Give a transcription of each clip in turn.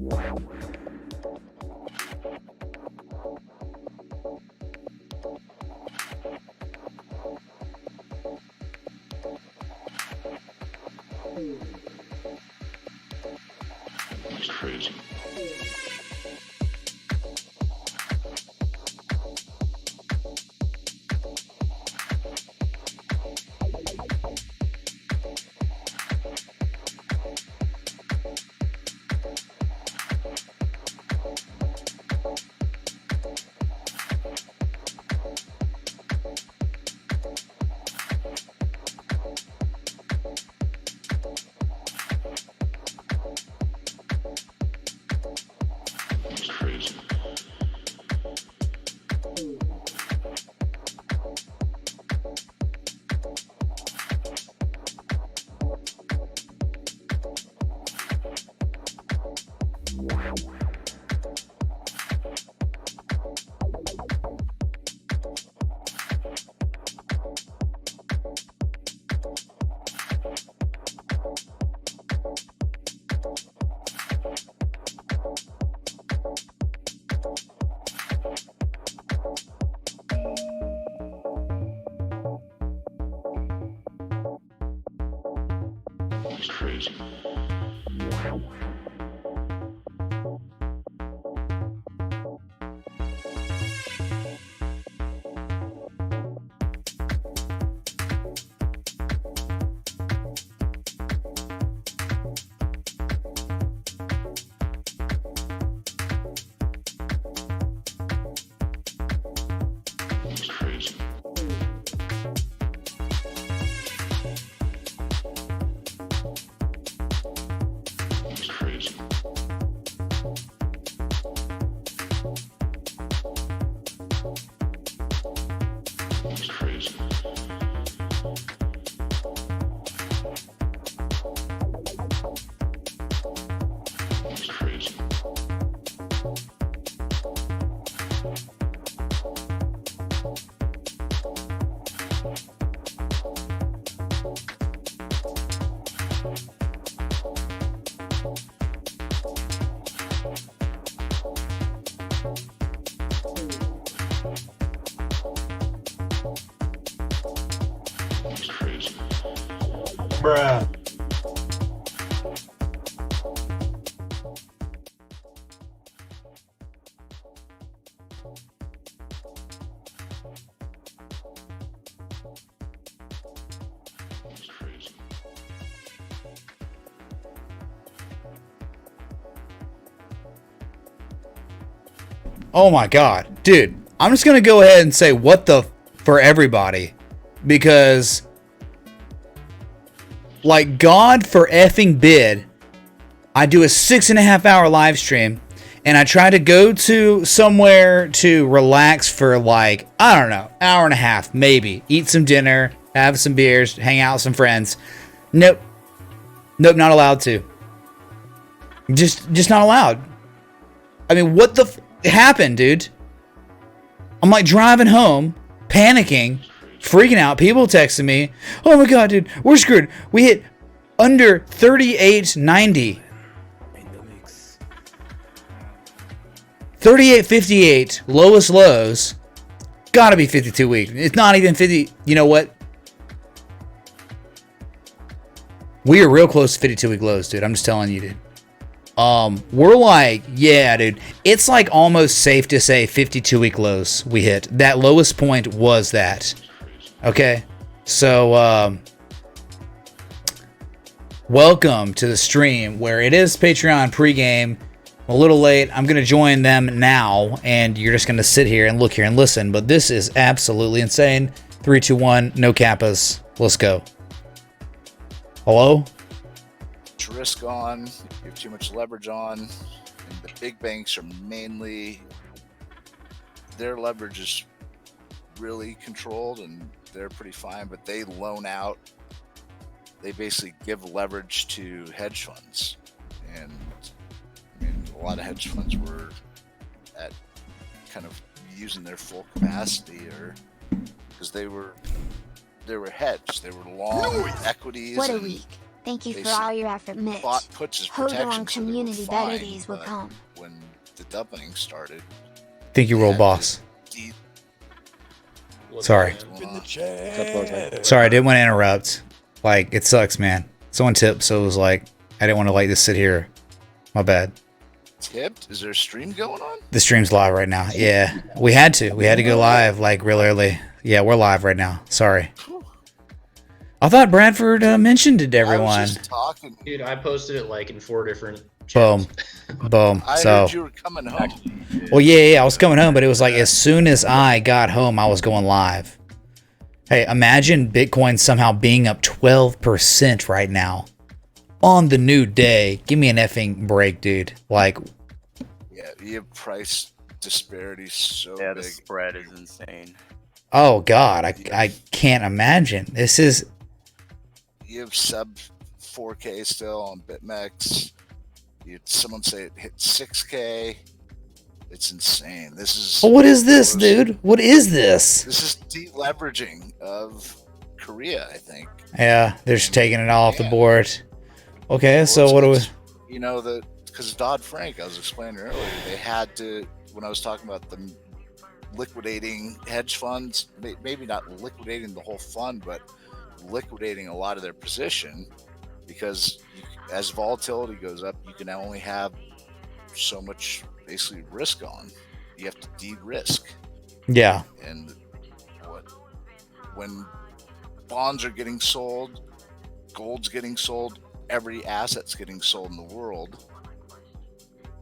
It's crazy. It's crazy. It's crazy. It's crazy. It's crazy. It's crazy. It's crazy. It's crazy. Bruh. It's crazy. Oh my god, dude, I'm just gonna go ahead and say what the for everybody, because like God for effing bid, I do a 6.5 hour live stream and I try to go to somewhere to relax for like, I don't know, hour and a half, maybe eat some dinner, have some beers, hang out with some friends. Nope, not allowed to. Just not allowed. I mean, what the happened, dude? I'm like driving home, panicking, freaking out. People texting me, "Oh my god, dude, we're screwed. We hit under 38.90, 38.58 lowest lows. Gotta be 52 weeks. It's not even 50. You know what? We are real close to 52 week lows, dude. I'm just telling you, dude. We're like, yeah, dude. It's like almost safe to say 52 week lows we hit. That lowest point was that. Okay? So, welcome to the stream where it is Patreon pregame. I'm a little late. I'm going to join them now, and you're just going to sit here and look here and listen. But this is absolutely insane. 3, 2, 1, no kappas. Let's go. Hello? Too much risk on, you have too much leverage on, and the big banks are mainly, their leverage is really controlled and they're pretty fine, but they loan out, they basically give leverage to hedge funds, and I mean, a lot of hedge funds were at kind of using their full capacity, or because they were hedged, they were long equities. What a week. Thank you for Basically, all your effort, Mitch. bought puts as Hold protection. on, So they were community better fine, days will but come. when the doubling started, Think you they roll had boss. to de- Sorry. Sorry, I didn't want to interrupt. Like, it sucks, man. Someone tipped, so it was like, I didn't want to like just sit here. My bad. tipped. Is there a stream going on? The stream's live right now. Yeah, we had to. We had to go live like real early. Yeah, we're live right now. Sorry. I thought Bradford mentioned it to I everyone. was just talking. Dude, I posted it like in 4 different Boom. channels. Boom. I So, heard you were coming home. well, yeah, I was coming home, but it was like as soon as I got home, I was going live. Hey, imagine Bitcoin somehow being up 12% right now on the new day. Give me an effing break, dude. Like, Yeah, you have price disparity so Yeah, big. the spread is insane. oh God, I can't imagine. This is, You have sub 4K still on BitMEX. Someone say it hit 6K. It's insane. This is oh, what is this, dude? What is this? This is deleveraging of Korea, I think. Yeah, they're just taking it off the Yeah. board. Okay, Well, so it's- what do we? it's- You know, because Dodd-Frank, I was explaining earlier, they had to, when I was talking about them liquidating hedge funds, maybe not liquidating the whole fund, but liquidating a lot of their position, because as volatility goes up, you can only have so much basically risk on. You have to de-risk. Yeah, And when bonds are getting sold, gold's getting sold, every asset's getting sold in the world.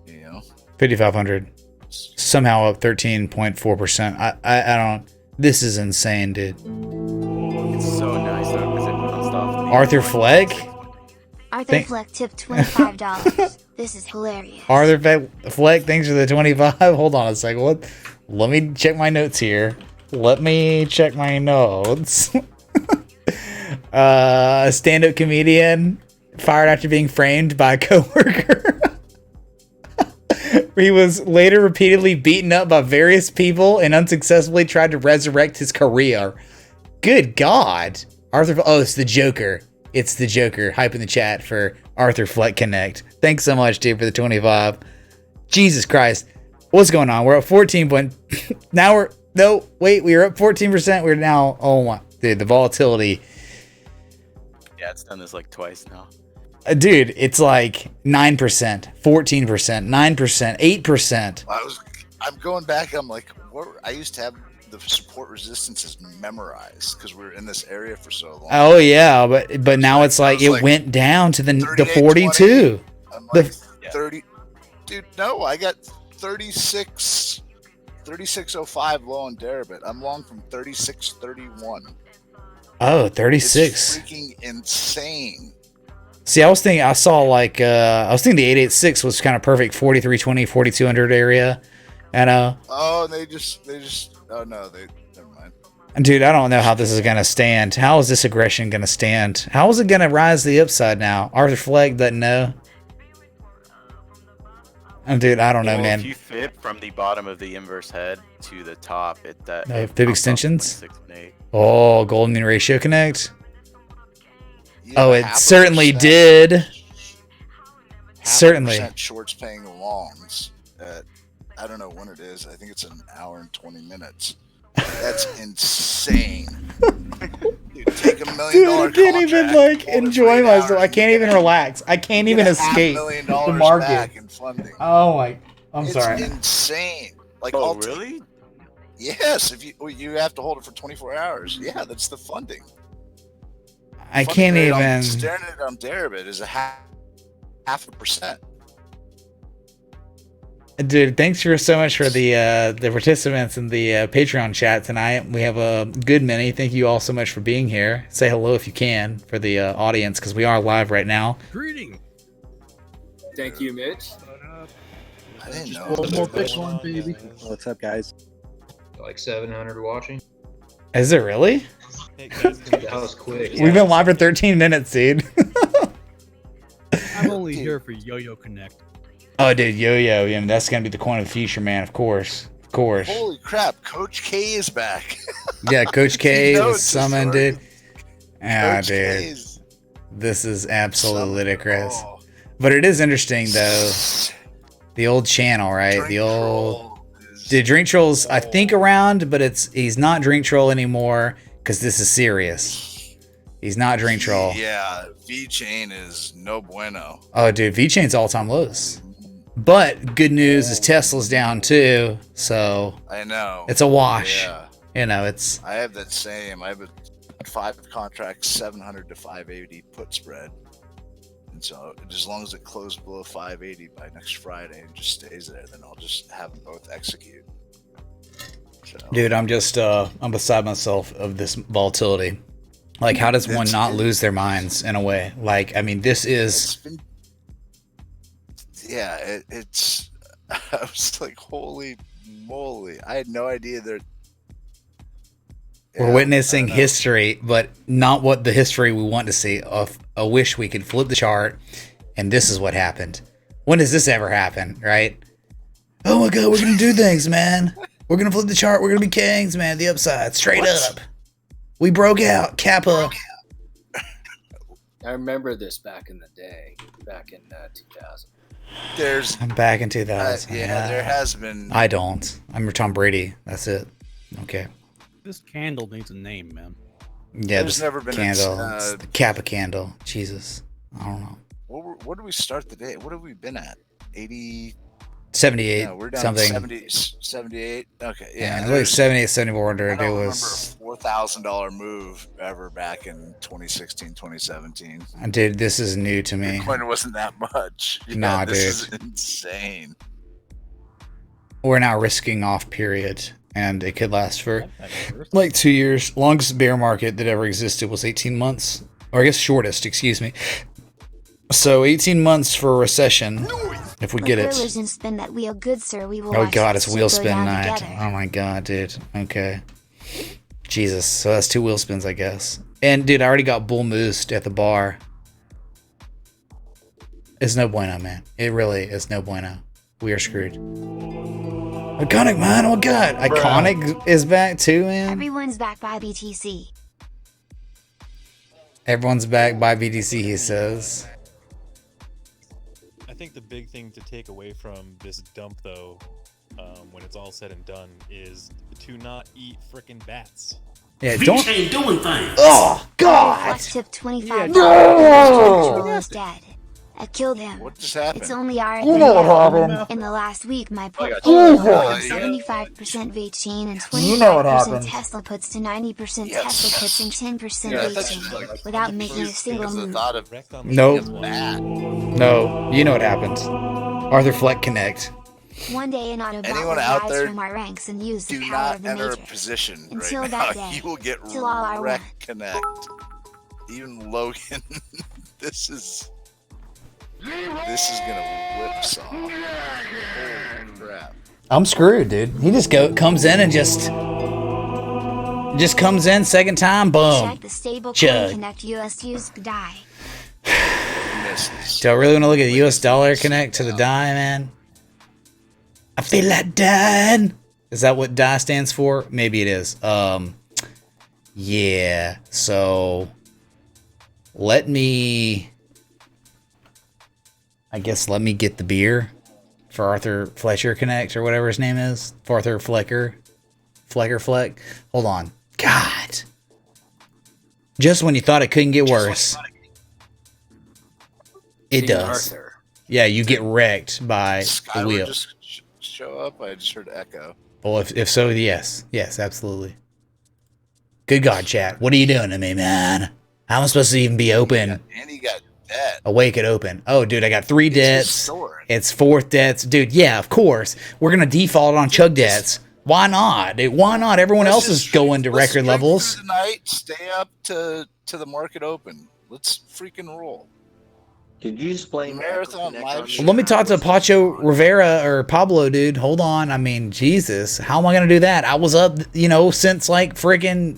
You know, 5,500. Somehow up 13.4%. I don't. This is insane, dude. It's so nice though because it bounced off. The Arthur Fleck. Arthur Thank- Fleck tipped $25. This is hilarious. Arthur Fleck, thanks for the 25. Hold on a second. What? Let me check my notes here. Let me check my notes. A stand-up comedian fired after being framed by a coworker. He was later repeatedly beaten up by various people and unsuccessfully tried to resurrect his career. Good God. It's the Joker. It's the Joker. Hype in the chat for Arthur Fleck Connect. Thanks so much, dude, for the 25. Jesus Christ. What's going on? We're up 14 point. Now we were up 14%. We're now, oh my, dude, the volatility. Yeah, it's done this like twice now. Dude, it's like 9%, 14%, 9%, 8%. I'm going back. I'm like, I used to have the support resistances memorized because we were in this area for so long. Oh yeah, but now it's like was it like went down to the 38.20. 42. I'm The- like 30. Dude, no, I got 36.05 low on Deribit. I'm long from 36.31. Oh, It's 36. freaking insane. See, I was thinking the 886 was kind of perfect 4320, 4200 area. And Oh, they just. Oh no, never mind. dude, I don't know how this is gonna stand. How is this aggression gonna stand? How is it gonna rise to the upside now? Arthur Fleck doesn't know. Dude, I don't know, Well, man. If you fib from the bottom of the inverse head to the top, it Fib bumps up extensions? 26.8. Oh, golden mean ratio connect. You Oh, know, it 0.5%, certainly did. 0.5% Certainly. shorts paying the longs. I don't know when it is. I think it's an hour and 20 minutes. That's insane. Dude, take $1 million. Dude, I can't even contract, like hold it for enjoy 8 myself. hours, I can't you even get relax. I can't even escape $500,000 the market. back in funding. Oh my! I'm It's sorry. insane. Like, Oh, I'll really? Yes, if you have to hold it for 24 hours. Yeah, that's the funding. I Funding can't rate even. Staring at it on Deribit is a half a percent. Dude, thanks for so much for the participants in the Patreon chat tonight. We have a good many. Thank you all so much for being here. Say hello if you can for the audience because we are live right now. Greeting. Thank you, Mitch. I didn't know. One more Bitcoin, baby. What's up, guys? Like 700 watching. Is it really? That was quick. We've been live for 13 minutes, dude. I'm only here for Yo-Yo Connect. Oh, dude, yo-yo, yeah, that's gonna be the coin of the future, man. Of course. Holy crap, Coach K is back. Yeah, Coach K You know was it's a summoned, story. dude. Yeah, Coach dude. K's This is absolutely ludicrous. Oh, But it is interesting though. The old channel, right? Drink The old. Troll is- Dude, Drink Troll's I think around, but he's not Drink Troll anymore because this is serious. He's not Drink Troll. Yeah, V Chain is no bueno. Oh, dude, V-Chain's all-time lows. But good news is Tesla's down too, so I know. it's a wash. Yeah, You know, it's I have that same. I have a 5 contract, 700 to 580 put spread. And so, as long as it closed below 580 by next Friday and just stays there, then I'll just have them both execute. So, dude, I'm beside myself of this volatility. Like, how does one not lose their minds in a way? Like, I mean, this is it's. I was like, holy moly! I had no idea that. we're witnessing history, but not what the history we want to see. I wish we could flip the chart, and this is what happened. When does this ever happen, right? Oh my god, we're gonna do things, man. We're gonna flip the chart. We're gonna be kings, man. The upside, straight up. We broke out, Kappa. I remember this back in the day, back in 2000. There's I'm back in 2000. there has been. I don't. I'm Tom Brady. That's it. Okay. This candle needs a name, man. Yeah, There's this never been a- candle. It's the Kappa candle. Jesus. I don't know. What did we start the day? What have we been at? 80. 78 No, we're down something. 70, 78. Okay, Yeah, yeah. like there's- 78, 7400. I It don't was. remember a $4,000 move ever back in 2016, 2017. Dude, this is new to me. Bitcoin wasn't that much. Yeah, Nah, this dude. is insane. We're now risking off period, and it could last for like 2 years. Longest bear market that ever existed was 18 months, or I guess shortest, excuse me. So 18 months for a recession, if we get it. Curlers and spin that wheel, good sir. We will Oh watch god, the it's ship wheel go spin down night. together. Oh my god, dude. Okay. Jesus, so that's 2 wheel spins, I guess. And dude, I already got bull moosed at the bar. It's no bueno, man. It really is no bueno. We are screwed. Iconic, man. Oh my god. Iconic is back too, man. Everyone's back by BTC. Everyone's back by BTC, he says. I think the big thing to take away from this dump, though, when it's all said and done, is to not eat frickin' bats. Yeah, don't. ain't doing things. Oh god. Flex tip $25. No! Troll is dead. I killed him. What just happened? It's only our You know what happened. In the last week, my Jesus. portfolio went from 75% V chain and 25% You know what happened. Tesla puts to 90% Yes. Tesla puts and 10% Yeah, V that's chain like- without making a single Because the move. thought of Wrecked on the Nope. scales, that. No, you know what happened. Arthur Fleck Connect. One day an Autobot Anyone will out rise there, from our ranks and use the Do power not of the enter a Matrix. position Until right that now. day. You will get Till all I wreck want. connect. Even Logan, this is gonna whipsaw. Holy crap! I'm screwed, dude. He just comes in and just comes in second time, boom. Check the stable Chug. coin connect USU's die. Misses. Do I really want to look at the US dollar connect to the die, man? I feel like dying. Is that what die stands for? Maybe it is. Yeah. So let me get the beer for Arthur Fletcher Connect or whatever his name is. For Arthur Fleck. Hold on. God. Just when you thought it couldn't get worse. It King does. Arthur. Yeah, you get wrecked by the Skylar wheel. just show up. I just heard echo. Well, if so, yes. Yes, absolutely. Good God, chat. What are you doing to me, man? How am I supposed to even be open? And he got dead. Awake and open. Oh, dude, I got 3 debts. restored. It's 4th debts. Dude, yeah, of course. We're going to default on chug debts. Why not? Why not? Everyone else is going to Let's record drink levels. through the night, stay up to the market open. Let's freaking roll. Could you explain Marathon live Well, let me talk to Pacho Rivera or Pablo, dude. Hold on. I mean, Jesus. How am I going to do that? I was up, since like friggin'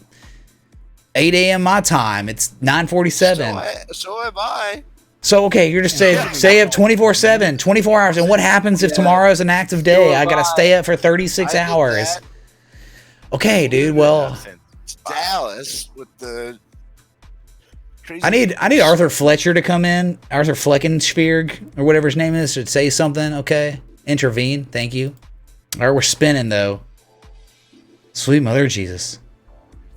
8 a.m. my time. It's 9:47. So have I. So, okay, you're just stay up 24/7, 24 hours. And what happens if tomorrow's an active day? I got to stay up for 36 hours. Okay, dude. Well, Dallas with the crazy. I need Arthur Fletcher to come in, Arthur Fleckensphere or whatever his name is, to say something. Okay, intervene. Thank you. All right, we're spinning though. Sweet Mother of Jesus.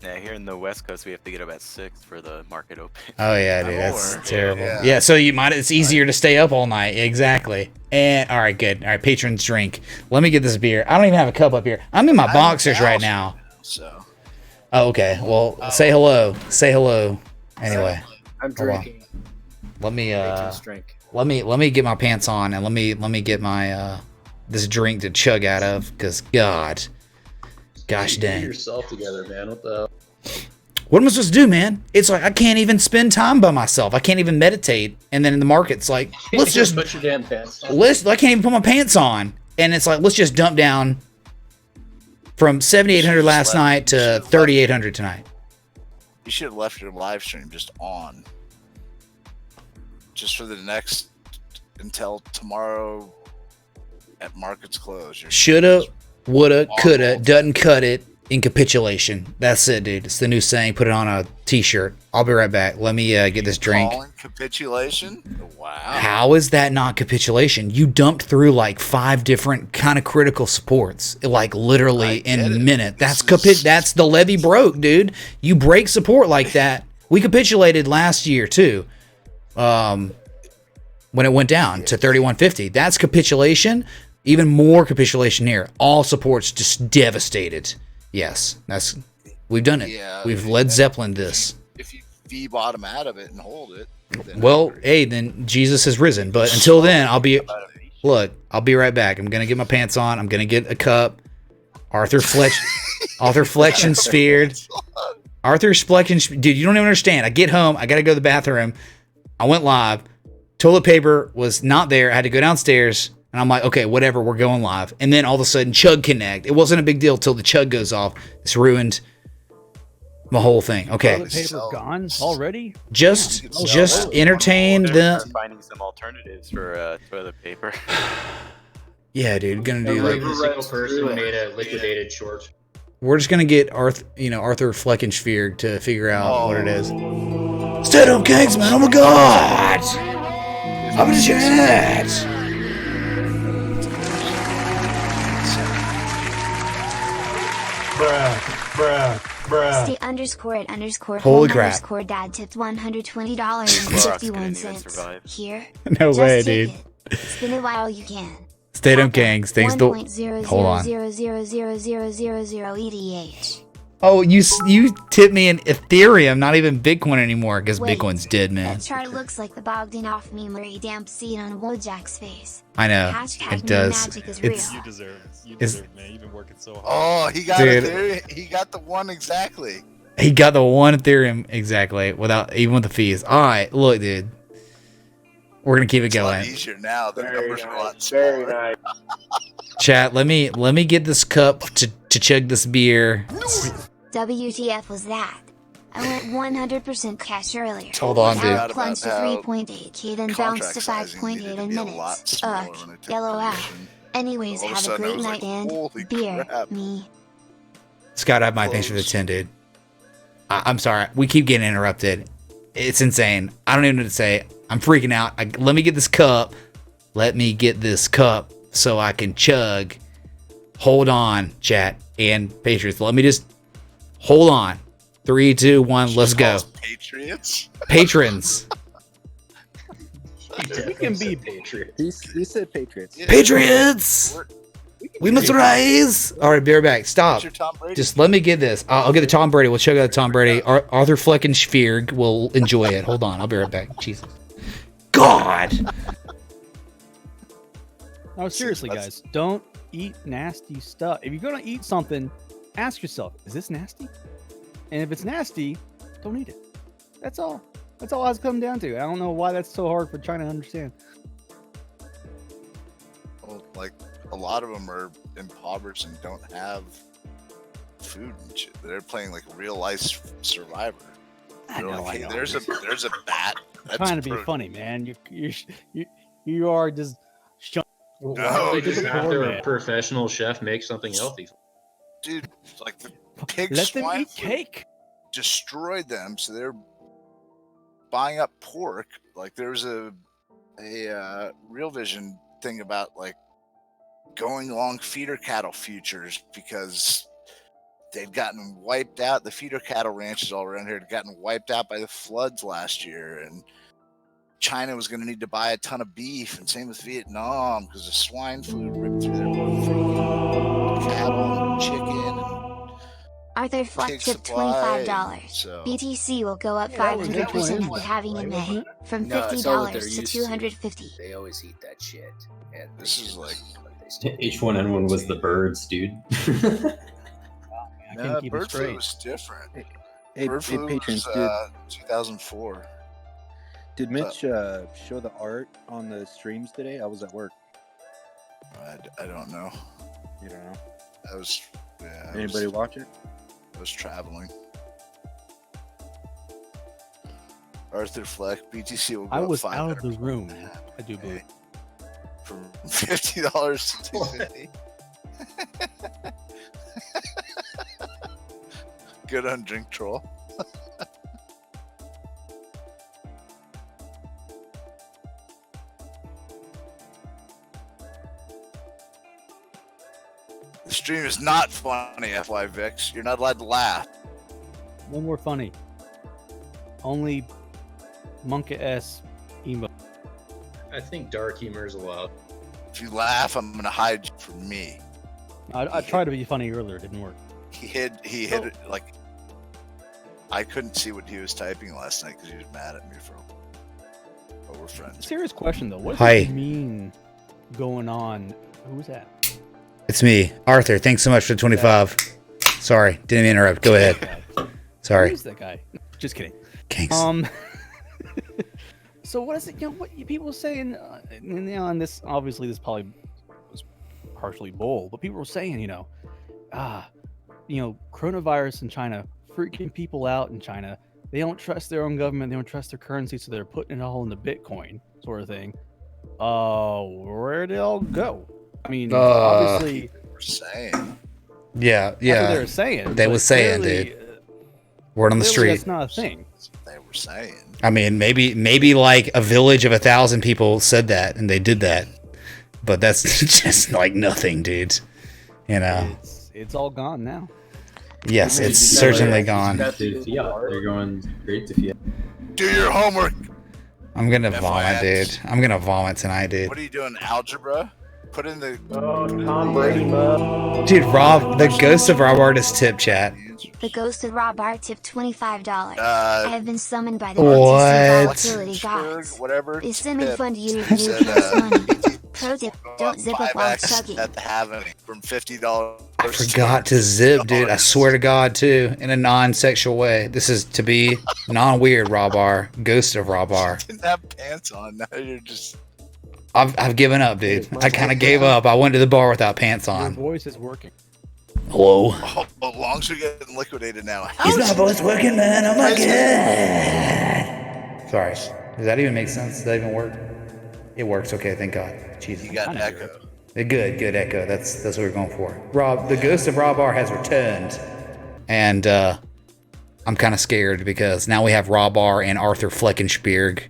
Yeah, here in the West Coast, we have to get up at 6 for the market open. Oh yeah, dude, that's Or- terrible. yeah. Yeah, so it's easier to stay up all night. Exactly. And all right, good. All right, patrons drink. Let me get this beer. I don't even have a cup up here. I'm in my boxers right now. So Oh, okay. Well, say hello. Say hello. Anyway, I'm Hold on. drinking. let me Patrons drink. let me get my pants on and let me get my this drink to chug out of, because gosh Get dang. yourself together, man. What the hell? What am I supposed to do, man? It's like I can't even spend time by myself. I can't even meditate. And then in the market's like, let's just put your damn pants on. I can't even put my pants on. And it's like, let's just dump down from 7,800 last night to 3,800 tonight. you should have left your live stream just on, just for the next until tomorrow at market's close. Shoulda, woulda, coulda, doesn't cut it in capitulation. That's it, dude. It's the new saying. Put it on a t-shirt. I'll be right back. Let me get this drink. Calling capitulation? Wow. How is that not capitulation? You dumped through like 5 different kind of critical supports, like literally in a minute. That's that's the levee broke, dude. You break support like that. We capitulated last year too, when it went down to 3150. That's capitulation. Even more capitulation here. All supports just devastated. Yes, we've done it. Yeah, We've Led Zeppelin this. If you V bottom out of it and hold it. Then Well, hey, then Jesus has risen. But until then, I'll be right back. I'm gonna get my pants on. I'm gonna get a cup. Arthur Flexion sphered. Arthur's Flexion. Dude, you don't even understand. I get home. I gotta go to the bathroom. I went live. Toilet paper was not there. I had to go downstairs. And I'm like, okay, whatever, we're going live. And then all of a sudden, Chug Connect. It wasn't a big deal till the Chug goes off. It's ruined my whole thing. Okay, Toilet paper gone already? just entertain They're the. finding some alternatives for toilet paper. Yeah, dude, gonna do like. Every single person made a liquidated short. We're just gonna get Arthur Fleckensphere to figure out what it is. Stay down, Kingsman! Oh my God! I'm in chat. Bruh. Stay __ Holy home crap. _ dad tipped $120.51. survive. Here. No Just way, take dude. it. Spin it while you can. Stay down, Gangs. Thanks to. 1.000000000 Hold on. ETH. Oh, you tipped me in Ethereum, not even Bitcoin anymore, because Wait. Bitcoin's dead, man. That chart looks like the Bogdanov meme where he damp seed on Wojak's face. I know. Hashtag It new does. magic is It's- real. You deserve it. You Is- deserve it, man. You've been working so hard. Oh, he got Dude. it there. He got the one exactly. He got the 1 Ethereum exactly, even with the fees. All right, look, dude. We're gonna keep it It's a lot going. easier now. The Very numbers are a lot nice. Very smaller. nice. Chat, let me get this cup to chug this beer. WTF was that? I went 100% cash earlier. Hold on, dude. Now it plunged to 3.8k, then bounced to Contract sizing 5.8 needed to in be a minutes. lot smaller when I took Yellow out. commission. Anyways, All of a have a sudden I great was night like, and holy beer. crap. Me. Scott, I have my thanks for the 10, dude. I'm sorry. We keep getting interrupted. It's insane. I don't even know what to say. I'm freaking out. Let me get this cup. Let me get this cup so I can chug. Hold on, chat and Patriots. Let me just hold on. 3, 2, 1, let's go. Patriots? Patrons. We can be Patriots. He said Patriots. Yeah. Patriots! We're- We must rise! Alright, be right back. Stop. What's your Tom Brady? Just let me get this. I'll get the Tom Brady. We'll check out the Tom Brady. Arthur Fleckensphere will enjoy it. Hold on. I'll be right back. Jesus. God! No, seriously, guys, don't eat nasty stuff. If you're gonna eat something, ask yourself, is this nasty? And if it's nasty, don't eat it. That's all. That's all it's come down to. I don't know why that's so hard for trying to understand. Well, like, a lot of them are impoverished and don't have food and shit. They're playing like real life Survivor. I They're know, like, I hey, know. there's a bat. That's Trying to be protein. funny, man. You are just Why No, don't they dude. just have Poor their man. professional chef make something healthy? Dude, like the pig let them swine eat flu cake. destroyed them, so they're buying up pork. Like there was a Real Vision thing about like going long feeder cattle futures because they'd gotten wiped out. The feeder cattle ranches all around here had gotten wiped out by the floods last year, and China was going to need to buy a ton of beef, and same with Vietnam because the swine flu ripped through their freaking cattle and chicken. Arthur Fleck Pig tipped supply, $25. so- BTC will go up Yeah, that was 500% Bitcoin. at the halving in May, from No, it's all what they're $50 to used to. $250. They always eat that shit. And they This is just- like they still do. H1N1 was the birds, dude. I can't keep it bird flu straight. was different. Hey, Bird flu patrons, was 2004. did Mitch show the art on the streams today? I was at work. I don't know. You don't know? I was. Yeah, Anybody watch it? I was traveling. Arthur Fleck, BTC will go I up was out of 500% the room. I do believe. from $50 to $250. Good on Drink Troll. The stream is not funny, FY Vix. You're not allowed to laugh. No more funny. Only Monka S emo. I think dark humor is allowed. If you laugh, I'm gonna hide you from me. I tried to be funny earlier. It didn't work. He hid it like I couldn't see what he was typing last night because he was mad at me for. But we're friends. Serious question though. What does Hi. it mean going on? Who was that? It's me, Arthur. Thanks so much for the 25. Sorry, didn't mean to interrupt. Go ahead. Sorry. Who's that guy? Just kidding. Kinks. So what is it? You know what people saying? And this obviously this probably was partially bull, but people were saying, coronavirus in China, freaking people out in China. They don't trust their own government. They don't trust their currency, so they're putting it all into Bitcoin, sort of thing. Where'd it all go? I mean, obviously, We're saying. Yeah, that's what they yeah. were saying. They but was saying, clearly, dude. Word on the clearly street. That's not a thing. That's what they were saying. I mean, maybe like a village of 1,000 people said that and they did that, but that's just like nothing, dude. You know? It's all gone now. Yes, it's certainly gone. Dude, Fiat, they're going straight to Fiat. Do your homework. I'm gonna FYI. vomit, dude. I'm gonna vomit tonight, dude. What are you doing? Algebra? Put in the. Tom Brady mode. Dude, Rob, the ghost of Rob Artist tip chat. The ghost of Rob Art tipped $25. I Uh, have been summoned by the What? BTC volatility gods. Whatever. Is Simmon tip fund you said, money? Pro tip, don't zip up while 5x chugging. at the halving from $50. I forgot to zip, dude. I swear to God, too, in a non-sexual way. This is to be non-weird, Rob R. Ghost of Rob R. Didn't have pants on. Now you're just. I've given up, dude. I kind of gave up. I went to the bar without pants Your on. voice is working. Hello. Oh, lungs are getting liquidated now. Is my voice working, man? Oh my God. Sorry. Does that even make sense? Does that even work? It works. Okay, thank God. Jesus. You got echo. Good echo. That's what we're going for. Rob, the ghost of Rob R has returned, and I'm kind of scared because now we have Rob R and Arthur Fleckenspiegel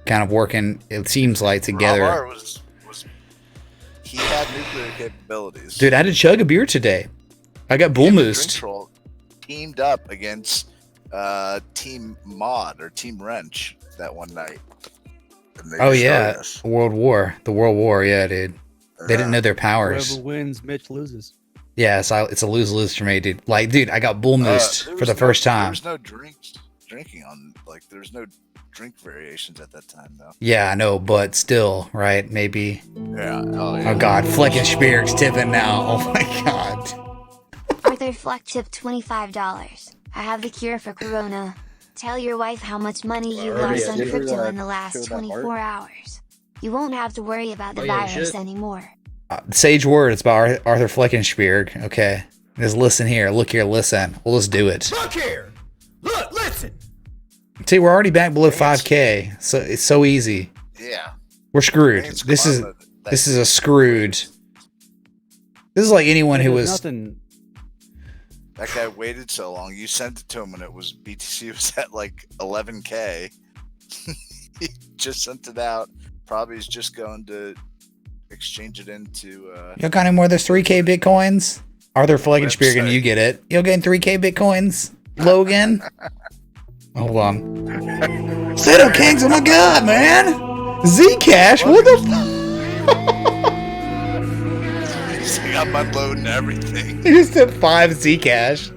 kind of working. It seems like together. Rob R was he had nuclear capabilities. Dude, I had to chug a beer today. I got bull Him and moosed. Drink Troll teamed up against Team Mod or Team Wrench that one night. And they Oh destroyed yeah, us. the World War. Yeah, dude. They didn't know their powers. Whoever wins, Mitch loses. Yeah, it's a lose-lose for me, dude. Like, dude, I got bull moosed There for the was first There time. was no drinking on there's no drink variations at that time though. Yeah, I know, but still, right? Maybe. Yeah. Oh God, Fleckenspiegel's tipping now. Oh my God. Arthur Fleck tipped $25. I have the cure for corona. Tell your wife how much money you Already lost on did. crypto in the Show last that 24 hours. You won't have to worry about the Oh, yeah, virus shit. anymore. Sage words by Arthur Fleckenspiegel. Okay, just listen here. Look here. Listen. Well, let's do it. Look here! Look, listen! See, we're already back below 5K, so it's so easy. Yeah. We're screwed. It's This is karma that- this is a screwed. This is like anyone who There's was. nothing. That guy waited so long. You sent it to him when it was BTC was at like 11K. He just sent it out. Probably is just going to exchange it into. Y'all got any more of those 3K Bitcoins? Arthur Fleckenspiegel, and you get it. Y'all getting 3K Bitcoins? Logan? Hold on. Citadel Kings, oh my god, man! Zcash, what the I'm unloading everything. You just did 5 Zcash.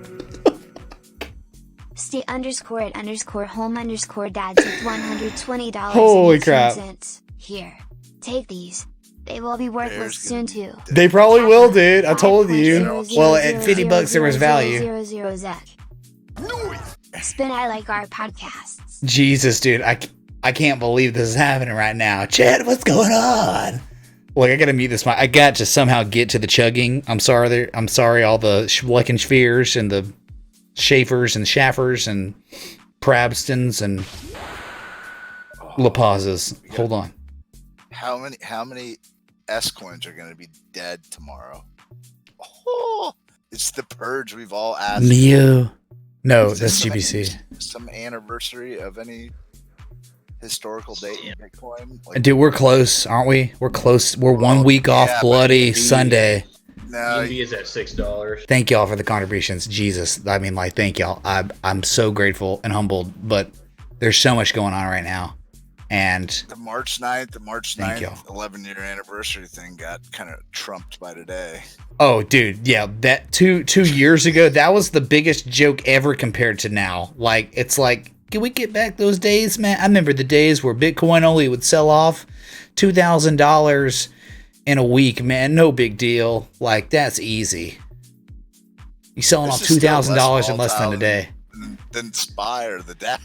Stay_at_home_dads with $120. Holy crap. Here, take these. They will be worthless soon too. They probably will, dude. I told you. Well, at $50 there was value. 0.000 Zach. Spin I like our podcasts. Jesus, dude. I can't believe this is happening right now. Chad, what's going on? Look, I gotta mute this mic. I got to somehow get to the chugging. I'm sorry, all the Schleckenspheres and the Schaefers and Schaffers and Prabstons and LaPazes. Hold on. How many S coins are going to be dead tomorrow? Oh, it's the purge we've all asked. Leo. No, Is that's this GBC. Some anniversary of any historical date in Bitcoin? Dude, we're close, aren't we? We're close. We're 1 week off Bloody Sunday. No, EB is at $6. Thank y'all for the contributions. Jesus. I mean, like, thank y'all. I'm so grateful and humbled, but there's so much going on right now. And the March 9th 11-year anniversary thing got kind of trumped by today. oh, dude, yeah, that two years ago, that was the biggest joke ever compared to now. Like, it's like, can we get back those days, man? I remember the days where Bitcoin only would sell off $2,000 in a week, man. No big deal. Like, that's easy. You selling off $2,000 in less than a day. Than SPY or the Dow.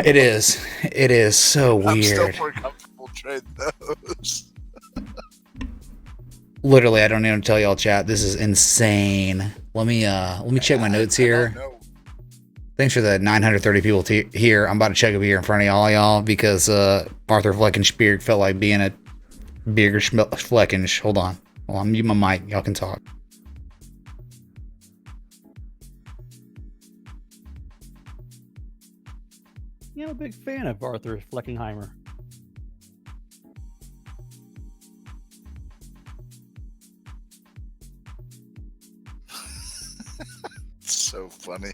It is. It is so weird. I'm still more comfortable trading those. Literally, I don't even tell y'all, chat. This is insane. Let me check my notes here. Thanks for the 930 people here. I'm about to check up here in front of y'all because Arthur Fleckenspiegel felt like being a bigger Fleckensch. Hold on, mute my mic. Y'all can talk. Yeah, I'm a big fan of Arthur Fleckenheimer. So funny.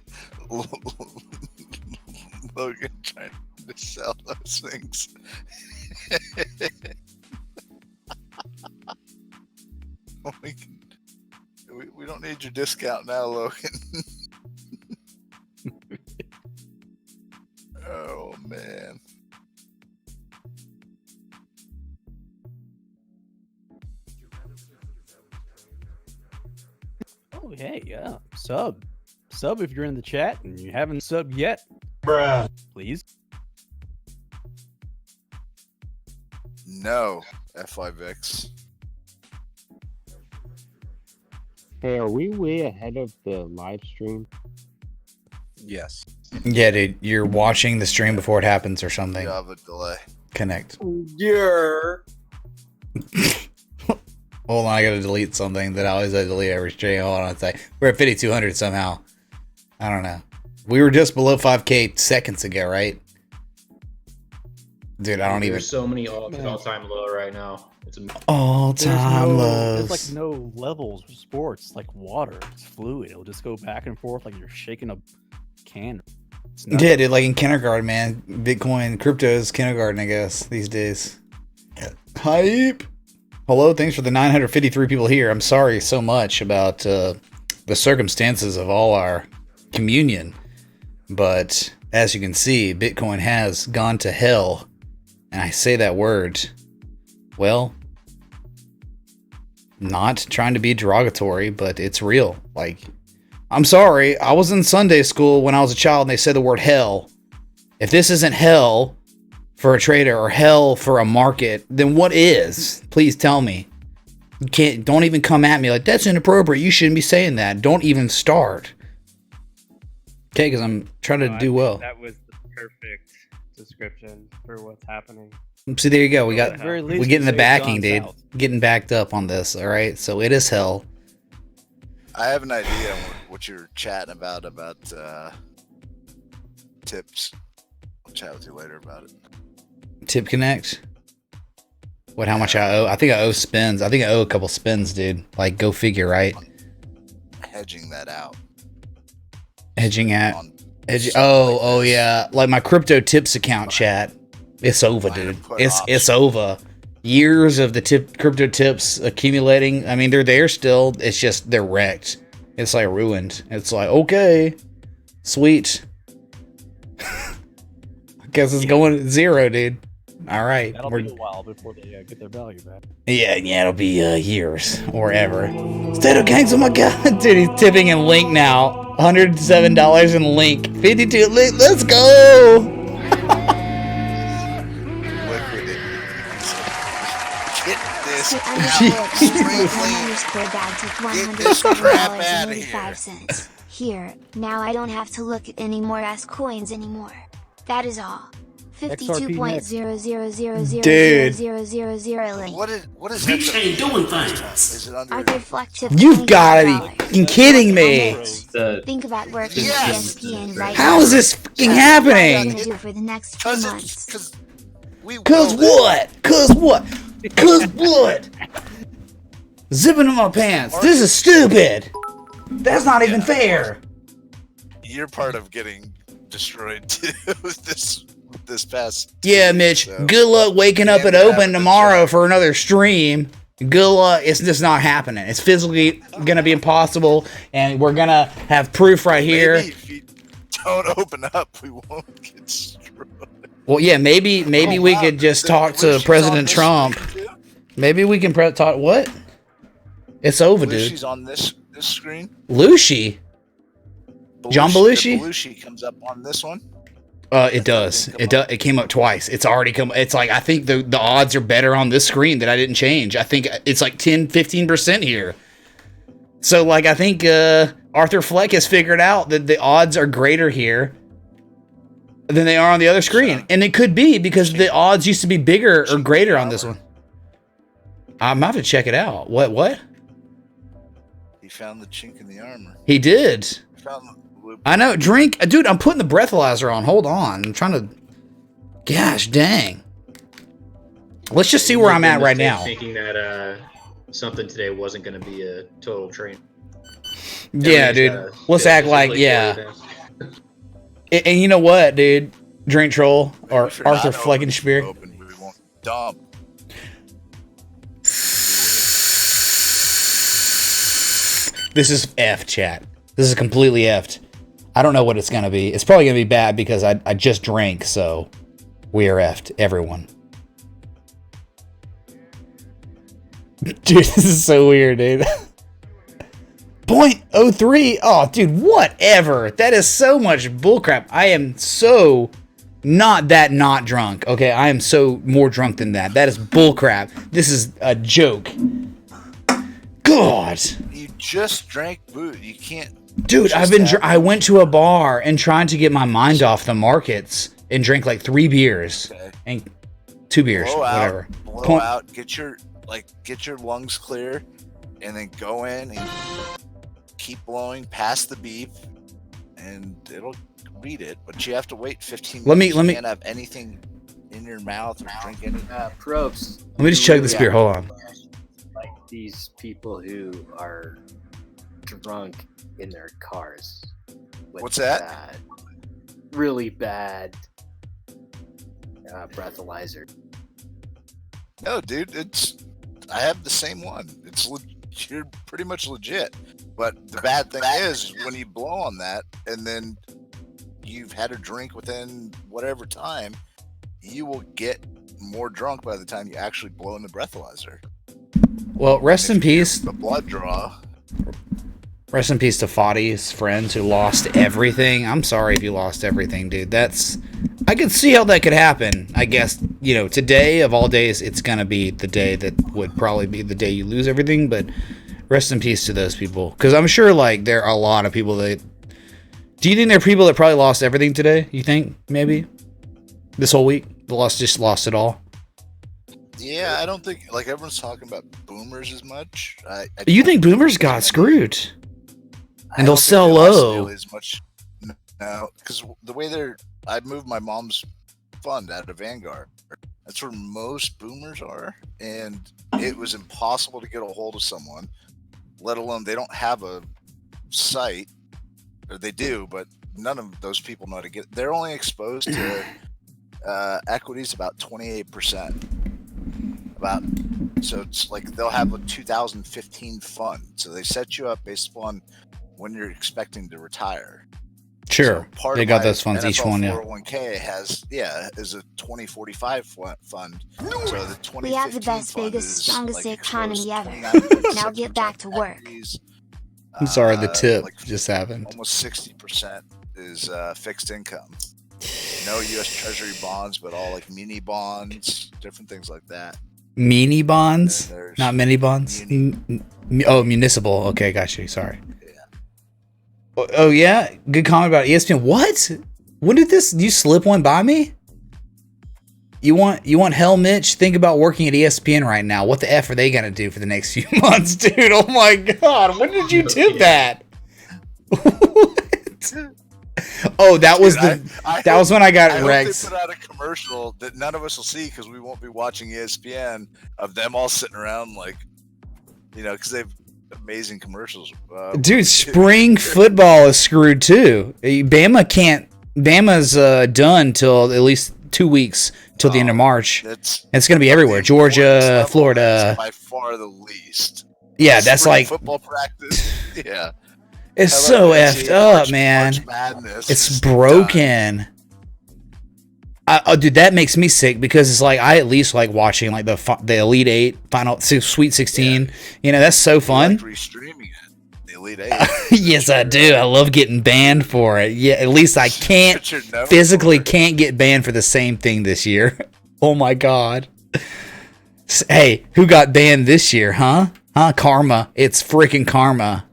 Logan trying to sell those things. We don't need your discount now, Logan. Oh, man. Oh, hey, yeah. Sub if you're in the chat and you haven't subbed yet. Bruh. Please. No, FIVX. Hey, are we way ahead of the live stream? Yes. Yeah, dude, you're watching the stream before it happens or something. You have a delay. Connect. Yeah. Hold on, I gotta delete something that I always delete every stream. Hold on, it's like we're at 5,200 somehow. I don't know. We were just below 5K seconds ago, right? Dude, I don't even. There's so many all-time low right now. It's all-time lows. There's like no levels of sports, like water. It's fluid. It'll just go back and forth like you're shaking a can. Yeah, dude, like in kindergarten, man. Bitcoin, crypto is kindergarten, I guess, these days. Hype. Hello, thanks for the 953 people here. I'm sorry so much about the circumstances of all our communion, but as you can see, Bitcoin has gone to hell, and I say that word, well, not trying to be derogatory, but it's real. Like, I'm sorry, I was in Sunday school when I was a child, and they said the word hell. If this isn't hell for a trader or hell for a market, then what is? Please tell me. Don't even come at me like, that's inappropriate. You shouldn't be saying that. Don't even start. Okay, because I'm trying to do well. That was the perfect description for what's happening. See, there you go. We getting the backing, dude. Getting backed up on this. All right, so it is hell. I have an idea on what you're chatting about tips. I'll chat with you later about it. Tip Connect. What? How much I owe? I think I owe spins. I think I owe a couple spins, dude. Like, go figure, right? Hedging that out. Hedging at. Oh yeah. Like my crypto tips account, chat. It's over, dude. It's over. Years of the crypto tips accumulating. I mean, they're there still. It's just they're wrecked. It's like ruined. It's like, okay, sweet. I guess it's going 0, dude. All right. That'll be a while before they get their value back. Yeah, it'll be years or ever. State of Kings, oh my god, dude, he's tipping in Link now. $107 in Link. 52 Link, let's go! Get this crap out of here. Here, now I don't have to look at any more ass coins anymore. That is all. 52.0000000 link. What is Reach that? ain't doing things. Is it under? Arthur Flex You've gotta be fucking kidding me! Think about working at ESPN right How is this fucking happening? What do for the next 2 months? Cause what? Cause what? Cause what? Zipping in my pants. This is stupid. That's not even fair. You're part of getting destroyed too. this past. Yeah, Mitch. So. Good luck waking up at open tomorrow for another stream. Good luck. It's just not happening. It's physically gonna be impossible, and we're gonna have proof right here. Maybe if you don't open up, we won't get destroyed. Well, yeah, maybe we could just talk to President Trump. Maybe we can talk. What? It's over, dude. Belushi's on this screen. Lucy. John Belushi. Belushi comes up on this one. It does. It came up twice. It's already come. It's like I think the odds are better on this screen that I didn't change. I think it's like 10-15% here. So like I think Arthur Fleck has figured out that the odds are greater here than they are on the other screen, and it could be because the odds used to be bigger or greater on this one. I'm about to check it out. What? He found the chink in the armor. He did. He found the I know. Drink, dude. I'm putting the breathalyzer on. Hold on. I'm trying to. Gosh, dang. Let's just see where I'm at right now. Thinking that something today wasn't going to be a total train. Yeah, dude. Let's act like And you know what, dude? Drink Troll or Arthur Fleckenstein. We won't dump. This is F, chat. This is completely effed. I don't know what it's gonna be. It's probably gonna be bad because I just drank, so we are effed, everyone. Dude, this is so weird, dude. 0.03. Oh, dude, whatever. That is so much bullcrap. I am so not drunk. Okay, I am so more drunk than that. That is bullcrap. This is a joke. God. You just drank booze. You can't. Dude, I went to a bar and tried to get my mind off the markets and drank like 3 beers and 2 beers, whatever. Blow out. Get your lungs clear, and then go in and keep blowing past the beep, and it'll read it. But you have to wait 15 minutes. You can't have anything in your mouth or drink anything. Probes. Let me just chug this beer. Hold on. Like these people who are drunk in their cars. What's that? Really bad breathalyzer. No, dude, I have the same one. You're pretty much legit. But the bad thing is when you blow on that and then you've had a drink within whatever time, you will get more drunk by the time you actually blow in the breathalyzer. Well, rest in peace. The blood draw. Rest in peace to Fadi's friends who lost everything. I'm sorry if you lost everything, dude. I could see how that could happen. I guess, today of all days, it's going to be the day that would probably be the day you lose everything, but rest in peace to those people. Because I'm sure, there are a lot of people that... Do you think there are people that probably lost everything today? You think, maybe? This whole week? Just lost it all? Yeah, I don't think... everyone's talking about boomers as much. You think boomers got screwed? And they'll sell low. As much now, because the way I moved my mom's fund out of Vanguard, That's where most boomers are, and it was impossible to get a hold of someone, let alone they don't have a site, or they do, but none of those people know how to get. They're only exposed to equities about 28%. So it's like they'll have a 2015 fund. So they set you up based upon when you're expecting to retire. Sure. Part They of got my those funds, each NFL one, yeah. 401k is a 2045 fund. So the 2015 We have the best, fund biggest, is, strongest like, economy ever. 29.6% Now get back to work. equities. I'm sorry, the tip Like just happened. almost 60% is fixed income. No U.S. Treasury bonds, but all like muni bonds, different things like that. Mini bonds, there's not mini bonds. Oh, municipal. Okay, got you. Sorry. Oh yeah, good comment about ESPN. What? When did this? You slip one by me? You want hell, Mitch? Think about working at ESPN right now. What the f are they gonna do for the next few months, dude? Oh my god, when did you tip that? Oh, that was that was when I got Rex. They put out a commercial that none of us will see because we won't be watching ESPN of them all sitting around like, because they have amazing commercials. Dude, spring football is screwed too. Bama's done till at least 2 weeks till the end of March. It's going to be everywhere. Georgia, Florida. By far the least. Yeah, that's spring like football practice. Yeah. It's so effed up, man. It's broken. Dude, that makes me sick because it's like I at least like watching like the Elite Eight, Final Sweet 16. That's so fun. You like restreaming it, the Elite Eight. Yes, I do. I love getting banned for it. Yeah, at least I can't physically can't get banned for the same thing this year. Oh my god. Hey, who got banned this year, huh? Karma. It's freaking karma.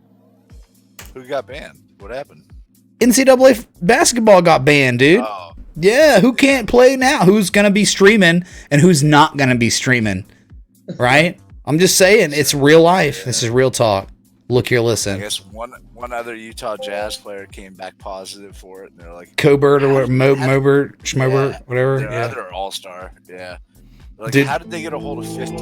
Who got banned? What happened? NCAA basketball got banned, dude. Oh. Yeah, who can't play now? Who's going to be streaming and who's not going to be streaming? Right? I'm just saying, it's real life. Yeah. This is real talk. Look here, listen. I guess one other Utah Jazz player came back positive for it, and they're like... Cobert or Mobert, Schmobert, whatever. They're another all-star, yeah. Like, how did they get a hold of 50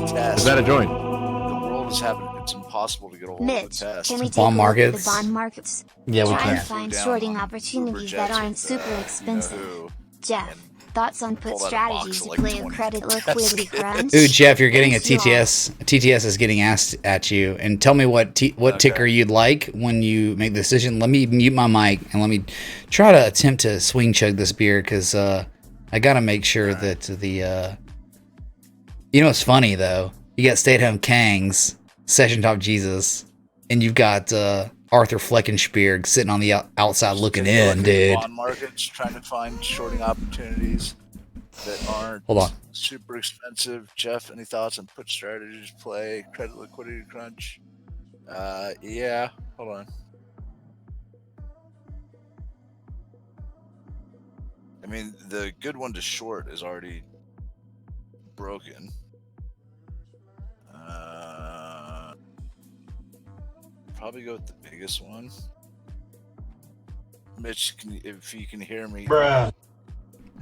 tests? Is that a joint? The world is having... It's impossible to get a hold of a test. Can we take bond a look at markets? the bond markets? Yeah, we Try can. and find shorting opportunities that aren't super expensive. Jeff, thoughts on put strategies to play a credit liquidity crunch? Ooh, Jeff, you're getting a TTS. TTS is getting asked at you. And tell me what ticker you'd like when you make the decision. Let me mute my mic and let me try to attempt to swing chug this beer because I got to make sure that the... it's funny, though. You got Stay-at-Home Kangs, Session Top Jesus, and you've got Arthur Fleckenspier sitting on the outside looking in, dude. Bond markets, trying to find shorting opportunities that aren't super expensive. Jeff, any thoughts on put strategies, play, credit liquidity crunch? Yeah, hold on. I mean, the good one to short is already broken. Probably go with the biggest one. Mitch, if you can hear me. Bruh.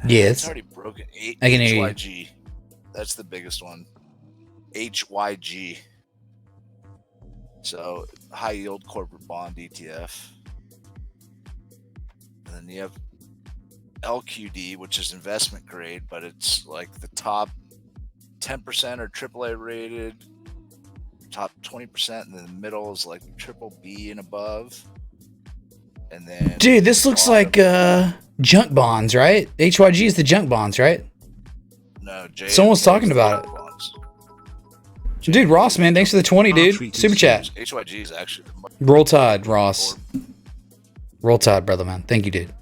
Yes. It's already broken. I can hear HYG. You. That's the biggest one. HYG. So, high yield corporate bond ETF. And then you have LQD, which is investment grade, but it's like the top 10% are AAA rated. Top 20%, and then the middle is like triple B and above. And then, dude, this looks like junk bonds, right? HYG is the junk bonds, right? No, someone's talking about it. Dude, Ross, man, thanks for the 20, dude. Super chat. HYG is actually Roll Tide, Ross. Roll Tide, brother, man. Thank you, dude.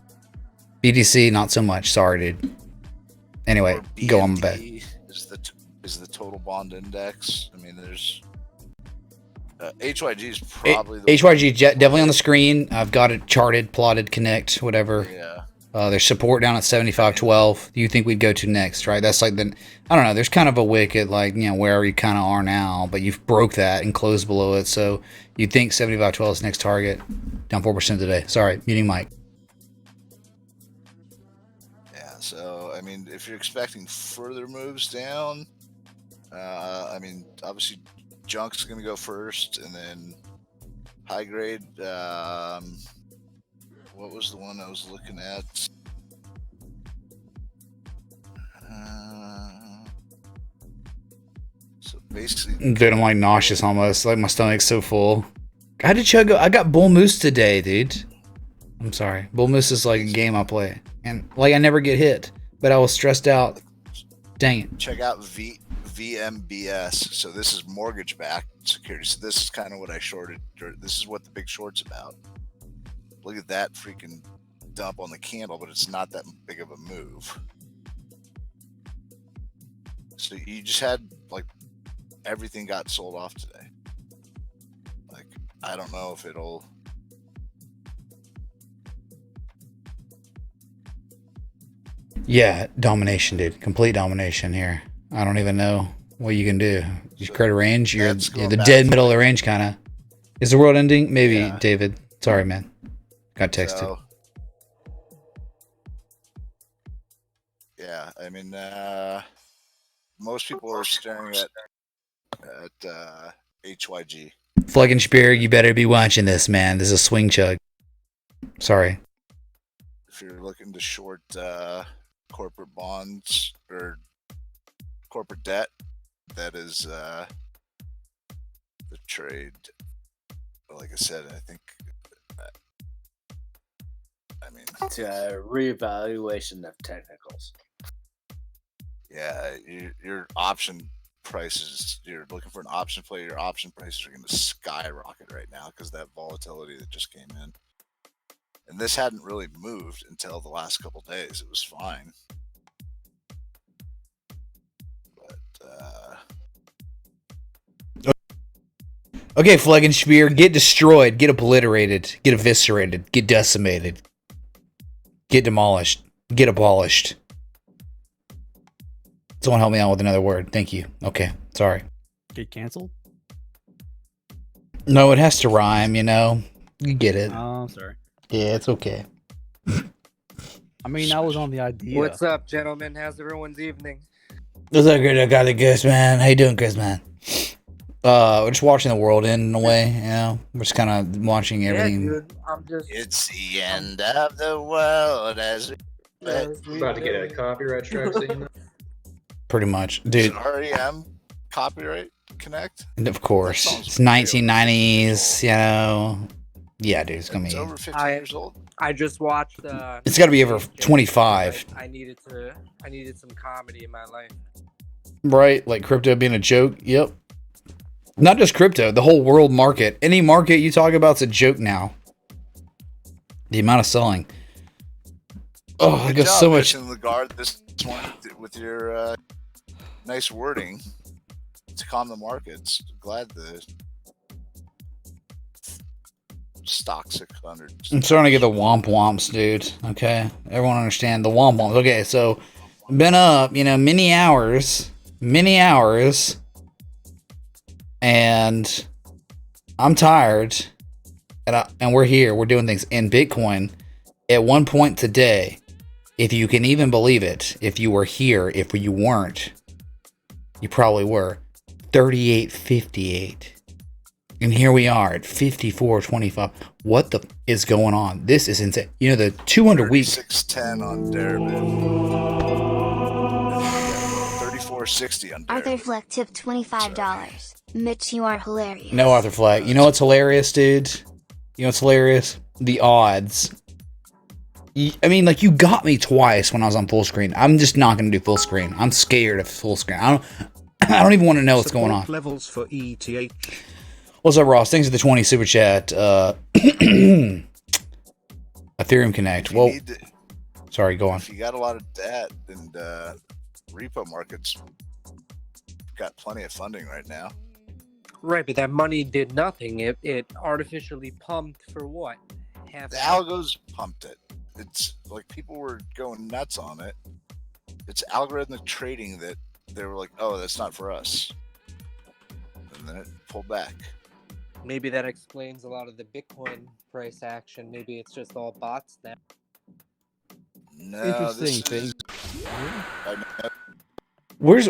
BDC, not so much. Sorry, dude. Anyway, go on my bed. Is the total bond index? I mean, there's. HYG is probably the HYG definitely on the screen. I've got it charted, plotted, connect, whatever. Yeah. There's support down at 75.12. Do you think we'd go to next, right? That's like I don't know. There's kind of a wick at where you kind of are now, but you've broke that and closed below it. So you'd think 75.12 is next target. Down 4% today. Sorry, muting mic. Yeah. So I mean, if you're expecting further moves down, I mean, obviously, junk's going to go first, and then high grade. What was the one I was looking at? So basically, Dude, I'm like nauseous almost. Like my stomach's so full. I had to chug. I got Bull Moose today, dude. I'm sorry. Bull Moose is like a game I play, and like I never get hit, but I was stressed out. Dang it. check out VMBS. So this is mortgage-backed security. So this is kind of what I shorted. This is what the big short's about. Look at that freaking dump on the candle, but it's not that big of a move. So you just had like everything got sold off today. Like I don't know if it'll. Yeah, domination, dude. Complete domination here. I don't even know what you can do. You create a range. You're the dead middle of the range, kind of. Is the world ending? Maybe, yeah. David. Sorry, man. Got texted. So, yeah, I mean, most people are staring at HYG. Fleckenspier, you better be watching this, man. This is a swing chug. Sorry. If you're looking to short corporate bonds or corporate debt, that is the trade. Like I said, I think. I mean, it's a reevaluation of technicals. Yeah, your option prices. You're looking for an option play. Your option prices are going to skyrocket right now because of that volatility that just came in. And this hadn't really moved until the last couple days. It was fine. But, okay, Fleckenspier, get destroyed, get obliterated, get eviscerated, get decimated, get demolished, get abolished. Someone help me out with another word. Thank you. Okay, sorry. Get canceled? No, it has to rhyme, you know. You get it. Oh, I'm sorry. Yeah, it's okay. I mean, I was on the idea. What's up, gentlemen? How's everyone's evening? What's up, good guy, Chris, man? How you doing, Chris, man? We're just watching the world end in a way, you know. We're just kind of watching everything. Yeah, dude, I'm just. It's the end of the world as we about to get a copyright strike. Pretty much, dude. REM copyright connect. Of course, it's 1990s, you know. Yeah, dude, it's gonna be over 15 years old. I just watched. It's got to be over 25. I needed some comedy in my life. Right, like crypto being a joke. Yep. Not just crypto, the whole world market. Any market you talk about is a joke now. The amount of selling. Oh, I got so much. In the guard this morning with your nice wording to calm the markets. Glad the stock 600. I'm starting to get the womp womps, dude. Okay, everyone understand the womp womps. Okay, so been up, you know, many hours, and I'm tired, and we're here. We're doing things in Bitcoin. At one point today, if you can even believe it, if you were here, if you weren't, you probably were, 38.58. And here we are at 54.25. What the is going on? This is insane. You know, the 200 week 610 on Deribit. 34.60 on Deribit. Arthur Fleck tipped $25. Mitch, you are hilarious. No, Arthur Fleck. You know what's hilarious, dude? You know what's hilarious? The odds. I mean, like, you got me twice when I was on full screen. I'm just not going to do full screen. I'm scared of full screen. I don't even want to know what's going on. Levels for ETH. What's up, Ross? Thanks for the 20 super chat. Ethereum Connect. Well, sorry, go on. If you got a lot of debt and repo markets got plenty of funding right now. Right, but that money did nothing. It artificially pumped for what? The algos pumped it. It's like people were going nuts on it. It's algorithmic trading that they were like, oh, that's not for us. And then it pulled back. Maybe that explains a lot of the Bitcoin price action. Maybe it's just all bots now. No, Interesting thing.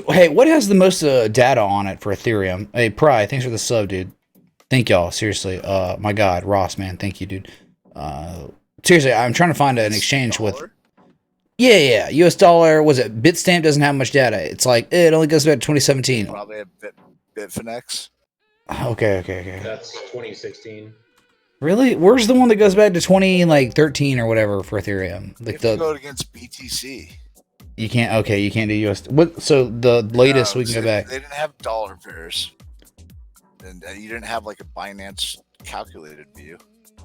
Hey, what has the most data on it for Ethereum? Hey, Pry, thanks for the sub, dude. Thank y'all, seriously. My God, Ross, man, thank you, dude. Seriously, I'm trying to find an exchange with. Yeah, US dollar. Was it Bitstamp? Doesn't have much data. It's like it only goes back to 2017. Probably a Bitfinex. Okay. That's 2016. Really? Where's the one that goes back to 2013 or whatever for Ethereum? Like You go against BTC. You can't. Okay, you can't do US. What? So the latest we can go back. They didn't have dollar pairs, and you didn't have like a Binance calculated view.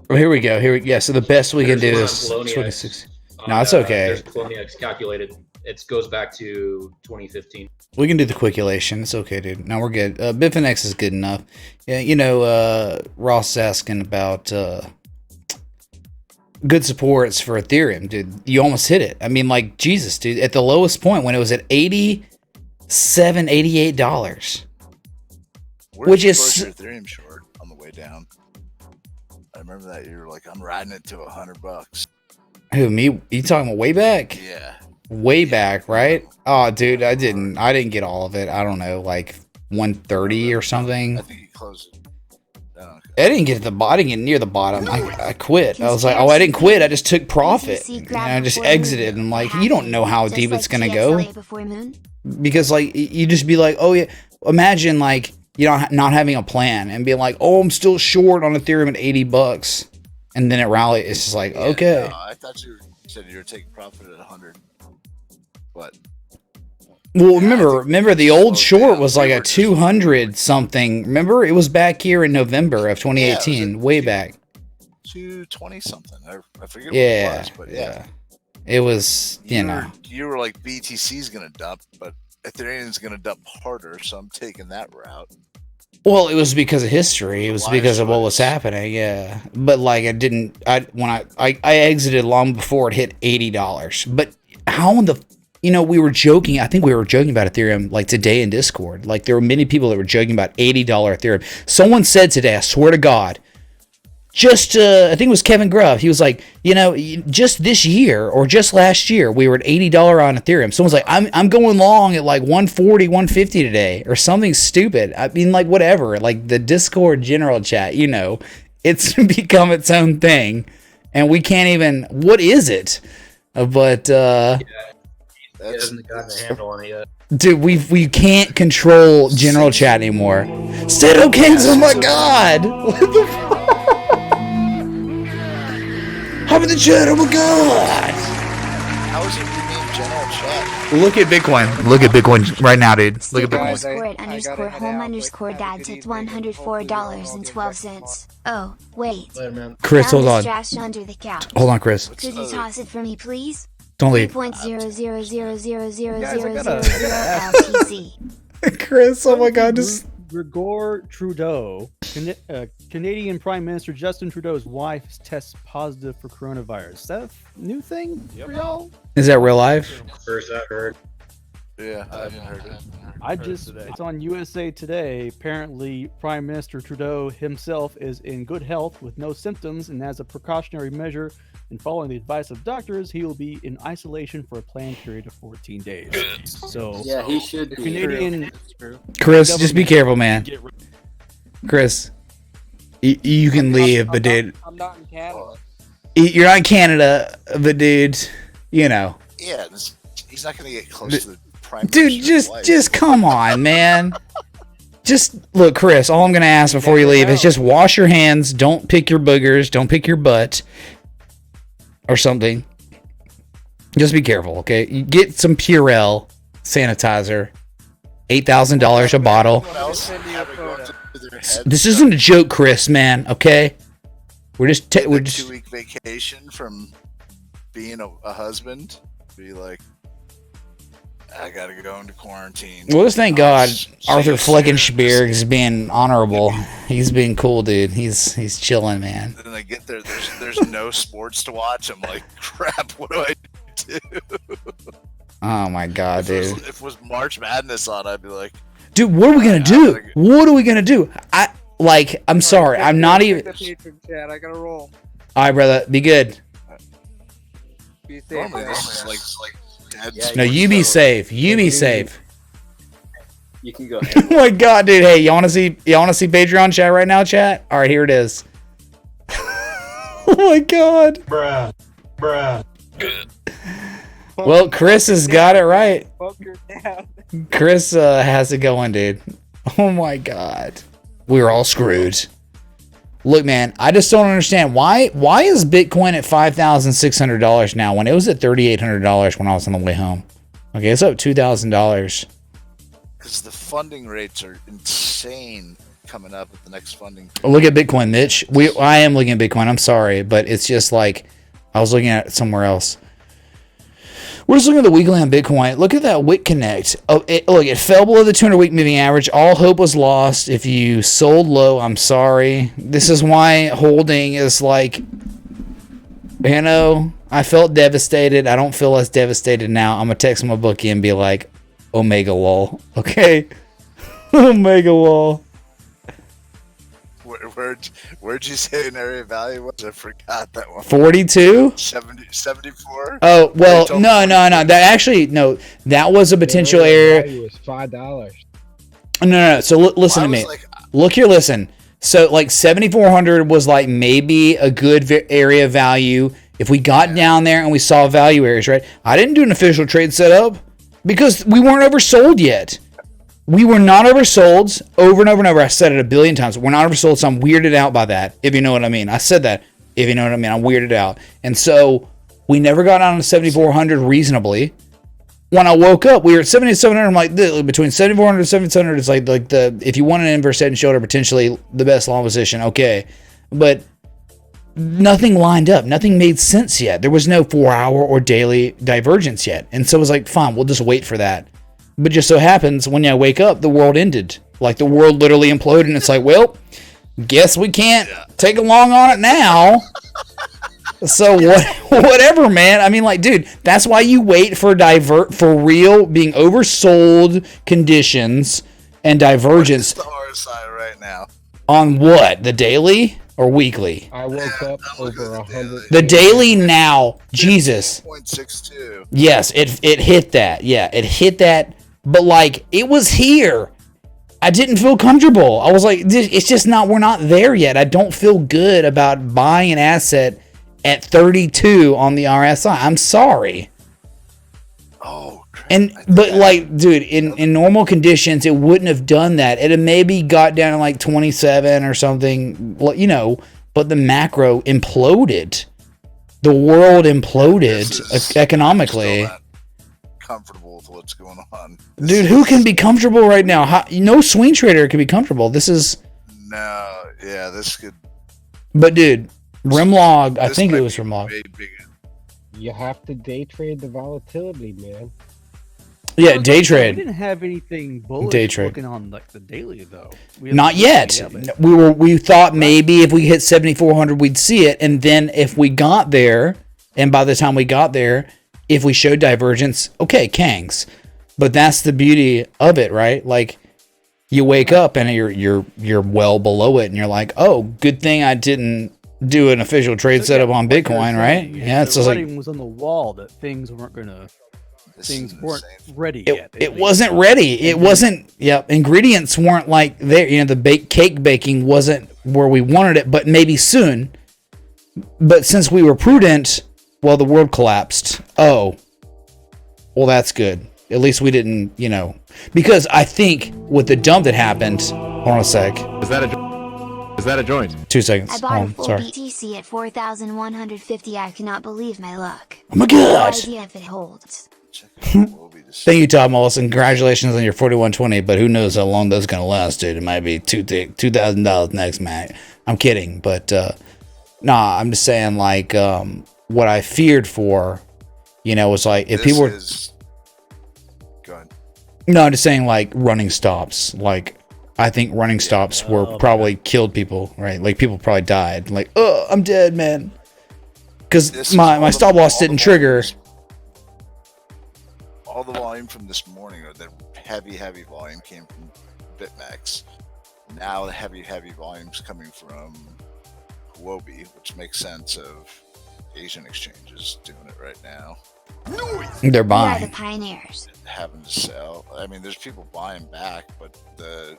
Oh, here we go. Yeah. So the best we can do is 26. No, it's okay. There's Poloniex calculated. It goes back to 2015. We can do the quiculation. It's okay, dude. No, we're good. Bitfinex is good enough. Yeah, Ross is asking about good supports for Ethereum, dude. You almost hit it. I mean, like, Jesus, dude. At the lowest point when it was at $87, $88. Which is your Ethereum short on the way down. I remember that you were like, I'm riding it to $100. Who, me? You talking about way back? Yeah. Way back, right? Oh, dude, I didn't get all of it. I don't know, like 130 or something. I think you closed it. Oh, okay. I didn't get near the bottom. I quit. I was like, I didn't quit. I just took profit. And I just exited. I'm like, you don't know how deep it's gonna go. Because like you just be like, oh yeah. Imagine like not having a plan and being like, oh, I'm still short on Ethereum at $80, and then it rallied. It's just like, okay. No, I thought you said you were taking profit at 100. But well, remember the old short was like a 200 something. Remember, it was back here in November of 2018, way back. 220 something. I forget what it was, but yeah. It was, you were like BTC's gonna dump, but Ethereum's gonna dump harder, so I'm taking that route. Well, it was because of history. It was because of what was happening, yeah. But like, I exited long before it hit $80. But how in the we were joking. I think we were joking about Ethereum like today in Discord. Like there were many people that were joking about $80 Ethereum. Someone said today, I swear to God, I think it was Kevin Grubb. He was like, just this year or just last year, we were at $80 on Ethereum. Someone's like, I'm going long at like 140, 150 today or something stupid. I mean, like whatever. Like the Discord general chat, it's become its own thing, and we can't even. What is it? But He hasn't gotten a handle on it yet. dude, we can't control general chat anymore. Stato Kings, oh my God! What the fuck? How about the chat? Oh my God! How is it rename general chat? Look at Bitcoin right now, dude. Look at Bitcoin. _home_dad tipped $104.12. Oh, wait. Chris, hold on. Stashed under the couch. Hold on, Chris. Could you toss it for me, please? Don't leave. 3.000000000LTC. Chris, oh my God, just Gregor Trudeau, Canadian Prime Minister Justin Trudeau's wife tests positive for coronavirus. Is that a new thing for y'all? Is that real life? First I've heard. Yeah, I haven't heard it. It's on USA Today. Apparently, Prime Minister Trudeau himself is in good health with no symptoms, and as a precautionary measure, and following the advice of doctors, he will be in isolation for a planned period of 14 days. So yeah, he should be. Canadian. Chris, just be careful, man. Chris, you can leave, but dude, I'm not in Canada. You're not in Canada, but dude, Yeah, he's not going to get close to the prime. Dude, just come on, man. Just look, Chris. All I'm gonna ask before you leave is just wash your hands. Don't pick your boogers. Don't pick your butt or something. Just be careful, okay? You get some Purell sanitizer. $8,000 a bottle. This isn't a joke, Chris, man. Okay, we're just 2-week vacation from being a husband. Be like, I gotta go into quarantine. Well, just thank God Arthur Fleckenstein is being honorable. He's being cool, dude. He's chilling, man. Then I get there. There's no sports to watch. I'm like, crap. What do I do? Oh my God, dude. If it was March Madness on, I'd be like, dude, what are we gonna do? What are we gonna do? I'm sorry. I'm not even. I gotta roll. All right, brother. Be good. Be safe. Normally this is like No, you be safe. You be safe. You can go ahead. Oh my god, dude. Hey, you wanna see Patreon chat right now, chat? Alright, here it is. Oh my god. Bruh. Well, Chris has got it right. Chris has it going, dude. Oh my god. We're all screwed. Look, man, I just don't understand why is Bitcoin at $5,600 now when it was at $3,800 when I was on the way home? Okay, it's up $2,000. Because the funding rates are insane coming up at the next funding period. Look at Bitcoin, Mitch. I am looking at Bitcoin. I'm sorry, but it's just like I was looking at it somewhere else. We're just looking at the weekly on Bitcoin. Look at that Wick Connect. Oh, it fell below the 200-week moving average. All hope was lost. If you sold low, I'm sorry. This is why holding is like, I felt devastated. I don't feel as devastated now. I'm going to text my bookie and be like, Omega lol. Okay? Omega lol. Where'd you say an area value was? I forgot that one. 42? 74? Oh, well, no. That was a potential area. It was $5. No. So listen to me. Look here, listen. So like 7,400 was like maybe a good area value if we got down there and we saw value areas, right? I didn't do an official trade setup because we weren't oversold yet. We were not oversold over and over and over. I said it a billion times. We're not oversold, so I'm weirded out by that, if you know what I mean. I said that, if you know what I mean. I'm weirded out. And so we never got down to 7,400 reasonably. When I woke up, we were at 7,700. I'm like, between 7,400 and 7,700 is like the, if you want an inverse head and shoulder, potentially the best long position, okay. But nothing lined up. Nothing made sense yet. There was no 4-hour or daily divergence yet. And so it was like, fine, we'll just wait for that. But just so happens, when I wake up, the world ended. Like, the world literally imploded, and it's like, well, guess we can't take a long on it now. So, whatever, man. I mean, like, dude, that's why you wait for real, being oversold conditions and divergence. What's the RSI right now? On what? The daily or weekly? I woke up over 100. The daily now, Jesus. 0.62. Yes, it hit that. Yeah, it hit that. But like, it was here. I didn't feel comfortable. I was like, it's just not, we're not there yet. I don't feel good about buying an asset at 32 on the RSI. I'm sorry. Oh, crap. But like, dude, in normal conditions, it wouldn't have done that. It had maybe got down to like 27 or something, but the macro imploded. The world imploded economically. Comfortable with what's going on. Dude, who can be comfortable right now? No swing trader can be comfortable. This could. But dude, Rimlog, I think it was Rimlog. You have to day trade the volatility, man. Yeah, day trade. We didn't have anything bullish Day trade. looking on like the daily though. Not yet. We thought maybe if we hit 7,400 we'd see it, and then if we got there, and by the time we got there, if we showed divergence, okay, Kangs. But that's the beauty of it, right? Like, you wake up and you're well below it, and you're like, oh, good thing I didn't do an official trade setup on Bitcoin, right? Yeah, it's the just like writing was on the wall that things weren't weren't ready yet. It wasn't ready. It wasn't. Yeah, ingredients weren't like there. You know, the cake baking wasn't where we wanted it, but maybe soon. But since we were prudent, well, the world collapsed. Oh, well, that's good. At least we didn't, because I think with the dump that happened. Hold on a sec. Is that a joint? 2 seconds. I bought a full sorry. BTC at 4,150. I cannot believe my luck. Oh my God. No idea if it holds. Thank you, Todd Mullis, and congratulations on your 4120. But who knows how long that's gonna last, dude? It might be $2,000 next, man. I'm kidding, but nah, I'm just saying, like, what I feared for, was like if people were. Go ahead. No, I'm just saying, like, running stops. Like, I think running stops were probably killed people, right? Like, people probably died. Like, oh, I'm dead, man. Because my stop loss didn't trigger. All the volume from this morning, or the heavy volume, came from BitMEX. Now the heavy volume's coming from Huobi, which makes sense of Asian exchanges doing it right now. They're We are buying. the pioneers. Having to sell. I mean, there's people buying back, but the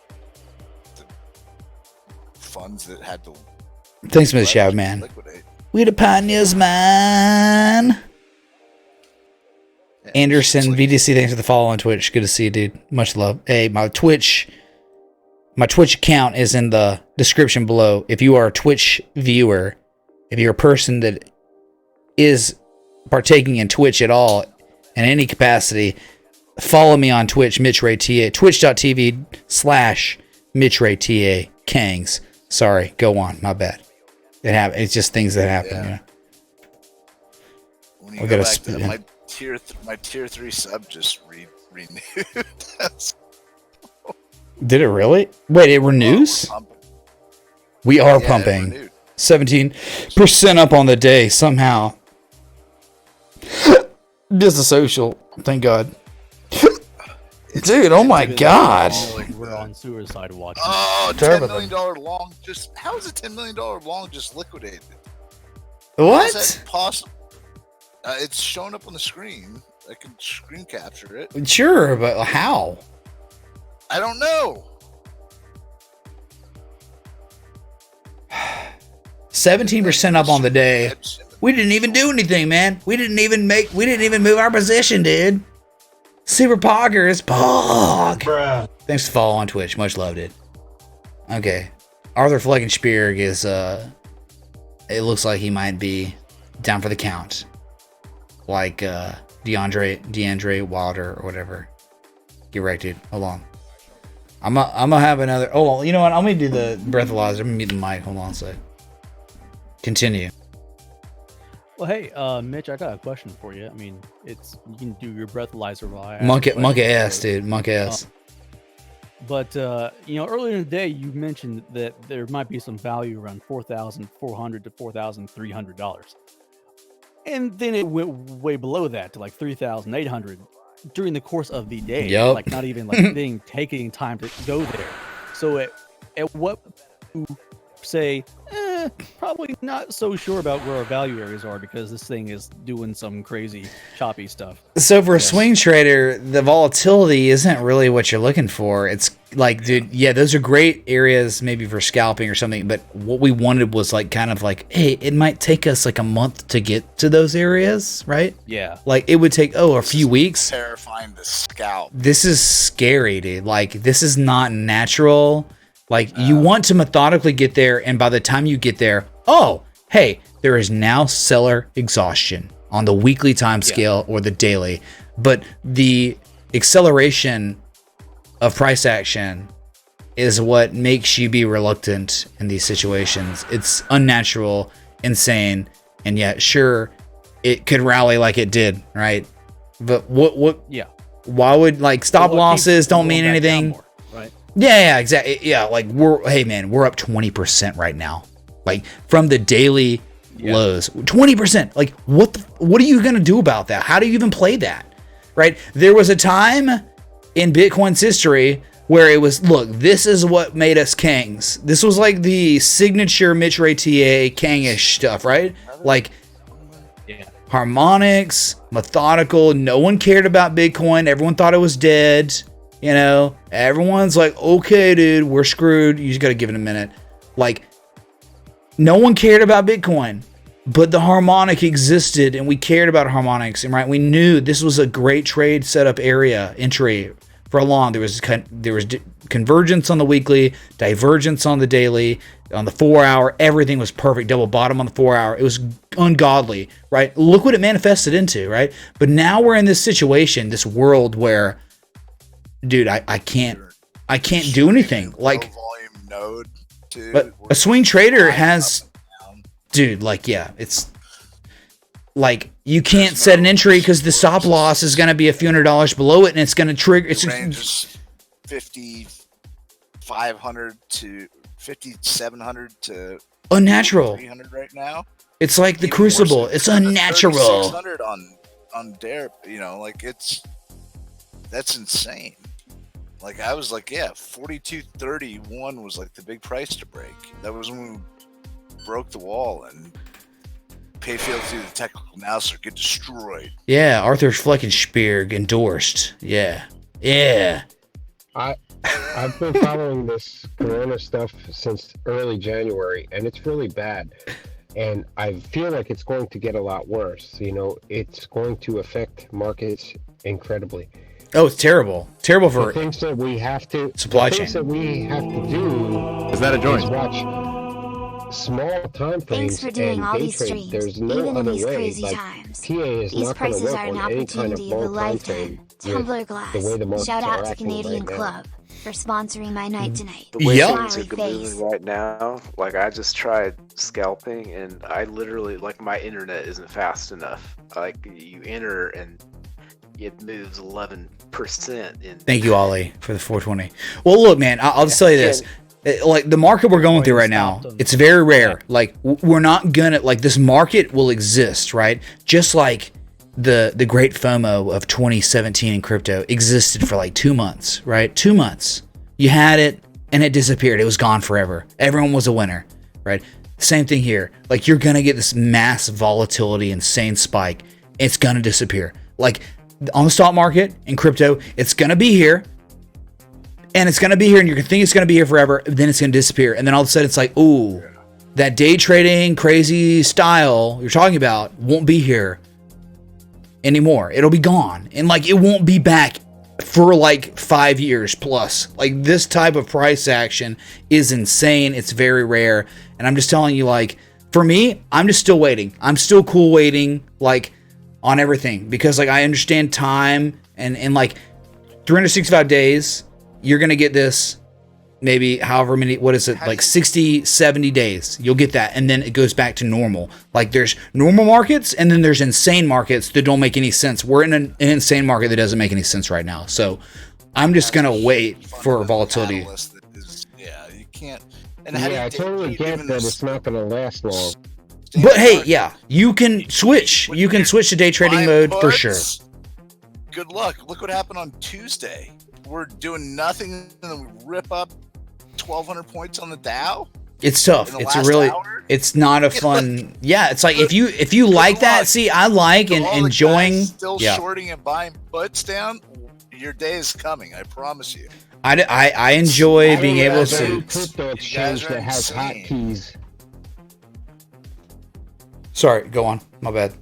funds that had to Thanks, Mr. Shout, man. liquidate. We the pioneers, man. Anderson VDC, thanks for the follow on Twitch. Good to see you, dude. Much love. Hey, my Twitch account is in the description below. If you are a Twitch viewer, if you're a person that is partaking in Twitch at all in any capacity, follow me on Twitch, Mitch Ray TA, twitch.tv/MitchRayTA Kangs. Sorry, go on. My bad. It's just things that happen. Yeah. You know? When you We go gotta back speed to in. my tier 3 sub just renewed. That's- Did it really? Wait, it renews? We are Yeah, it pumping. renewed. 17% up on the day somehow. This is social. Thank God. Dude, oh my God. Like we're on suicide watch. Oh, Terrible. $10 million long just how is a $10 million long just liquidated? What? How is that possible? It's showing up on the screen. I can screen capture it. Sure, but how? I don't know. 17% up on the day. We didn't even do anything, man. We didn't even move our position, dude. Super Poggers. Pog. Bruh. Thanks for follow on Twitch. Much love, dude. Okay. Arthur Fleckenspier is, it looks like he might be down for the count. Like, DeAndre Wilder or whatever. Get right, dude. Hold on. I'm gonna have another, oh, you know what? I'm gonna do the breathalyzer. I'm gonna mute the mic. Hold on a sec. Continue. Well, hey, Mitch, I got a question for you. I mean, you can do your breathalyzer while I ask Monk the question. ass, dude. Monk ass. But earlier in the day, you mentioned that there might be some value around $4,400 to $4,300, and then it went way below that to like $3,800 during the course of the day. Yup. Like not even like taking time to go there. So at what you say, probably not so sure about where our value areas are because this thing is doing some crazy choppy stuff. So for a swing trader, the volatility isn't really what you're looking for. It's like, dude, yeah, those are great areas maybe for scalping or something. But what we wanted was like kind of like, hey, it might take us like a month to get to those areas, right? Yeah. Like it would take a few weeks. Terrifying to scalp. This is scary, dude. Like this is not natural. Like you want to methodically get there, and by the time you get there, oh, hey, there is now seller exhaustion on the weekly time scale or the daily. But the acceleration of price action is what makes you be reluctant in these situations. It's unnatural, insane, and yet sure, it could rally like it did, right? But what Yeah. why would like stop losses don't mean anything? Right. Yeah, exactly. Yeah, like we're up 20% right now. Like from the daily lows. 20%. Like what are you going to do about that? How do you even play that? Right? There was a time in Bitcoin's history where it was, look, this is what made us kings. This was like the signature Mitch Ray TA kangish stuff, right? Like harmonics, methodical, no one cared about Bitcoin. Everyone thought it was dead. You know, everyone's like, okay, dude, we're screwed. You just got to give it a minute. Like, no one cared about Bitcoin, but the harmonic existed and we cared about harmonics. And right, we knew this was a great trade setup area entry for a long. There was convergence on the weekly, divergence on the daily, on the 4 hour. Everything was perfect. Double bottom on the 4 hour. It was ungodly, right? Look what it manifested into, right? But now we're in this situation, this world where, dude, I can't do anything. Like, Volume node, dude. but a swing trader has, dude, like, yeah, it's like you can't set an entry because the stop loss is going to be a few $100 below it, and it's going to trigger. It's range is 5,500 to 5,700 to unnatural. 300 right now. It's like the Crucible. It's unnatural. 600 on Dare, you know, like that's insane. Like I was like, yeah, 42.31 was like the big price to break. That was when we broke the wall, and pay fields do the technical analysis or get destroyed. Yeah, Arthur Fleckenspiegel endorsed. Yeah. Yeah. I've been following this corona stuff since early January, and it's really bad. And I feel like it's going to get a lot worse. You know, it's going to affect markets incredibly. Oh, it's terrible. Terrible for the things that we have to supply the chain. things that we have to do Is that a joint? is watch small time frames Thanks for doing and all day these trade. streams, There's no even in other these way. crazy Like, times. TA is These not going to prices work are an on any kind of opportunity of a long time lifetime. frame Tumbler with glass. the way the markets Shout are out to acting Canadian right now. Club for sponsoring my night tonight. The way Yep. things are Smiley moving face. right now, like I just tried scalping and I literally, like, my internet isn't fast enough. Like, you enter and it moves 11% in. Thank you, Ollie, for the 420. Well, look, man, I'll just tell you this. Like, the market we're going through right now, it's very rare. Like, we're not gonna, like, this market will exist, right? Just like the great FOMO of 2017 in crypto existed for like 2 months, right? 2 months. You had it and it disappeared. It was gone forever. Everyone was a winner, right? Same thing here. Like, you're gonna get this mass volatility, insane spike. It's gonna disappear. Like, on the stock market and crypto, it's gonna be here. And it's going to be here, and you're going to think it's going to be here forever, then it's going to disappear. And then all of a sudden, it's like, ooh, that day trading crazy style you're talking about won't be here anymore. It'll be gone. And, like, it won't be back for, like, 5 years plus. Like, this type of price action is insane. It's very rare. And I'm just telling you, like, for me, I'm just still waiting. I'm still cool waiting, like, on everything. Because, like, I understand time and like, 365 days... You're going to get this maybe however many, what is it, like 60, 70 days. You'll get that. And then it goes back to normal. Like, there's normal markets and then there's insane markets that don't make any sense. We're in an insane market that doesn't make any sense right now. So I'm just going to wait for volatility. Yeah, you can't. And Yeah, I totally get that it's not going to last long. But hey, yeah, you can switch. You can switch to day trading mode for sure. Good luck. Look what happened on Tuesday. We're doing nothing and then we rip up 1,200 points on the Dow. It's tough. It's a really, it's not a fun. Yeah, it's like if you like that. See, I like and enjoying. Still shorting and buying puts down. Your day is coming. I promise you. I enjoy being able to. Crypto exchange that has hotkeys. Sorry, go on. My bad.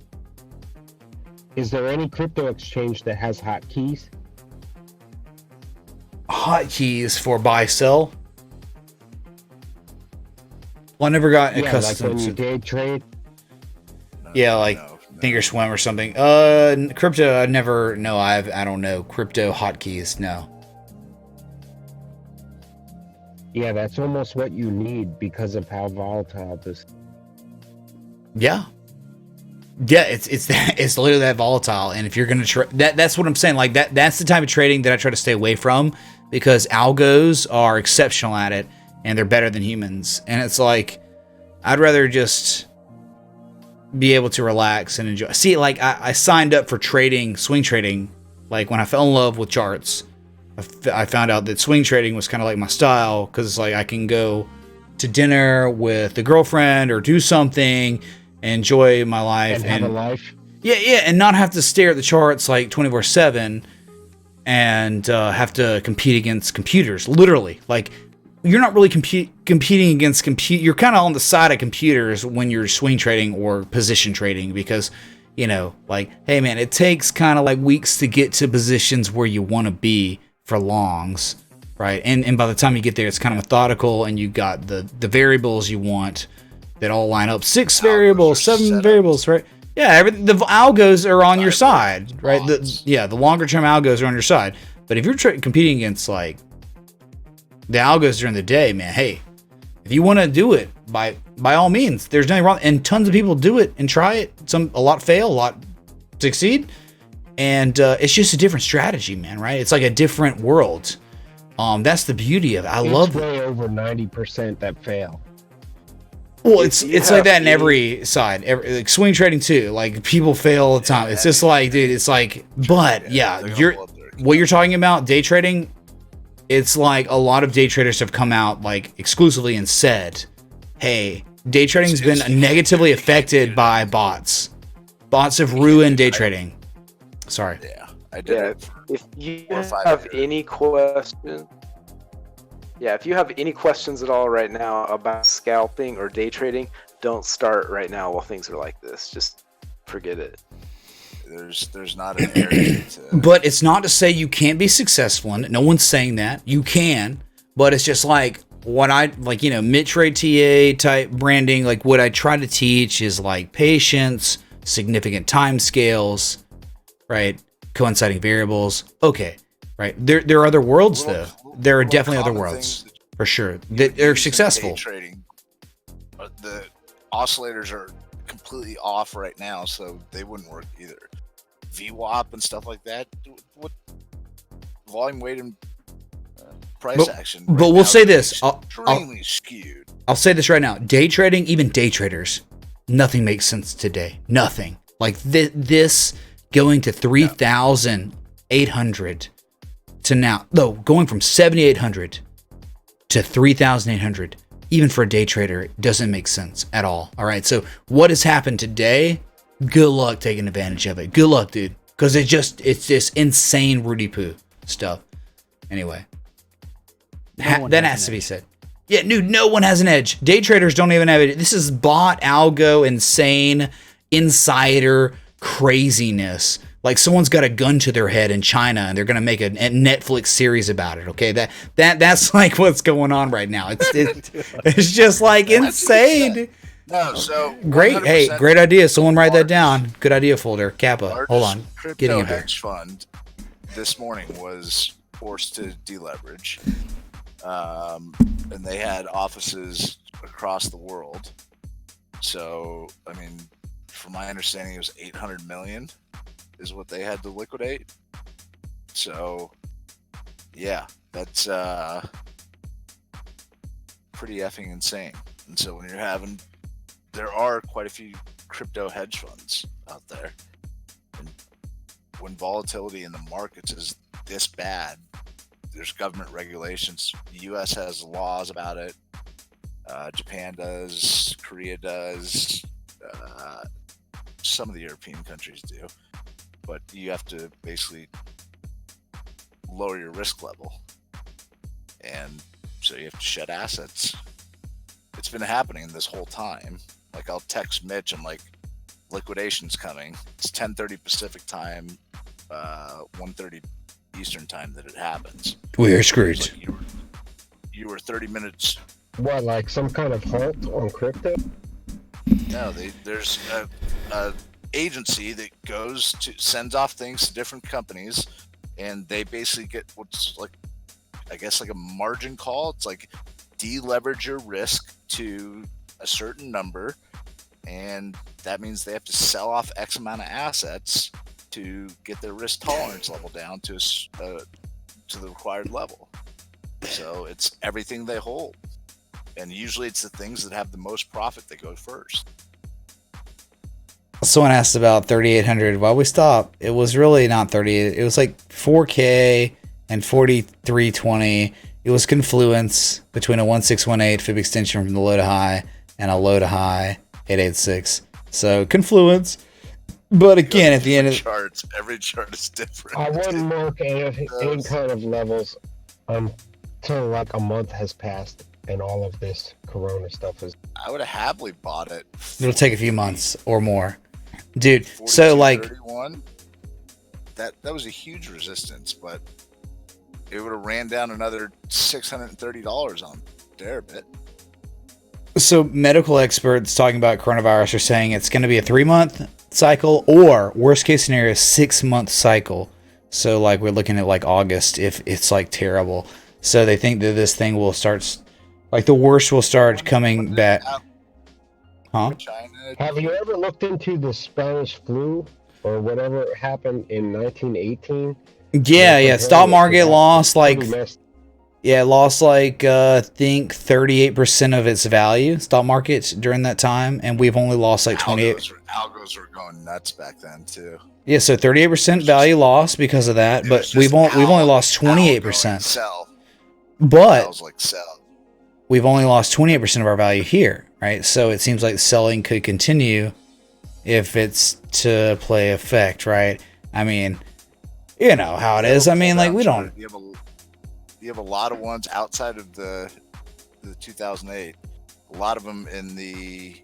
Is there any crypto exchange that has hotkeys? Hotkeys for buy sell. Well, I never got accustomed like when you day trade. Yeah, like Thinkorswim or something. Crypto. I never. No, I don't know crypto hotkeys. No. Yeah, that's almost what you need because of how volatile this. Yeah. Yeah, it's literally that volatile, and if you're gonna that's what I'm saying. Like that's the type of trading that I try to stay away from because algos are exceptional at it, and they're better than humans. And it's like I'd rather just be able to relax and enjoy. See, like I signed up for trading, swing trading, like when I fell in love with charts. I found out that swing trading was kind of like my style because it's like I can go to dinner with a girlfriend or do something. Enjoy my life and have a life. Yeah, and not have to stare at the charts like 24/7 and have to compete against computers. Literally, like you're not really competing against You're kind of on the side of computers when you're swing trading or position trading because you know, like, hey man, it takes kind of like weeks to get to positions where you want to be for longs, right? And by the time you get there, it's kind of methodical, and you got the variables you want. That all line up 6 variables, 7 variables, right? Yeah, the algos are on your side, right? The longer term algos are on your side. But if you're competing against like the algos during the day, man, hey, if you want to do it, by all means, there's nothing wrong. And tons of people do it and try it. A lot fail, a lot succeed, and it's just a different strategy, man, right? It's like a different world. That's the beauty of it. I love way over 90% that fail. Well, it's like that in every side, like swing trading too. Like people fail all the time. It's just like, dude, it's like, but yeah, what you're talking about, day trading. It's like a lot of day traders have come out like exclusively and said, "Hey, Day trading's been negatively affected by bots. Bots have ruined day trading. Sorry. Yeah, I did. Yeah, if you have any questions, if you have any questions at all right now about scalping or day trading, don't start right now while things are like this. Just forget it. There's not an area to... But it's not to say you can't be successful in it. No one's saying that. You can, but it's just like what I like, mid-trade TA type branding. Like what I try to teach is like patience, significant time scales, right? Coinciding variables. Okay, right. There are other worlds though. There are definitely other worlds for sure that are successful. Day trading, the oscillators are completely off right now, so they wouldn't work either. VWAP and stuff like that. What volume, weight, and price action? But we'll say this: extremely skewed. I'll say this right now: day trading, even day traders, nothing makes sense today. Nothing like this going to 3,800 to now. No, going from 7,800 to 3,800, even for a day trader, it doesn't make sense at all. All right, so what has happened today? Good luck taking advantage of it. Good luck, dude. Because it's just insane Rudy Poo stuff. Anyway. That has to be said. Yeah, dude, no one has an edge. Day traders don't even have it. This is bot, algo, insane, insider craziness. Like someone's got a gun to their head in China and they're going to make a Netflix series about it, okay? That's like what's going on right now. It's just like insane. No, so great. Hey, great idea. Someone write that down. Good idea folder. Kappa. Hold on. Getting Crypto a beer. hedge fund this morning was forced to deleverage. And they had offices across the world. So, I mean, from my understanding, it was 800 million is what they had to liquidate. So, yeah, that's pretty effing insane. And so when you're having, there are quite a few crypto hedge funds out there. And when volatility in the markets is this bad, there's government regulations. The U.S. has laws about it. Japan does. Korea does. Some of the European countries do. But you have to basically lower your risk level. And so you have to shed assets. It's been happening this whole time. Like I'll text Mitch and like liquidation's coming. It's 10:30 Pacific time, 1:30 Eastern time that it happens. We're screwed. Like you were 30 minutes. What, like some kind of halt on crypto? No, there's a agency that goes to sends off things to different companies, and they basically get what's like, I guess like a margin call. It's like deleverage your risk to a certain number, and that means they have to sell off X amount of assets to get their risk tolerance level down to the required level. So it's everything they hold, and usually it's the things that have the most profit that go first. Someone asked about 3,800. Why we stopped? It was really not 38. It was like 4K and 4320. It was confluence between a 1618 fib extension from the low to high and a low to high 886. So confluence. But again, at the end of charts, every chart is different. I wouldn't mark any kind of levels until like a month has passed and all of this Corona stuff is. I would have happily bought it. It'll take a few months or more, dude. So like, 31, that was a huge resistance, but it would have ran down another $630 on Deribit. So medical experts talking about coronavirus are saying it's going to be a 3-month cycle, or worst case scenario, 6-month cycle. So like we're looking at like August if it's like terrible. So they think that this thing will start, like the worst will start coming back. Huh? Have you ever looked into the Spanish flu or whatever happened in 1918? Yeah. Stock market lost like, I think 38% of its value, stock markets during that time, and we've only lost like 28. Algos were going nuts back then too. Yeah, so 38% value loss because of that, but we've only lost 28%. But we've only lost 28% of our value here, right? So it seems like selling could continue if it's to play effect, right? I mean, you know how it is. I mean, like we don't. You have a lot of ones outside of the 2008. A lot of them in the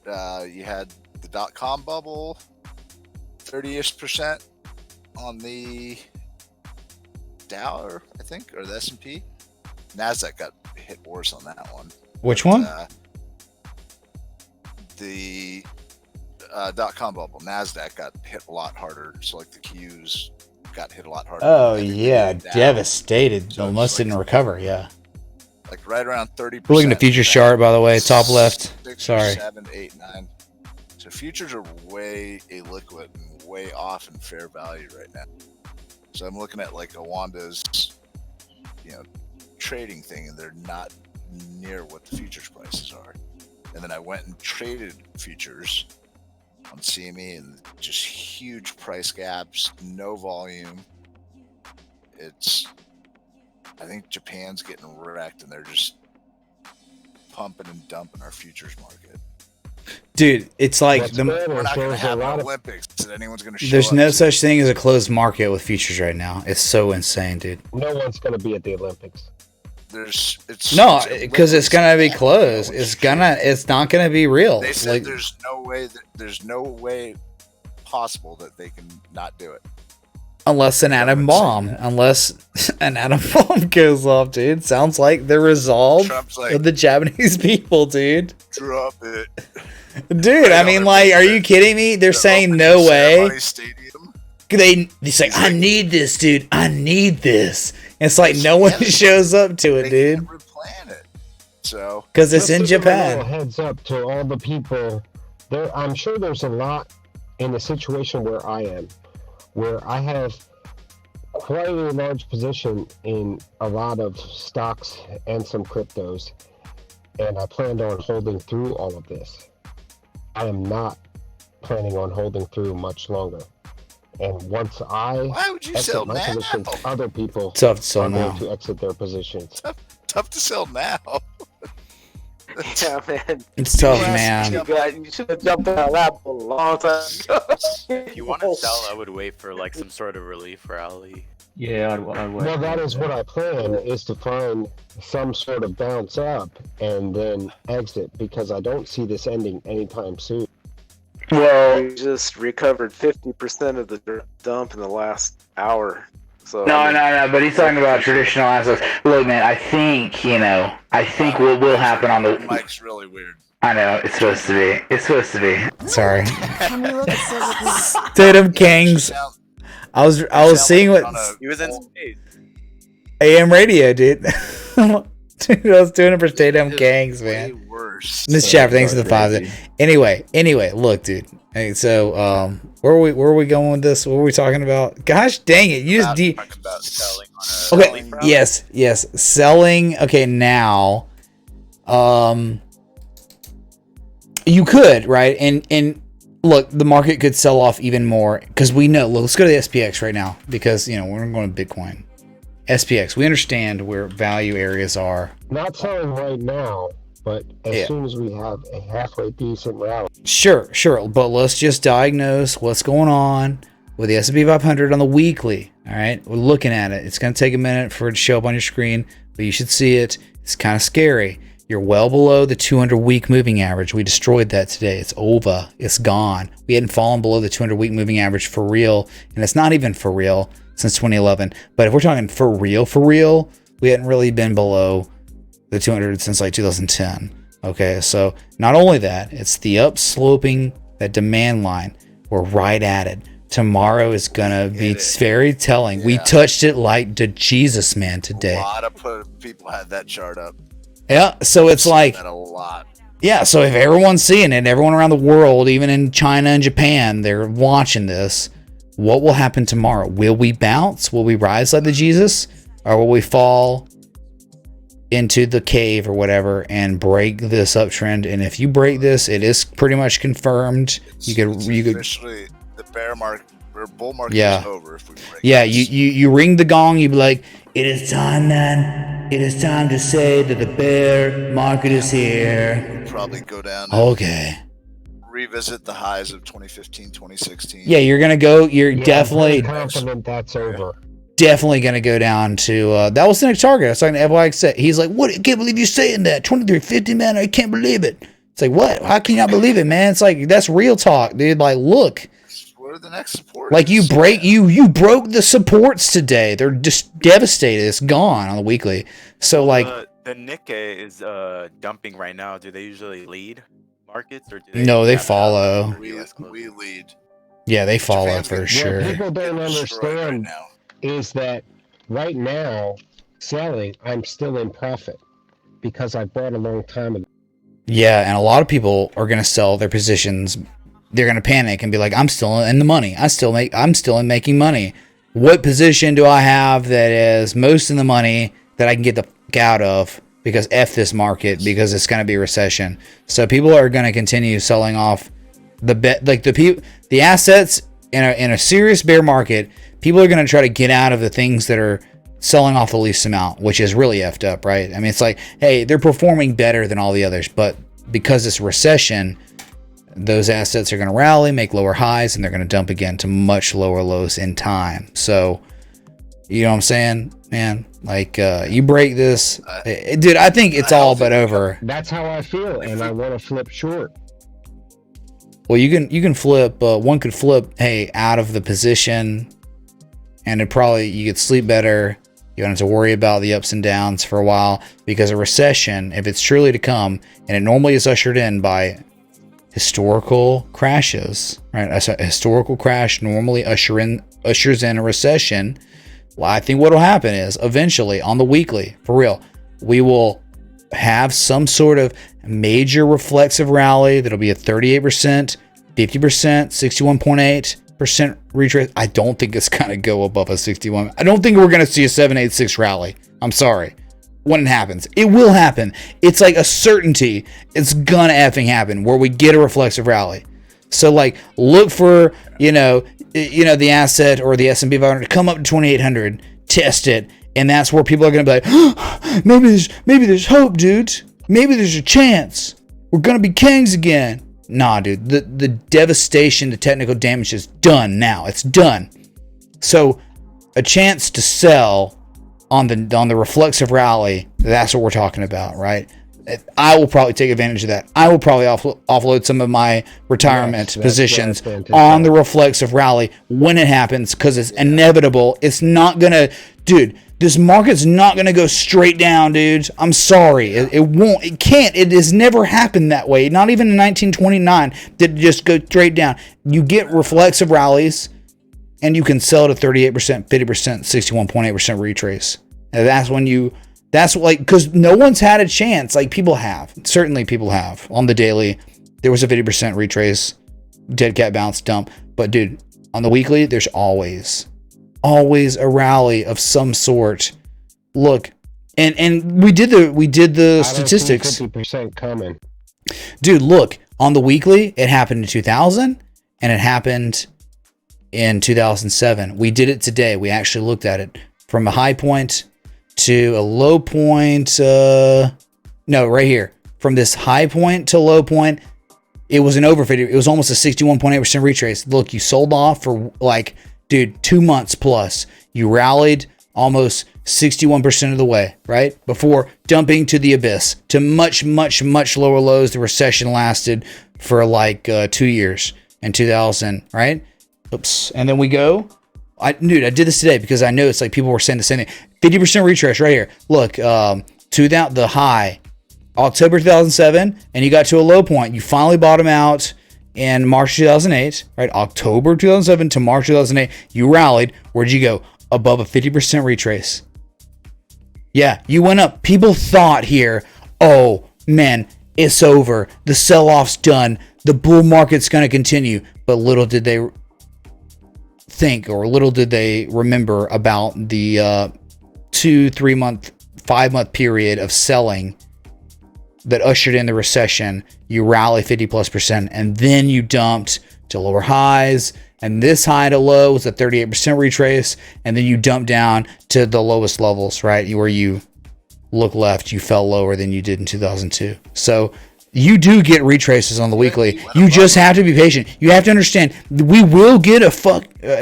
you had the .com bubble, 30-ish% on the Dow, I think, or the S&P. Nasdaq got hit worse on that one. Which one? The .com bubble. Nasdaq got hit a lot harder. So like the Qs got hit a lot harder. Oh yeah, devastated. So Almost didn't recover. Yeah. Like right around 30%. We're looking at futures chart, by the way, top left. 6, Sorry. 7, 8, 9. So futures are way illiquid and way off in fair value right now. So I'm looking at like Awanda's, trading thing, and they're not near what the futures prices are. And then I went and traded futures on CME, and just huge price gaps, no volume. I think Japan's getting wrecked, and they're just pumping and dumping our futures market. Dude, it's like we're not going to have an Olympics that anyone's going to show there's up no to. such thing as a closed market with futures right now. It's so insane, dude. No one's going to be at the Olympics. No, because it's gonna be closed. It's not gonna be real. They said there's no way possible that they can not do it. Unless an atom bomb goes off, dude. Sounds like the resolve of the Japanese people, dude. Drop it. Dude, I mean, like, are you kidding me? They're saying no way. They say, I need this, dude. I need this. It's like no one shows up to it, dude. So because it's in Japan. A heads up to all the people there. I'm sure there's a lot in the situation where I am, where I have quite a large position in a lot of stocks and some cryptos, and I planned on holding through all of this. I am not planning on holding through much longer. And once why would you sell my now? positions, other people tough to sell are now. going to exit their positions. Tough to sell now. Yeah, man. It's tough, man. You should have jumped on that lap a long time ago. If you want to sell, I would wait for like some sort of relief rally. Yeah, I would. Well, that is what I plan, is to find some sort of bounce up and then exit, because I don't see this ending anytime soon. Well, we just recovered 50% of the dump in the last hour. So No, but he's talking about traditional assets. Look, man, I think what will happen on the mic's really weird. I know, it's supposed to be. It's supposed to be. Sorry. Can we look at silver, please? Tatum Kings. I was seeing what He was in space. AM radio, dude. Dude, I was doing it for Tatum Kings, man. Miss Chapter, thanks for the 5. Anyway, look, dude. Hey, so where are we going with this? What were we talking about? Gosh dang it! You just about selling on a okay. Yes, selling. Okay, now, you could, right? And look, the market could sell off even more because we know. Look, let's go to the SPX right now because we're going to Bitcoin. SPX, we understand where value areas are. Not selling right now, but as soon as we have a halfway decent rally. Sure. But let's just diagnose what's going on with the S&P 500 on the weekly. All right, we're looking at it. It's going to take a minute for it to show up on your screen, but you should see it. It's kind of scary. You're well below the 200-week moving average. We destroyed that today. It's over. It's gone. We hadn't fallen below the 200-week moving average for real, and it's not even for real since 2011. But if we're talking for real, we hadn't really been below the 200 since like 2010. Okay, so not only that, it's the upsloping, that demand line. We're right at it. Tomorrow is gonna be very telling. Yeah. We touched it like the Jesus man today. A lot of people had that chart up. Yeah, so it's like that a lot. Yeah, so if everyone's seeing it, everyone around the world, even in China and Japan, they're watching this. What will happen tomorrow? Will we bounce? Will we rise like the Jesus, or will we fall into the cave or whatever and break this uptrend? And if you break this, it is pretty much confirmed. You could officially the bear market or bull market is over if we break. Yeah, you ring the gong. You be like, it is time, man. it is time to say that the bear market is here. Probably go down. Okay. Revisit the highs of 2015, 2016. Yeah, you're gonna go. You're Yeah, definitely I'm pretty confident that's over. definitely going to go down to that was the next target. I was talking to FYX. He's like, "What? I can't believe you're saying that. 2350, man. I can't believe it." It's like, what? How can you not believe it, man? It's like that's real talk, dude. Like, look, What are the next supports? like you broke the supports today. They're just devastated. It's gone on the weekly. So like the Nikkei is dumping right now. Do they usually lead markets or do they? no, they follow. We lead. Yeah, they follow Japan's for getting- sure. What people don't destroyed right understand now. is that right now, selling, I'm still in profit because I bought a long time ago. Yeah, and a lot of people are going to sell their positions. They're going to panic and be like, "I'm still in the money. I'm still in making money. What position do I have that is most in the money that I can get the fuck out of because F this market because it's going to be a recession." So people are going to continue selling off the assets in a serious bear market. People are going to try to get out of the things that are selling off the least amount, which is really effed up, right? I mean, it's like, hey, they're performing better than all the others, but because it's a recession, those assets are going to rally, make lower highs, and they're going to dump again to much lower lows in time. So, you know what I'm saying, man? Like, you break this, dude. I think it's all but over. That's how I feel, and I want to flip short. Well, you can flip. One could flip, hey, out of the position, and you could sleep better. You don't have to worry about the ups and downs for a while because a recession, if it's truly to come, and it normally is ushered in by historical crashes, right? A historical crash normally ushers in a recession. Well, I think what will happen is eventually on the weekly, for real, we will have some sort of major reflexive rally that'll be a 38%, 50%, 61.8% retrace. I don't think it's gonna go above a 61. I don't think we're gonna see a 786 rally. I'm sorry. When it happens, it will happen. It's like a certainty. It's gonna effing happen where we get a reflexive rally. So like, look for the asset or the S&P 500 to come up to 2,800, test it, and that's where people are gonna be like, oh, maybe there's hope, dude. Maybe there's a chance. We're gonna be kings again. Nah, dude. The devastation, the technical damage is done now. It's done. So a chance to sell on the reflexive rally, that's what we're talking about, right? I will probably take advantage of that. I will probably offload some of my retirement positions on the reflexive rally when it happens because it's inevitable. It's not gonna, dude. This market's not gonna go straight down, dude. I'm sorry, it won't. It can't. It has never happened that way. Not even in 1929 did it just go straight down. You get reflexive rallies, and you can sell at a 38%, 50%, 61.8% retrace. And that's when that's like, because no one's had a chance. Like people have, certainly people have on the daily. There was a 50% retrace, dead cat bounce dump. But dude, on the weekly, there's always a rally of some sort. Look, and we did the statistics. 50% coming. Dude, look, on the weekly, it happened in 2000 and it happened in 2007. We did it today. We actually looked at it from a high point to a low point. No, right here. From this high point to low point, it was an over 50. It was almost a 61.8% retrace. Look, you sold off for like, dude, 2 months plus. You rallied almost 61% of the way, right? Before dumping to the abyss, to much, much, much lower lows. The recession lasted for like 2 years in 2000, right? Oops. And then we go. I did this today because I know it's like people were saying the same thing. 50% retrace right here. Look, the high, October 2007, and you got to a low point. You finally bottom out in March 2008, right? October 2007 to March 2008, you rallied. Where'd you go? Above a 50% retrace. Yeah, you went up. People thought here, oh man, it's over. The sell-off's done. The bull market's going to continue. But little did they think, or little did they remember about the 2, 3 month, 5 month period of selling that ushered in the recession. You rally 50+%, and then you dumped to lower highs, and this high to low was a 38% retrace, and then you dumped down to the lowest levels, right? Where you look left, you fell lower than you did in 2002. So you do get retraces on the weekly. You just have to be patient. You have to understand, we will get an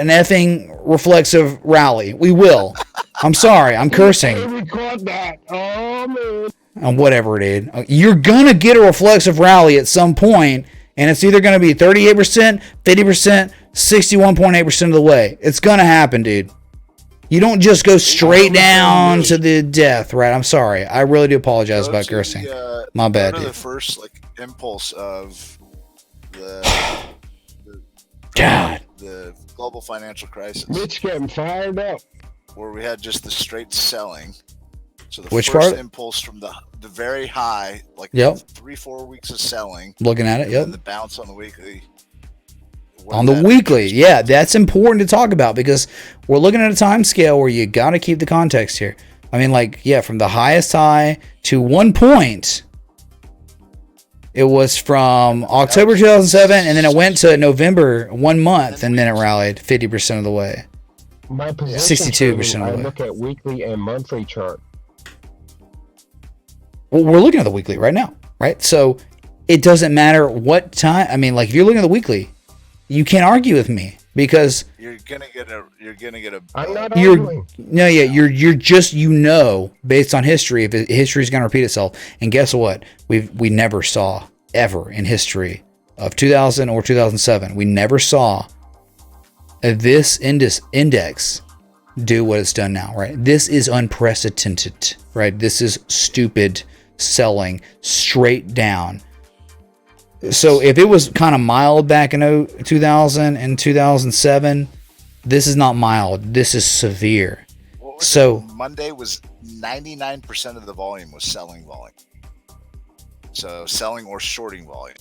effing reflexive rally. We will. I'm sorry. I'm cursing. We caught that. Oh, man. Whatever it is. You're going to get a reflexive rally at some point, and it's either going to be 38%, 50%, 61.8% of the way. It's going to happen, dude. You don't just go straight down to the death, right? I'm sorry. I really do apologize about cursing. My bad, Go to dude. the first impulse of the global financial crisis. Mitch getting fired up. Where we had just the straight selling. So the Which first part? impulse from the very high, like Yep. 3-4 weeks of selling. Looking at it, and yep. then the bounce on the weekly. On the weekly, yeah, that's important to talk about because we're looking at a time scale where you got to keep the context here. I mean, from the highest high to one point, it was from October 2007, and then it went to November 1 month, and then it rallied 50% of the way. My position 62% of I the way. look at weekly and monthly chart. Well, we're looking at the weekly right now, right? So it doesn't matter what time. I mean, if you're looking at the weekly, you can't argue with me because You're gonna get a. I'm not you're arguing. you're just based on history if history is going to repeat itself. And guess what? We never saw ever in history of 2000 or 2007. We never saw this index do what it's done now, right? This is unprecedented, right? This is stupid selling straight down. So if it was kind of mild back in 2000 and 2007, this is not mild. This is severe. So Monday was 99% of the volume was selling volume. So selling or shorting volume.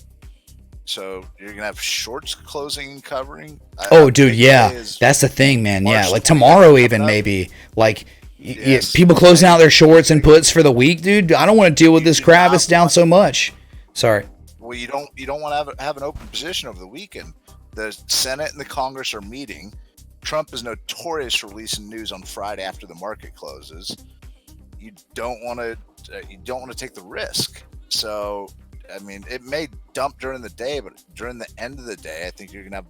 So you're gonna have shorts closing, covering. dude, yeah, that's the thing, man. Yeah, like tomorrow even maybe. People closing out their shorts and puts for the week, dude. I don't want to deal with this crap. It's down so much. Sorry. Well, you don't want to have an open position over the weekend. The Senate and the Congress are meeting. Trump is notorious for releasing news on Friday after the market closes. You don't want to take the risk. So, I mean, it may dump during the day, but during the end of the day, I think you're gonna have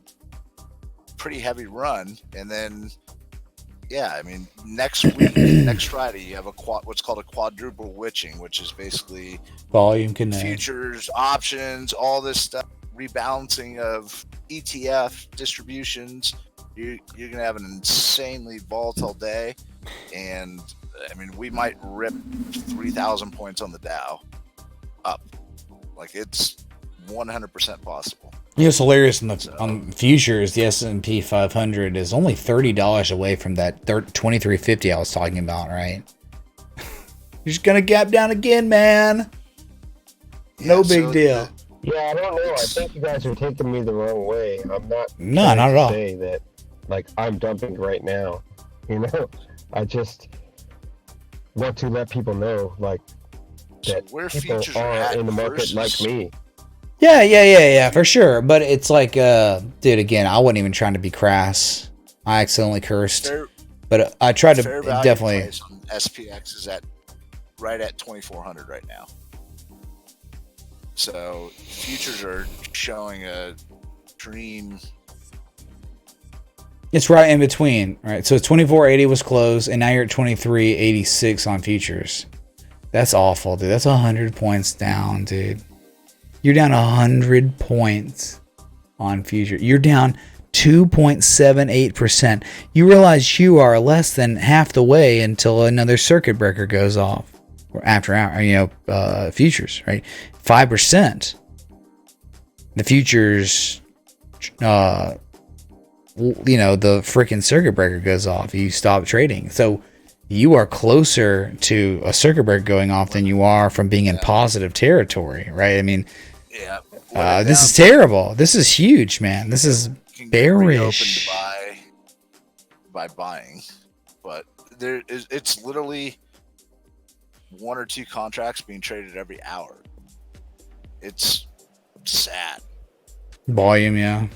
a pretty heavy run. And then, yeah, I mean, next week, next Friday, you have what's called a quadruple witching, which is basically Volume connect. futures, options, all this stuff, rebalancing of ETF distributions. You're going to have an insanely volatile day. And I mean, we might rip 3,000 points on the Dow up. Like, it's 100% possible. It's hilarious on futures. The S&P 500 is only $30 away from that 2350 I was talking about, right? You're just gonna gap down again, man. No big deal. Yeah, I don't know. I think you guys are taking me the wrong way. I'm not. No, not at all. Say that, I'm dumping right now. I just want to let people know, that where people futures are in the market like me. Yeah, for sure. But it's like, dude, again, I wasn't even trying to be crass. I accidentally cursed. But I tried to Fair value definitely. price on SPX is right at 2,400 right now. So futures are showing a dream. It's right in between, right? So 2480 was closed, and now you're at 2386 on futures. That's awful, dude. That's 100 points down, dude. You're down 100 points on futures. You're down 2.78%. You realize you are less than half the way until another circuit breaker goes off, or after hour, futures, right? 5%. The futures, the freaking circuit breaker goes off. You stop trading. So you are closer to a circuit breaker going off than you are from being in positive territory, right? I mean, this is terrible. This is huge, man. This is bearish. By buying, but it's literally one or two contracts being traded every hour. It's sad. Volume, yeah.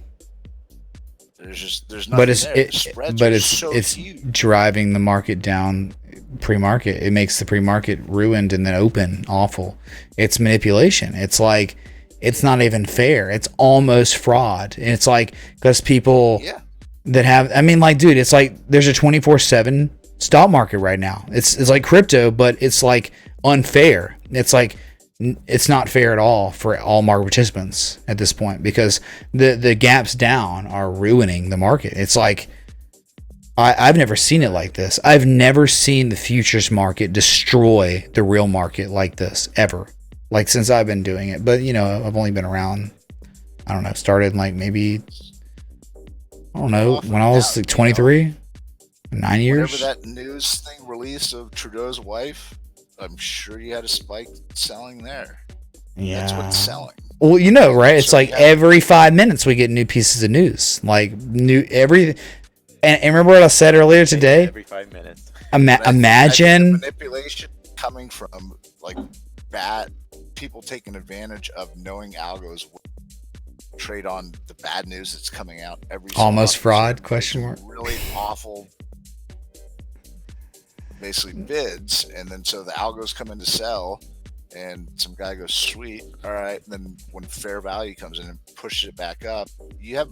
There's nothing But there. The spreads are so it's huge. driving the market down pre-market. It makes the pre-market ruined and then open awful. It's manipulation. It's like it's not even fair. It's almost fraud. And it's like because people that have, I mean, like, dude, it's like there's a 24/7 stock market right now. It's like crypto, but it's like unfair. It's like it's not fair at all for all market participants at this point because the gaps down are ruining the market. It's like I've never seen it like this. I've never seen the futures market destroy the real market like this ever. Like since I've been doing it. But you know, I've only been around, I don't know, started like maybe, I don't know, when I was like 23, 9 years. Whenever that news thing released of Trudeau's wife, I'm sure you had a spike selling there. Yeah. That's what's selling. Well, you know, right? It's like every 5 minutes we get new pieces of news. Like new every. And remember what I said earlier today? Every 5 minutes. Imagine manipulation coming from like bad people taking advantage of knowing algos trade on the bad news that's coming out every. Almost fraud? Question mark. Really awful. Basically bids, and then so the algos come in to sell, and some guy goes, sweet, all right. And then when fair value comes in and pushes it back up, you have,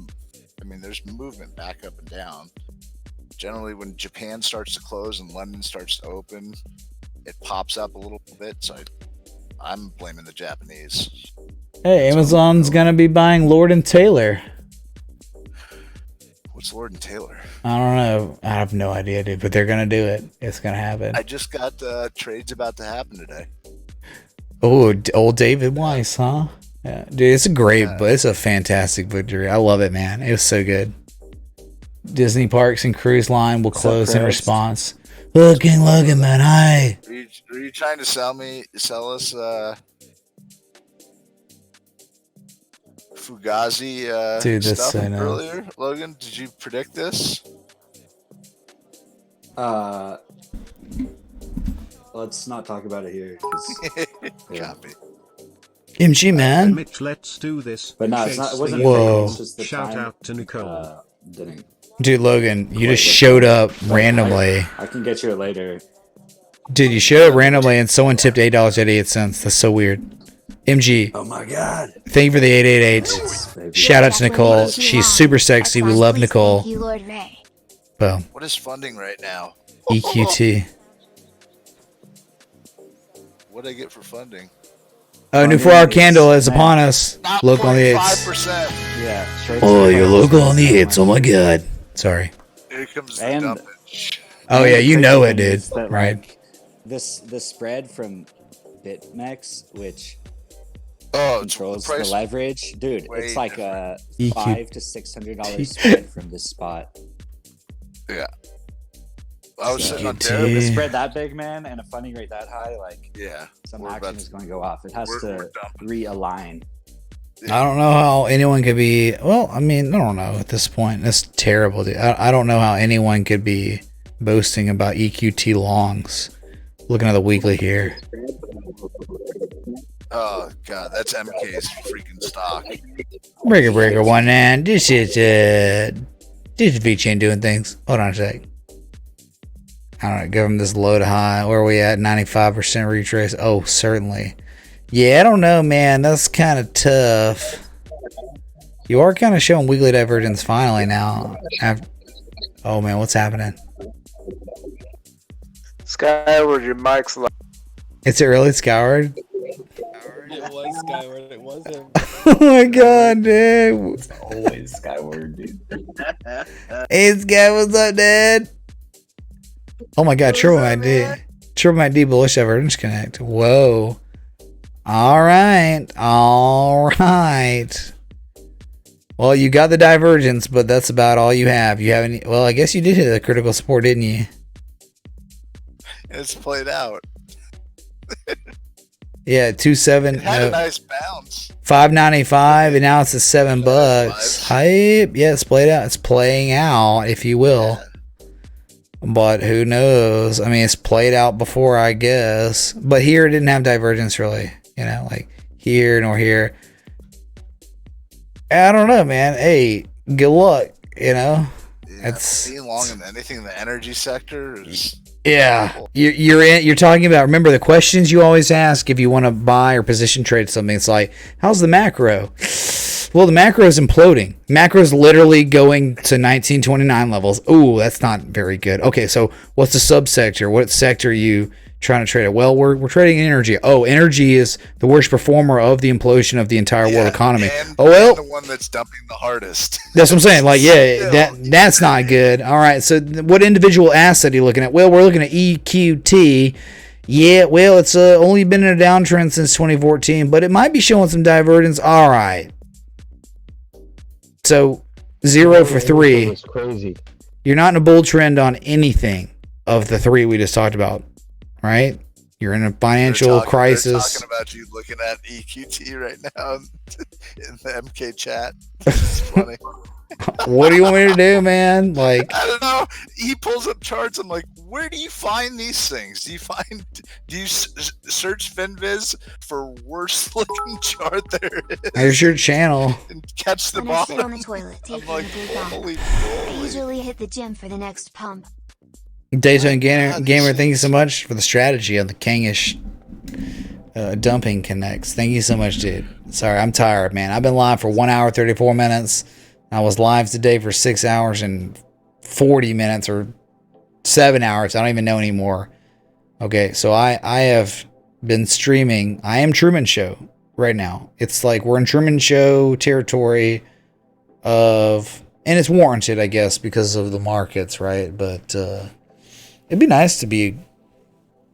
I mean, there's movement back up and down. Generally, when Japan starts to close and London starts to open, it pops up a little bit. So I'm blaming the Japanese. hey, Amazon's gonna be buying Lord and Taylor. What's Lord and Taylor? I don't know. I have no idea, dude. But they're gonna do it. It's gonna happen. I just got trades about to happen today. Oh, old David Weiss, huh? Yeah, dude, it's a great book. It's a fantastic book to read. I love it, man. It was so good. Disney Parks and Cruise Line will close in response. Logan, man, hi. Are you trying to sell us Fugazi Dude, that's stuff so nice. earlier? Logan, did you predict this? Let's not talk about it here. Copy. MG, man. Mitch, let's do this. But no, it's not. It wasn't. Whoa. It's just the Shout time, out to Nicole. Didn't. Dude, Logan, you just showed up randomly. I can get you it later. Dude, you showed up randomly and someone tipped $8.88. That's so weird. MG. Oh my god. Thank you for the 888. Shout out to Nicole. She's super sexy. We love Nicole. Boom. What is funding right now? EQT. What did I get for funding? Oh, new 4-hour candle is upon us. Local on the 8s. 5%. Yeah. Oh, you're local on the 8s. Oh my god. Sorry. Here comes the And- dumpage. Oh yeah, you know it, dude. That, Right. like, the spread from BitMEX, which Oh, controls the the, price- leverage, dude. way It's like a EQ. $500 to $600 spread from this spot. Yeah. I was sitting on EQT. there. The spread that big, man, and a funding rate that high, like Yeah. some We're action about is going to go off. It has we're to dumping. realign. I don't know how anyone could be. Well, I mean, I don't know at this point. That's terrible, dude. I don't know how anyone could be boasting about EQT longs. Looking at the weekly here. Oh god, that's MK's freaking stock. Breaker 19. This is VChain doing things. Hold on a sec. I don't know. Give them this low to high. Where are we at? 95% retrace. Oh, certainly. Yeah, I don't know, man. That's kind of tough. You are kind of showing weekly divergence finally now. Oh man, what's happening? Skyward, your mic's low. It's really Skyward. It was Skyward. It was him. Oh my god, dude. Always Skyward, dude. Hey, Sky, what's up, Dad? Oh my god, Triple Might D. Triple Might D bullish divergence connect. Whoa. All right. Well, you got the divergence, but that's about all you have. You have any? Well, I guess you did hit the critical support, didn't you? It's played out. Yeah, 2.7. It had a nice bounce. 5.95, and now it's at $7. Hype. Yeah, it's played out. It's playing out, if you will. But who knows? I mean, it's played out before, I guess. But here it didn't have divergence, really. You know, like here nor here. I don't know, man. Hey, good luck. You know, Being long in anything in the energy sector is Yeah, you're talking about. Remember the questions you always ask if you want to buy or position trade something. It's like, how's the macro? Well, the macro is imploding. Macro is literally going to 1929 levels. Ooh, that's not very good. Okay, so what's the subsector? What sector are you trying to trade it? Well, we're trading energy. Oh, energy is the worst performer of the implosion of the entire world economy. And, oh well, and the one that's dumping the hardest. that's what I'm saying. Like, yeah, that's not good. All right, so what individual asset are you looking at? Well, we're looking at EQT. Yeah, well, it's only been in a downtrend since 2014, but it might be showing some divergence. All right. So 0 for 3. It's crazy. You're not in a bull trend on anything of the 3 we just talked about, right? You're in a financial crisis. They're talking about you looking at EQT right now in the MK chat. It's funny. What do you want me to do, man? Like, I don't know. He pulls up charts. I'm like, where do you find these things? Do you search FinViz for worst looking chart there is? There's your channel. And catch the When I sit bottom. on the toilet, taking like, a big dump, holy I moly. usually hit the gym for the next pump. Daytona Gamer, thank you so much for the strategy on the Kangish dumping connects. Thank you so much, dude. Sorry, I'm tired, man. I've been live for 1 hour, 34 minutes. I was live today for 6 hours and 40 minutes or 7 hours. I don't even know anymore. Okay, so I have been streaming. I am Truman Show right now. It's like we're in Truman Show territory of, and it's warranted, I guess, because of the markets, right? But it'd be nice to be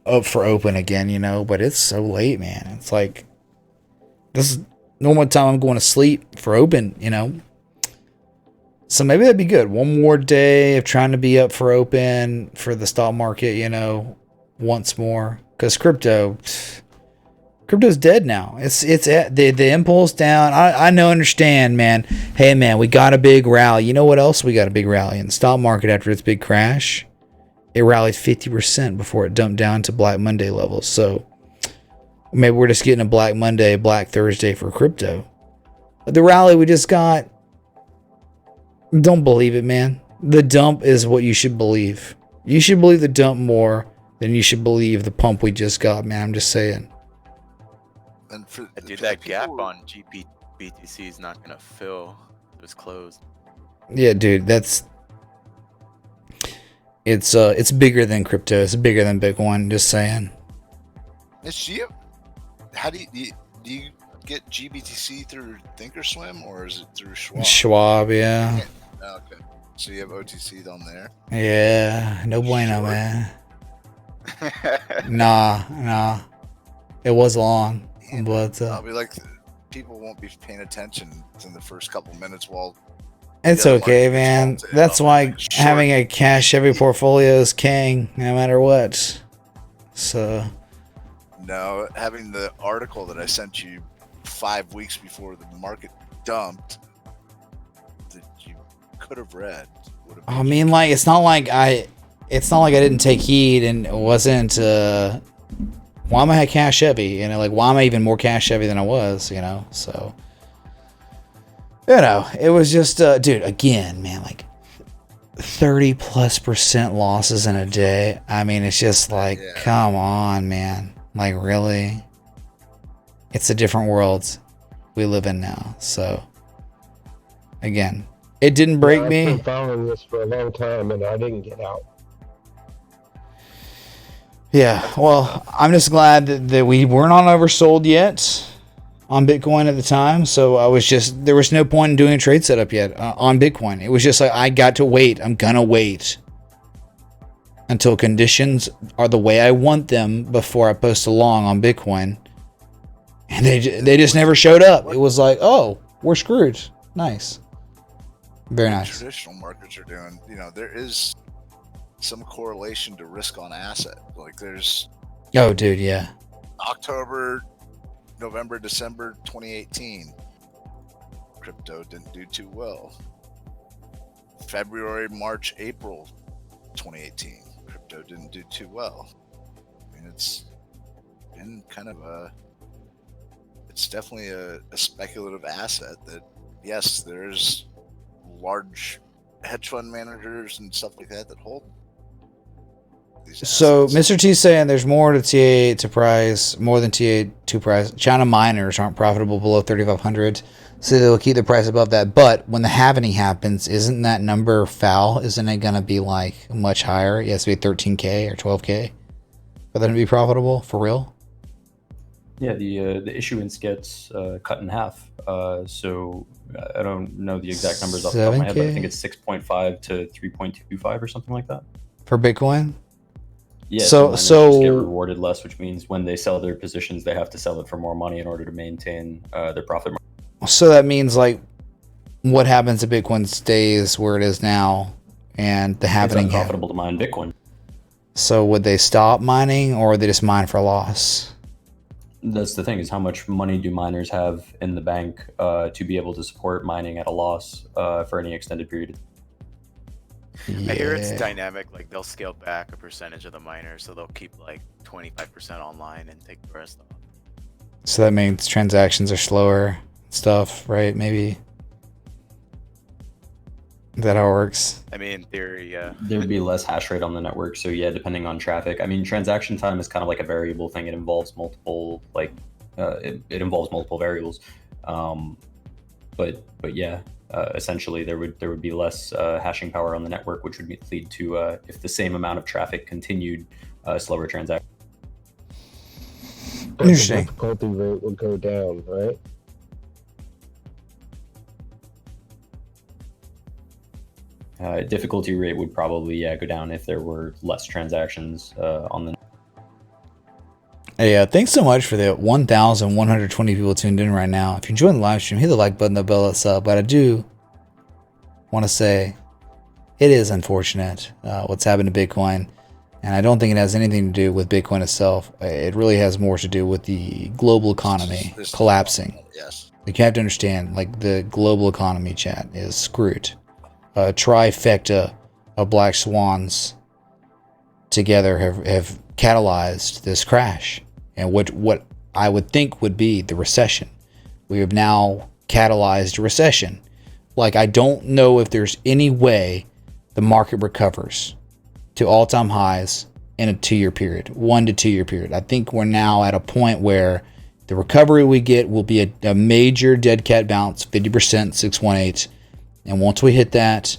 up for open again, you know, but it's so late, man. It's like, this is normal time I'm going to sleep for open, you know. So maybe that'd be good. One more day of trying to be up for open for the stock market, you know, once more. Because crypto's dead now. It's at the impulse down. I know, understand, man. Hey, man, we got a big rally. You know what else we got a big rally in? The stock market after its big crash. It rallied 50% before it dumped down to Black Monday levels. So maybe we're just getting a Black Monday, Black Thursday for crypto. But the rally we just got, don't believe it, man. The dump is what you should believe. You should believe the dump more than you should believe the pump we just got, man. I'm just saying. And for Dude, that gap on BTC is not gonna fill. It was closed. Yeah, dude, it's bigger than crypto. It's bigger than Bitcoin. Just saying. How do you get GBTC through Thinkorswim or is it through Schwab? Schwab, yeah. Okay. So you have OTC on there? Yeah, no bueno, man. Nah. It was long, but I'll be like, people won't be paying attention in the first couple minutes while. it's okay, man. That's why having a cash-heavy portfolio is king, no matter what. So. No, having the article that I sent you 5 weeks before the market dumped that you could have read. I mean, like, it's not like I didn't take heed and it wasn't. Why am I cash heavy? You know, like, why am I even more cash heavy than I was? You know, so you know, it was just, dude. Again, man, like 30+% losses in a day. I mean, it's just like, come on, man. Like, really? It's a different world we live in now. So, again, it didn't break me. I've been following this for a long time, and I didn't get out. Yeah, well, I'm just glad that we weren't on oversold yet on Bitcoin at the time. So there was no point in doing a trade setup yet on Bitcoin. It was just like, I got to wait. I'm gonna wait until conditions are the way I want them before I post a long on Bitcoin. And they just never showed up. It was like, oh, we're screwed. Nice. Very nice. Traditional markets are doing, you know, there is some correlation to risk on asset. Like there's. Oh, dude, yeah. October, November, December 2018. Crypto didn't do too well. February, March, April 2018. Crypto didn't do too well. I mean, it's been kind of it's definitely a speculative asset that, yes, there's large hedge fund managers and stuff like that hold So Mr. T saying there's more to TA to price, more than TA to price. China miners aren't profitable below 3,500, so they'll keep the price above that. But when the halving happens, isn't that number foul? Isn't it gonna be like much higher? It has to be 13K or 12K for them to be profitable for real. Yeah, the issuance gets cut in half. So I don't know the exact numbers off the top of my head, but I think it's 6.5 to 3.25 or something like that for Bitcoin. Yeah, so miners just get rewarded less, which means when they sell their positions, they have to sell it for more money in order to maintain their profit margin. So that means like what happens if Bitcoin stays where it is now and the halving? It's unprofitable to mine Bitcoin. So would they stop mining or would they just mine for a loss? That's the thing, is how much money do miners have in the bank to be able to support mining at a loss for any extended period of time? I hear it's dynamic, like they'll scale back a percentage of the miners, so they'll keep like 25% online and take the rest off. So that means transactions are slower, stuff, right? Maybe. Is that how it works? I mean, in theory, yeah. There would be less hash rate on the network, so yeah, depending on traffic. I mean, transaction time is kind of like a variable thing. It involves multiple, like, it involves multiple variables. But yeah. Essentially, there would be less hashing power on the network, which would lead to, if the same amount of traffic continued, slower transactions. Interesting. The difficulty rate would go down, right? Difficulty rate would probably go down if there were less transactions on the. Hey, thanks so much for the 1,120 people tuned in right now. If you're enjoying the live stream, hit the like button, the bell, us up. But I do want to say it is unfortunate what's happened to Bitcoin. And I don't think it has anything to do with Bitcoin itself. It really has more to do with the global economy collapsing. Yes. You have to understand, like, the global economy, chat, is screwed. A trifecta of black swans together have catalyzed this crash. And what I would think would be the recession. We have now catalyzed a recession. Like, I don't know if there's any way the market recovers to all-time highs in a 2-year period, 1 to 2 year period. I think we're now at a point where the recovery we get will be a major dead cat bounce, 50%, 618. And once we hit that,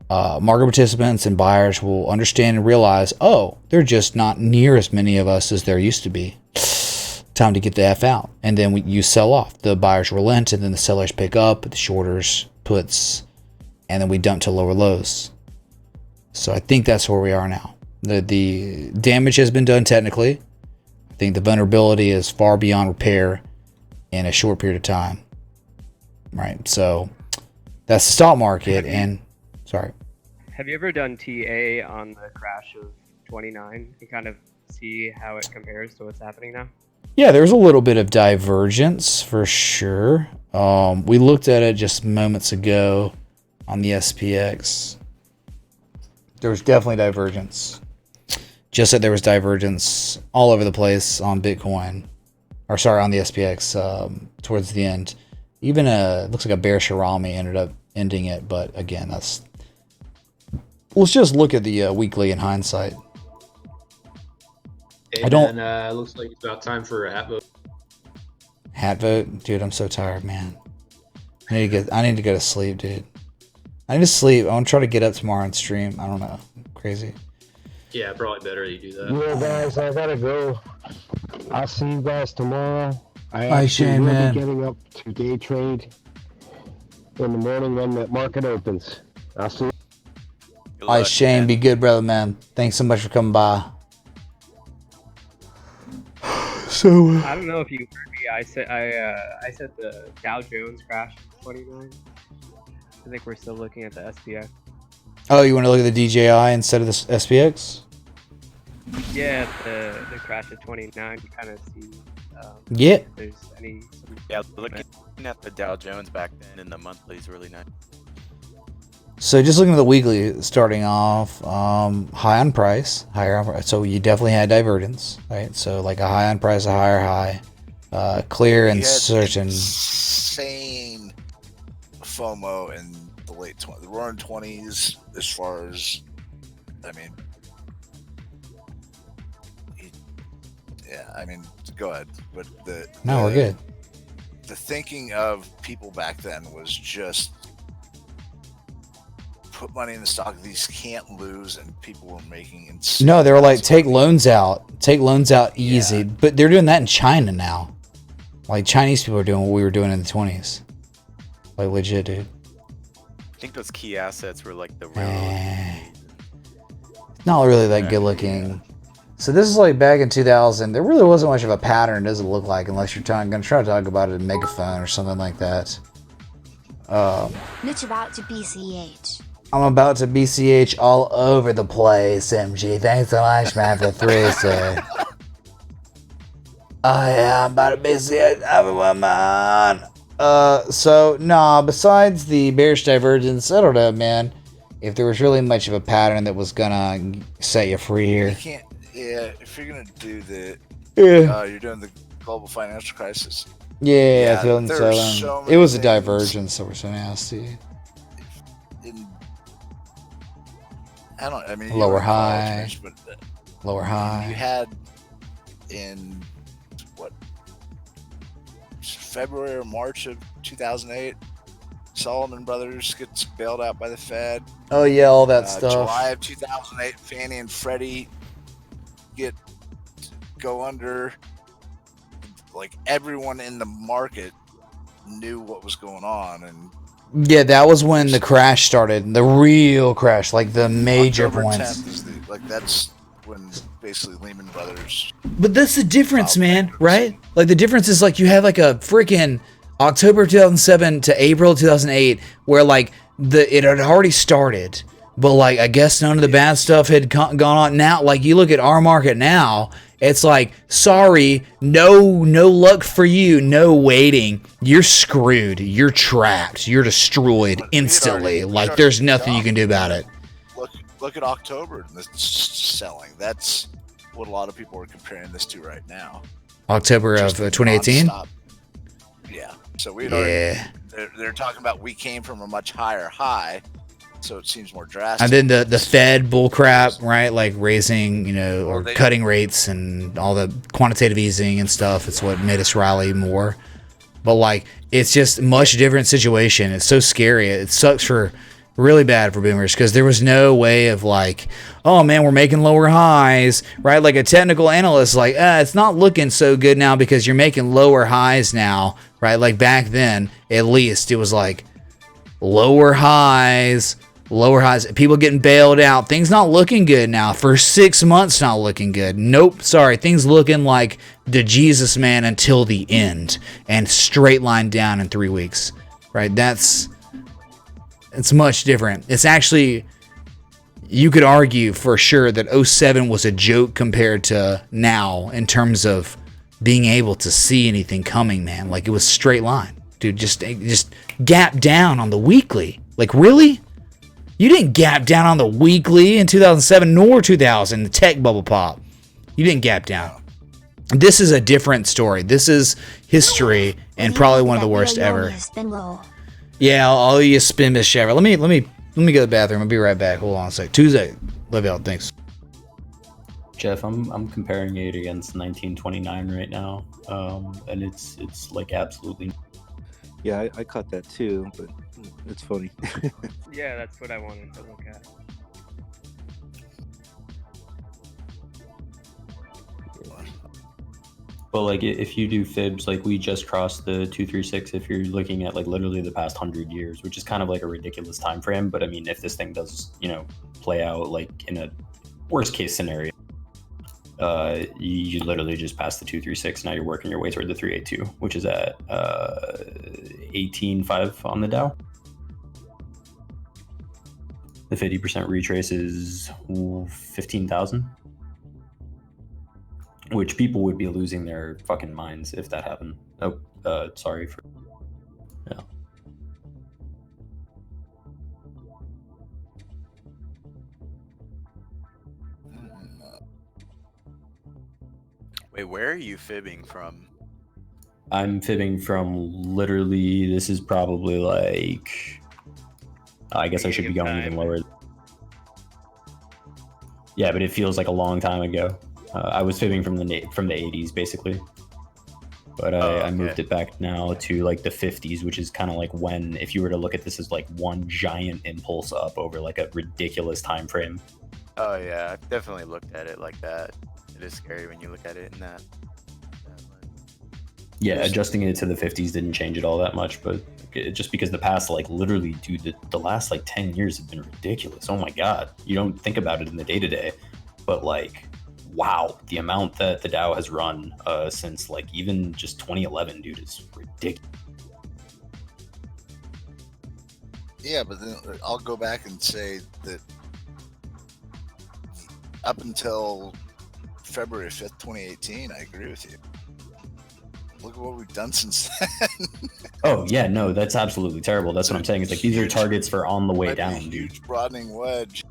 market participants and buyers will understand and realize, oh, there are just not near as many of us as there used to be. Time to get the F out. And then you sell off. The buyers relent, and then the sellers pick up, the shorters puts, and then we dump to lower lows. So I think that's where we are now. The damage has been done technically. I think the vulnerability is far beyond repair in a short period of time. Right. So that's the stock market. And sorry. Have you ever done TA on the crash of 29 and kind of see how it compares to what's happening now? Yeah, there's a little bit of divergence for sure. We looked at it just moments ago on the SPX. There was definitely divergence. Just that there was divergence all over the place on Bitcoin. Or sorry, on the SPX towards the end. Even looks like a bear Shirami ended up ending it, but again, that's... Let's just look at the weekly in hindsight. Hey, I don't... looks like it's about time for a hat vote. Hat vote? Dude, I'm so tired, man. I need to go to sleep, dude. I need to sleep. I want to try to get up tomorrow and stream. I don't know. Crazy. Yeah, probably better you do that. Yeah, guys, I gotta go. I'll see you guys tomorrow. I Bye, actually Shane, will man. be getting up to day trade in the morning when the market opens. I'll see you. All right, Shane, be good, brother, man. Thanks so much for coming by. So I don't know if you heard me. I said the Dow Jones crashed in 29. I think we're still looking at the SPX. Oh, you want to look at the DJI instead of the SPX? Yeah, the crash at 29. You kind of see. Yeah. If there's any. Yeah, looking at the Dow Jones back then and the monthly is really nice. So just looking at the weekly, starting off, high on price, higher on price. So you definitely had divergence, right? So like a high on price, a higher high, clear and certain. Insane FOMO in the late 20s, the roaring 20s. As far as, I mean, Yeah, I mean, go ahead. But No, we're good. The thinking of people back then was just put money in the stock. These can't lose, and people were making insane. No, they were like, take loans out easy. Yeah. But they're doing that in China now. Like, Chinese people are doing what we were doing in the 20s. Like, legit, dude. I think those key assets were like the railroad. Not really that good looking. So this is like back in 2000. There really wasn't much of a pattern, doesn't look like, unless you're going to try to talk about it in Megaphone or something like that. Mitch about to BCH. I'm about to BCH all over the place, MG. Thanks so much, man, for 3, sir. Oh yeah, I'm about to BCH everyone, man. So, nah, besides the bearish divergence, I don't know, man. If there was really much of a pattern that was gonna set you free here. You can't, if you're gonna do the, you're doing the global financial crisis. Yeah, I feel so. It was a divergence that was so nasty. I mean, lower high. But, lower high. You had in what, February or March of 2008, Solomon Brothers gets bailed out by the Fed. Oh yeah, all that stuff. July of 2008, Fannie and Freddie go under. Like, everyone in the market knew what was going on, and yeah, that was when the crash started, the real crash, like the major October points. 10th is that's when basically Lehman Brothers. But that's the difference, man, right? Like, the difference is, like, you have like a freaking October 2007 to April 2008, where like it had already started, but like I guess none of the bad stuff had gone on. Now, like, you look at our market now, it's like, sorry, no luck for you, no waiting. You're screwed. You're trapped. You're destroyed instantly. Like, there's nothing you can do about it. Look at October and the selling. That's what a lot of people are comparing this to right now. October of 2018? Yeah. So we already, they're talking about we came from a much higher high, so it seems more drastic. And then the Fed bullcrap, right? Like raising, or cutting rates and all the quantitative easing and stuff. It's what made us rally more. But like, it's just a much different situation. It's so scary. It sucks really bad for boomers, because there was no way of like, oh man, we're making lower highs, right? Like a technical analyst, like, it's not looking so good now because you're making lower highs now, right? Like back then, at least it was like lower highs, people getting bailed out. Things not looking good now. For 6 months, not looking good. Nope, sorry. Things looking like the Jesus man until the end, and straight line down in 3 weeks, right? It's much different. It's actually, you could argue for sure that 07 was a joke compared to now in terms of being able to see anything coming, man. Like, it was straight line. Dude, just gap down on the weekly. Like, really? You didn't gap down on the weekly in 2007 nor 2000, the tech bubble pop. You didn't gap down. This is a different story. This is history and probably one of the worst ever. Yeah, I'll you spin this shower. Let me go to the bathroom. I'll be right back. Hold on a sec. Tuesday. Love y'all. Thanks. Jeff, I'm comparing it against 1929 right now, and it's like absolutely. Yeah, I caught that too, but it's funny. Yeah, that's what I wanted to look at. Well, like, if you do fibs, like, we just crossed the 236 if you're looking at like literally the past 100 years, which is kind of like a ridiculous time frame. But I mean, if this thing does, play out like in a worst case scenario, you literally just passed the 236. Now you're working your way toward the 382, which is at 18.5 on the Dow. The 50% retrace is 15,000. Which people would be losing their fucking minds if that happened. Oh, sorry for. Yeah. Wait, where are you fibbing from? I'm fibbing from literally. This is probably like. I guess I should be going even lower. Yeah, but it feels like a long time ago. I was fibbing from the 80s basically, but I moved it back now to like the 50s, which is kind of like when, if you were to look at this as like one giant impulse up over like a ridiculous time frame. Oh yeah, I've definitely looked at it like that. It is scary when you look at it in that. Yeah, adjusting it to the 50s didn't change it all that much, but just because the past, like, literally, dude, the last, like, 10 years have been ridiculous. Oh my god. You don't think about it in the day-to-day, but, like, wow, the amount that the Dow has run since, like, even just 2011, dude, is ridiculous. Yeah, but then I'll go back and say that up until February 5th, 2018, I agree with you. Look at what we've done since then. Oh, yeah, no, that's absolutely terrible. That's what I'm saying. It's like, these are targets for on the way down, dude. Huge broadening wedge.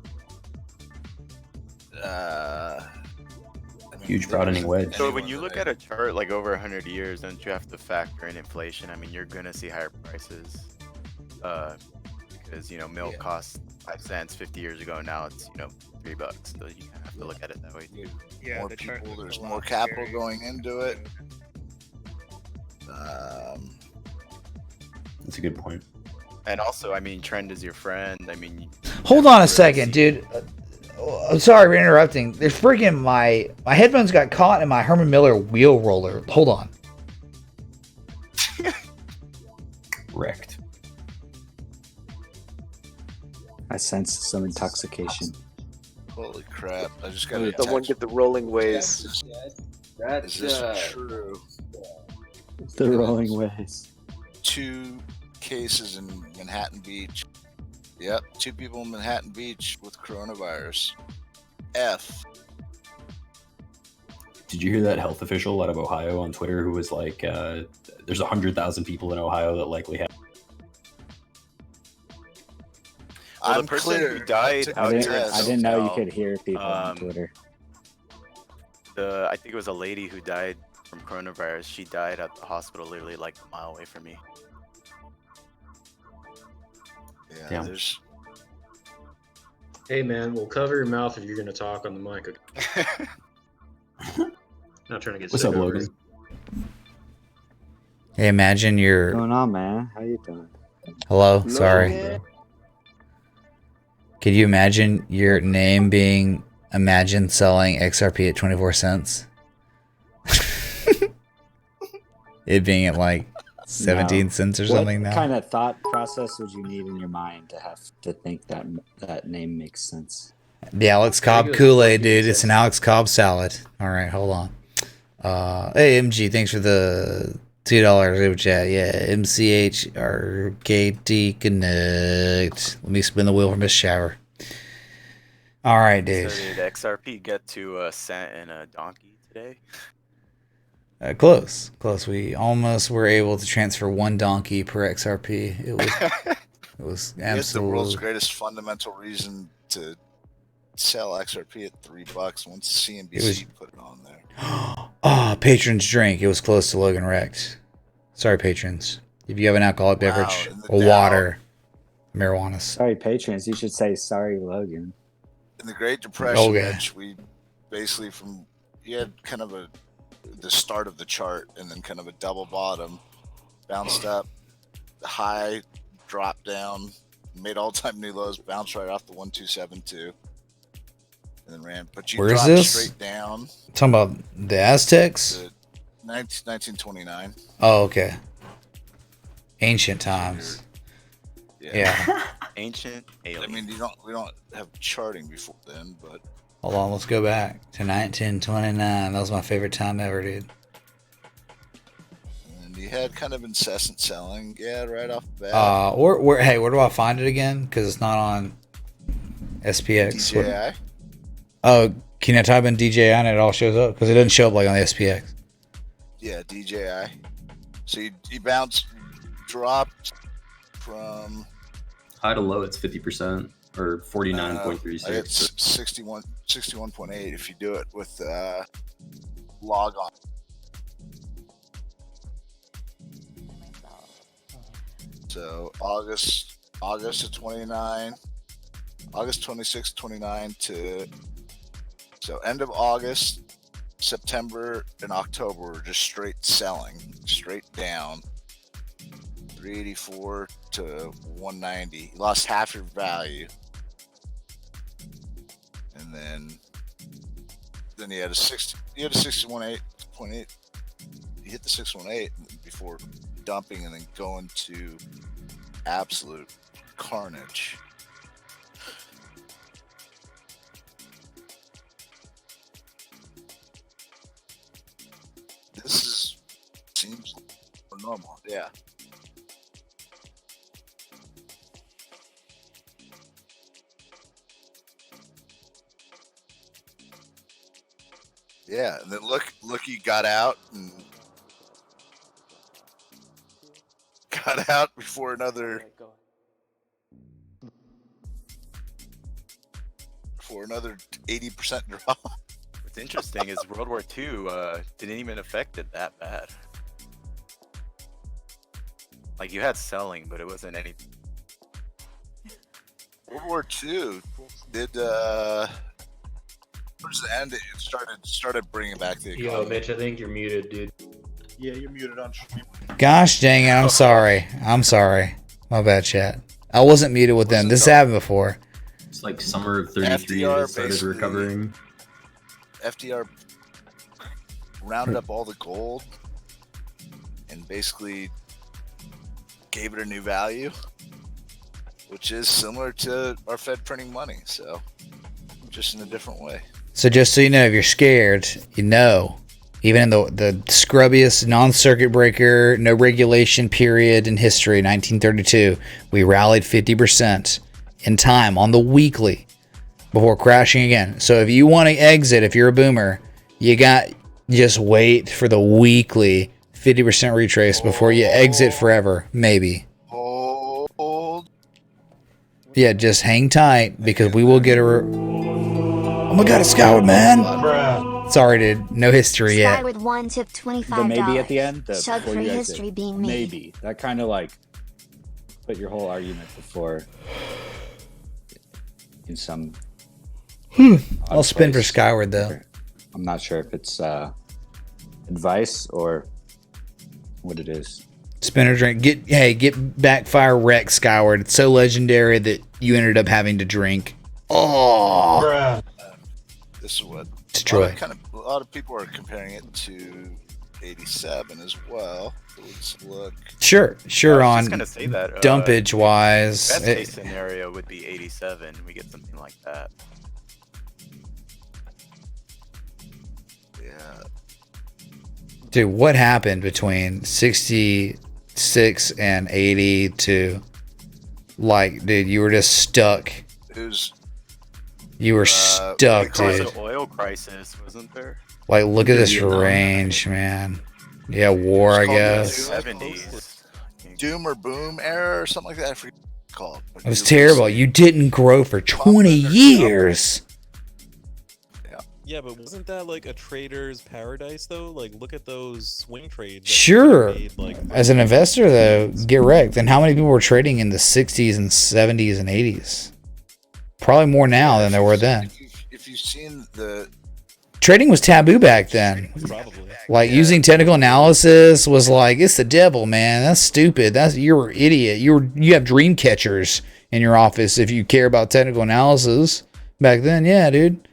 Huge broadening wedge. So when you look at a chart like over 100 years, don't you have to factor in inflation? I mean, you're gonna see higher prices, because milk costs 5 cents 50 years ago. Now it's $3. So you kind of have to look at it that way too. Yeah, more people. There's more capital going into it. That's a good point. And also, I mean, trend is your friend. I mean, hold on a second, dude. I'm sorry for interrupting. There's freaking my headphones got caught in my Herman Miller wheel roller. Hold on. Wrecked. I sense some intoxication. Holy crap! I just got Someone get the rolling ways. Is this true? The rolling ways. 2 cases in Manhattan Beach. Yep, 2 people in Manhattan Beach with coronavirus. F. Did you hear that health official out of Ohio on Twitter who was like, there's 100,000 people in Ohio that likely have. Well, the person who died out here in I didn't know you SoCal, could hear people on Twitter. I think it was a lady who died from coronavirus. She died at the hospital literally like a mile away from me. Yeah, there's. Hey man, we'll cover your mouth if you're gonna talk on the mic. Okay? Not trying to get What's sick up, over Logan? it. Hey, imagine you're. What's going on, man? How you doing? Hello, sorry. Could you imagine your name being Imagine selling XRP at 24 cents? It being at like 17 cents or something now. What kind of thought process would you need in your mind to have to think that that name makes sense? The Alex Cobb Kool-Aid, dude. It's an Alex Cobb salad. All right, hold on. Hey, MG, thanks for the $2 super chat. Yeah, MCH RKT Connect. Let me spin the wheel from this shower. All right, dude. So did XRP get to a cent and a donkey today? Close. We almost were able to transfer 1 donkey per XRP. It was It's the absolutely world's greatest fundamental reason to sell XRP at $3 once CNBC put it on there. Oh, patrons drink. It was close to Logan wrecked. Sorry, patrons. If you have an alcoholic beverage or water, marijuana. Sorry, patrons. You should say sorry, Logan. In the Great Depression, Okay. Mitch, we basically you had kind of the start of the chart and then kind of a double bottom, bounced up, high, dropped down, made all-time new lows, bounced right off the 1272, and then ran. But you Where is dropped this? straight down. Talking about the Aztecs? To 1929. Oh, okay. Ancient times. Yeah. Ancient alien. I mean, we don't have charting before then, but Hold on, let's go back to 1929. That was my favorite time ever, dude. and you had kind of incessant selling, right off the bat. Where do I find it again? Because it's not on SPX. What- DJI. Oh, can I type in DJI and it all shows up? Because it doesn't show up like on the SPX. Yeah, DJI. So you bounced, dropped from High to low, it's 50% or 49.36. it's 61.8 if you do it with log on. So August of 29, August 26, 29 to so end of August September and October were just straight selling, straight down. 384 to 190. You lost half your value. And then you had a 61.8. You hit the 618 before dumping and then going to absolute carnage. This seems normal, yeah. Yeah, and then look, you got out before another 80% drop. What's interesting is World War II didn't even affect it that bad. Like, you had selling, but it wasn't anything. World War II did towards the end, it started bringing back the economy. Yo, Mitch, I think you're muted, dude. Yeah, you're muted on stream. Gosh dang it! I'm sorry. My bad, chat. I wasn't muted with them. This happened before. It's like summer of '33 that started recovering. FDR rounded up all the gold and basically gave it a new value, which is similar to our Fed printing money. So, just in a different way. So just so you know, if you're scared, you know, even in the scrubbiest non-circuit breaker, no regulation period in history, 1932, we rallied 50% in time on the weekly before crashing again. So if you want to exit, if you're a boomer, you just wait for the weekly 50% retrace before you exit forever, maybe. Yeah, just hang tight because we will get oh my god, a Skyward, man! Bruh. Sorry, dude. No history yet. Skyward 1 tip $25. The maybe at the end? The Shug for history being made. Maybe. That kind of like put your whole argument before in some... I'll spin for Skyward, though. I'm not sure if it's advice or what it is. Spin or drink. Get backfire wreck Skyward. It's so legendary that you ended up having to drink. Oh! Bruh. This is what Destroy. A lot of people are comparing it to 87 as well. Let's look. Sure. I was just gonna say that, dumpage wise, best case scenario would be 87. We get something like that. Yeah. Dude, what happened between 66 and 80 to, like, dude, you were just stuck. You were stuck, dude. There was an oil crisis, wasn't there? Like, look at this range, man. Yeah, war, I guess. 70s. Doom or boom era or something like that. I forget what it's called. It was terrible. You didn't grow for 20 years. Yeah, but wasn't that like a trader's paradise though? Like, look at those swing trades. Sure. Made, like, as an investor, though, get wrecked. And how many people were trading in the 60s and 70s and 80s? Probably more now than there were then. If you've seen the... Trading was taboo back then. Probably. Like, using technical analysis was like, it's the devil, man. That's stupid. You're an idiot. You have dream catchers in your office if you care about technical analysis. Back then, yeah, dude.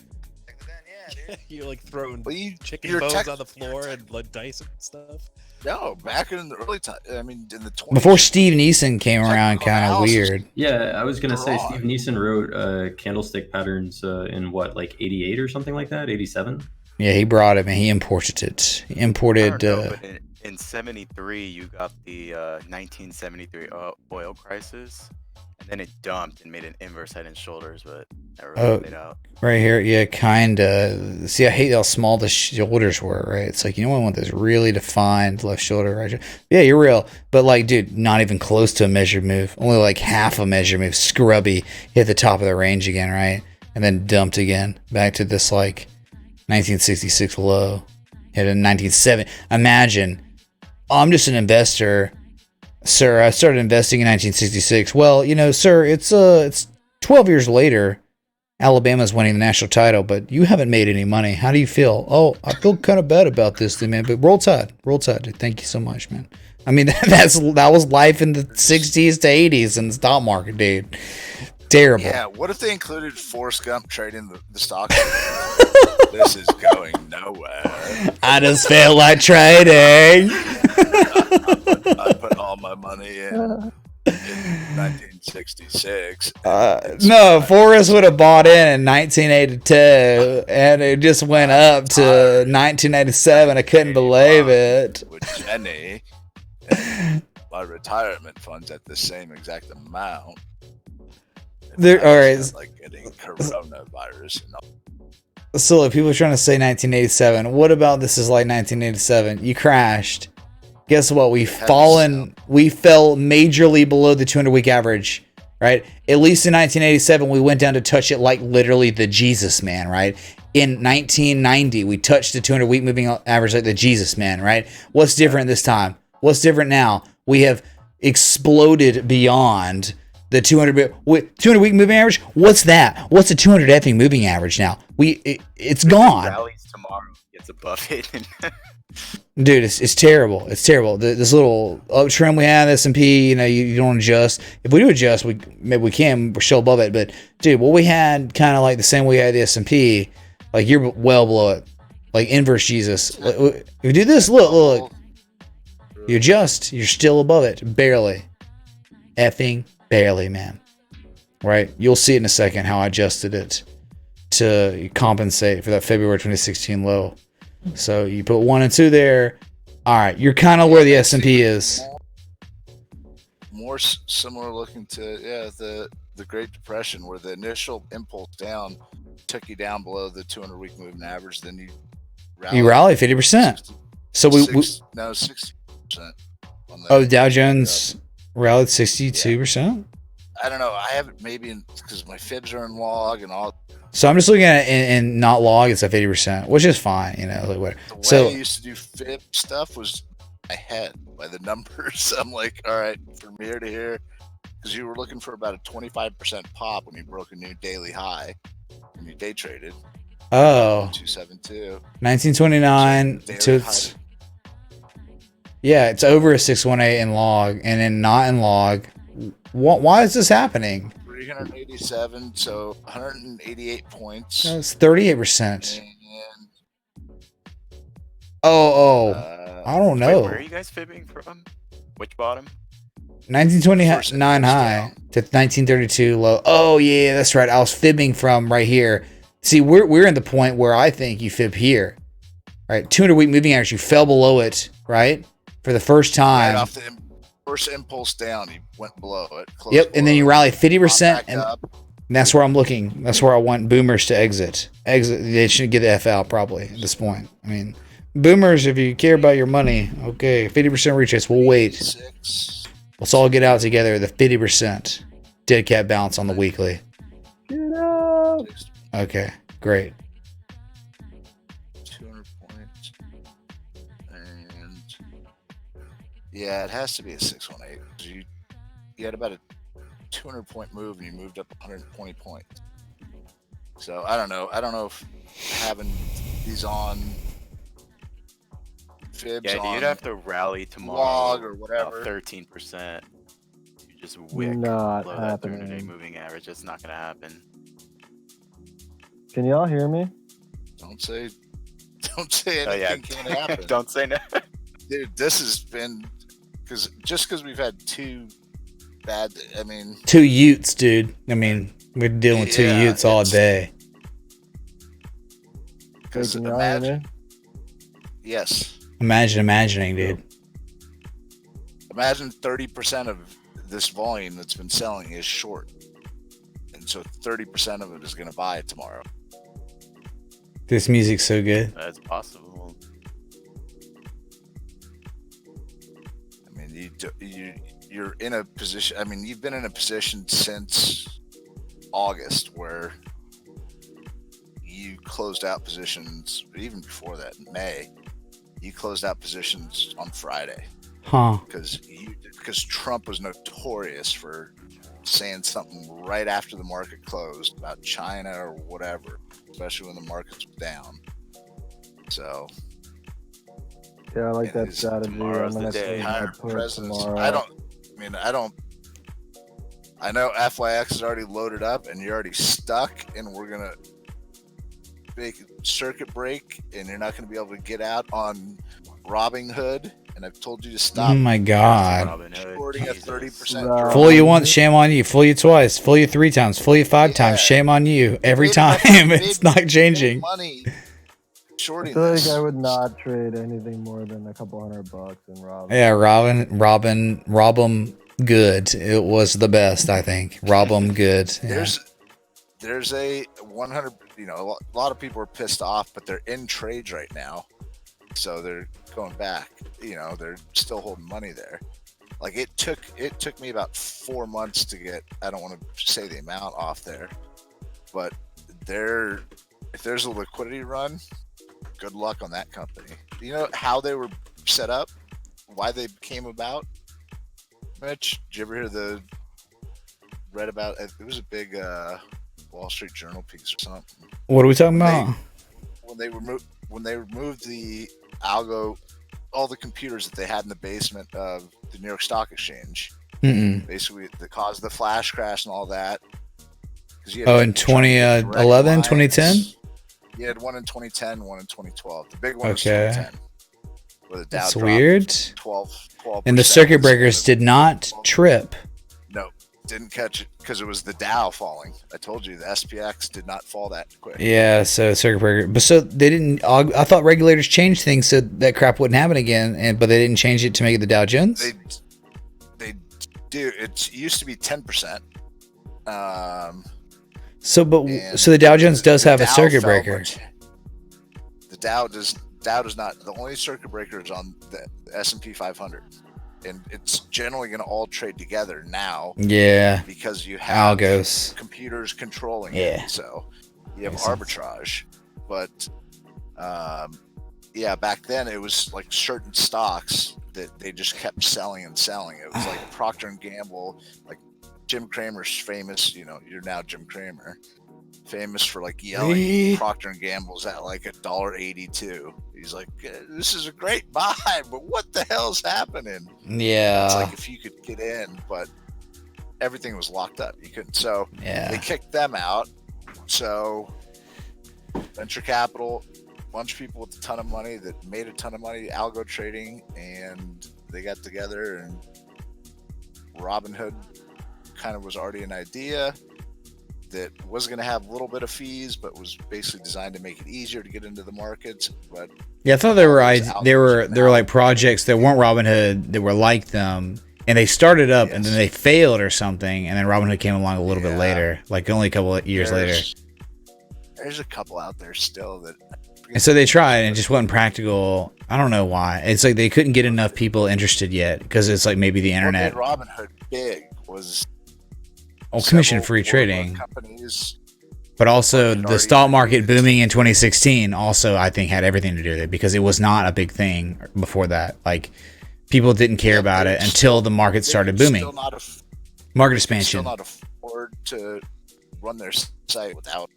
You're like throwing chicken you're bones on the floor and like dice and stuff. No, back in the early time. I mean, in the 20s. Before Steve Neeson came around, kind of weird. Yeah, I was gonna say Steve Neeson wrote candlestick patterns in what, like 88 or something like that, 87. Yeah, he brought it, man. He imported it. He imported. But in 73, you got the 1973 oil crisis, and then it dumped and made an inverse head and shoulders, but never really played out. Right here, yeah, kinda. See, I hate how small the shoulders were. Right, it's like, you know, I want this really defined left shoulder. Right, yeah, you're real, but like, dude, not even close to a measured move. Only like half a measured move. Scrubby, hit the top of the range again, right, and then dumped again back to this like 1966 low. Hit a 1970. Imagine, I'm just an investor, sir. I started investing in 1966. Well, you know, sir, it's 12 years later. Alabama's winning the national title, but you haven't made any money. How do you feel? Oh, I feel kind of bad about this, man. But roll tide, dude. Thank you so much, man. I mean, that was life in the 60s to 80s in the stock market, dude. Terrible. Yeah, what if they included Forrest Gump trading the stock? This is going nowhere. I just felt like trading. I put all my money in 1966. No, Forrest would have bought in 1982, and it just went up to 1987. I couldn't believe it. With Jenny, and my retirement funds at the same exact amount. There, all right. Like getting coronavirus and all. So people are trying to say 1987. What about this is like 1987? You crashed. Guess what? We fell majorly below the 200-week average, right? At least in 1987, we went down to touch it like literally the Jesus man, right? In 1990, we touched the 200-week moving average like the Jesus man, right? What's different this time? What's different now? We have exploded beyond the 200-week moving average. What's that? What's a 200 effing moving average now? It's gone. Rallies tomorrow gets above it. Dude, it's terrible. It's terrible. This little uptrend we have, S&P, you don't adjust. If we do adjust, maybe we can. We're still above it. But dude, what we had kind of like the same way we had the S&P, like you're well below it, like inverse Jesus. If you do this, look, you adjust, you're still above it, barely, effing barely, man. Right? You'll see it in a second how I adjusted it to compensate for that February 2016 low. So you put 1 and 2 there. All right, you're kind of where the S&P is. More similar looking to the Great Depression, where the initial impulse down took you down below the 200-week moving average. Then you rally 50%. So 60%. Oh, Dow Jones rallied 62%. I don't know. I haven't because my fibs are in log and all. So I'm just looking at it in not log. It's at 50%, which is fine. Like whatever. The way I used to do fib stuff was my head by the numbers. I'm like, all right, from here to here, because you were looking for about a 25% pop when you broke a new daily high when you day traded. Oh, 272. 1929 to it's. Yeah, it's over a 618 in log, and then not in log. Why is this happening? 387, so 188 points. That's 38%. I don't know. Wait, where are you guys fibbing from? Which bottom? 1929 high to 1932 low. Oh yeah, that's right. I was fibbing from right here. See, we're in the point where I think you fib here, right? 200-week moving average, you fell below it, right, for the first time. Right off the first impulse down, you went below it. Yep, and then you rally 50%, and that's where I'm looking. That's where I want boomers to exit. They shouldn't get the F out probably at this point. I mean, boomers, if you care about your money, okay, 50% retrace. We'll wait. Let's all get out together. The 50% dead cat bounce on the weekly. Get out. Okay, great. 200 points, and yeah, it has to be a 618. You had about a 200-point move, and you moved up 120 points. So I don't know. I don't know if having these on fibs. Yeah, you'd have to rally tomorrow. Log or whatever. 13%. You just wick Not below that 300-day happening. moving average. It's not gonna happen. Can y'all hear me? Don't say anything Oh, yeah. can't happen. Don't say no. Dude, this has been because we've had two bad. I mean, 2 Utes, dude. I mean, we're dealing with 2 Utes all day. Because Can y'all hear me? Yes. Imagining, dude. Imagine 30% of this volume that's been selling is short, and so 30% of it is going to buy it tomorrow. This music's so good. That's possible. I mean, you're in a position. I mean, you've been in a position since August where you closed out positions, even before that, in May. You closed out positions on Friday. Huh. Because Trump was notorious for saying something right after the market closed about China or whatever, especially when the market's down. So Yeah, I like that strategy. tomorrow's I'm the gonna day. save my higher put presence. tomorrow. I know FYX is already loaded up and you're already stuck, and we're gonna make a circuit break, and you're not gonna be able to get out on Robinhood. And I've told you to stop. Oh my God. Shorting a 30% drop. Fool you once, shame on you. Fool you twice. Fool you 3 times. Fool you 5 times. Shame on you. Every time. It's not changing. Money shorting I feel like this. I would not trade anything more than a couple $100 in Robin. Yeah, rob 'em good. It was the best, I think. Rob 'em good. Yeah. There's a 100. A lot of people are pissed off, but they're in trades right now, so they're going back. They're still holding money there. Like it took me about 4 months to get. I don't want to say the amount off there, but if there's a liquidity run, good luck on that company. Do you know how they were set up? Why they came about? Mitch, did you ever read about it? It was a big Wall Street Journal piece or something. What are we talking about? When they removed the algo, all the computers that they had in the basement of the New York Stock Exchange, basically the cause of the flash crash and all that. In 2011, 2010? You had one in 2010, one in 2012. The big one was Okay. 2010. Where the Dow That's dropped weird. 12%. And the circuit breakers did not trip. No, didn't catch it because it was the Dow falling. I told you the SPX did not fall that quick. Yeah, so circuit breaker. But so they didn't. I thought regulators changed things so that crap wouldn't happen again, but they didn't change it to make it the Dow Jones. They do. It used to be 10%. So the Dow Jones does have a circuit breaker. The Dow does not. The only circuit breaker is on the S&P 500, and it's generally going to all trade together now. Yeah, because you have algos, computers controlling Yeah. it, so you have Makes sense. arbitrage. But back then it was like certain stocks that they just kept selling and selling. It was like Procter and Gamble, like Jim Cramer's famous. You're now Jim Cramer. Famous for like yelling Really? Procter and Gamble's at like $1.82. He's like, this is a great buy, but what the hell's happening? Yeah. It's like if you could get in, but everything was locked up. You couldn't. So Yeah. they kicked them out. So venture capital, bunch of people with a ton of money that made a ton of money algo trading, and they got together, and Robinhood kind of was already an idea that was going to have a little bit of fees, but was basically designed to make it easier to get into the markets. But Yeah, I thought they were like projects that weren't Robinhood that were like them, and they started up and then they failed or something, and then Robinhood came along a little bit later, like only a couple of years later. There's a couple out there still that. And so they tried, and it just wasn't practical. I don't know why. It's like they couldn't get enough people interested yet because it's like maybe the internet. What made Robinhood big was Commission-free trading. Companies. But also the stock market booming in 2016 also, I think, had everything to do with it because it was not a big thing before that. Like, people didn't care about it until the market started booming. Market expansion. Still not afford to run their site without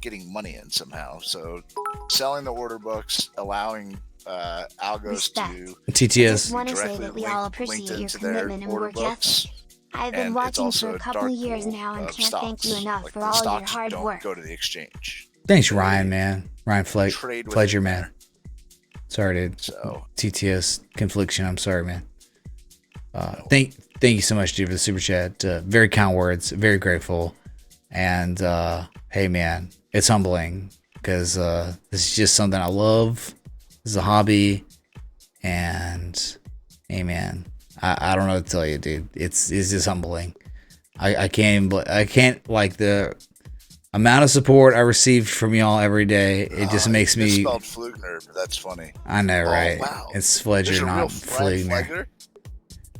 getting money in somehow. So selling the order books, allowing algos to TTS. I just want to say that we all appreciate your commitment and work ethic. I've been watching for a couple of years now and can't thank you enough for all your hard work. Go to the exchange. Thanks, Ryan, man. Ryan Trade with Fledger, it man. Sorry, dude. So TTS confliction. I'm sorry, man. Thank you so much, dude, for the super chat. Very kind words. Very grateful. And hey, man, it's humbling because this is just something I love. This is a hobby, and hey, man, I don't know what to tell you, dude. It's just humbling. I can't like the amount of support I received from y'all every day. It just makes me. It's spelled Flugner, but that's funny. I know, right? Wow. It's Fledger, There's a not real Flugner. Flegler?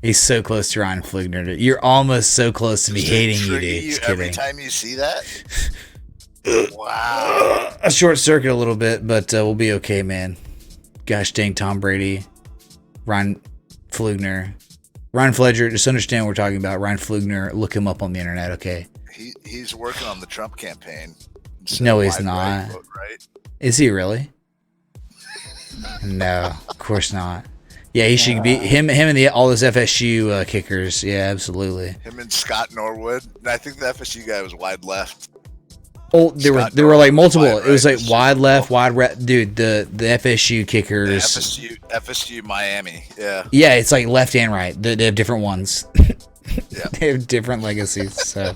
He's so close to Ryan Flugner. Dude. You're almost so close to me hating you, Trigger dude. you Just every kidding. time you see that. Wow. A short circuit a little bit, but we'll be okay, man. Gosh dang Tom Brady, Ryan Flugner, Ryan Fledger, just understand what we're talking about. Ryan Flugner, look him up on the internet, okay? He's working on the Trump campaign. No, he's not. Vote, right? Is he really? No, of course not. Yeah, he should be him and all those FSU kickers. Yeah, absolutely. Him and Scott Norwood. And I think the FSU guy was wide left. Oh, there were like multiple. It was like wide left, wide right. Dude, the FSU kickers. FSU Miami. Yeah. Yeah, it's like left and right. They have different ones. Yeah. They have different legacies. So,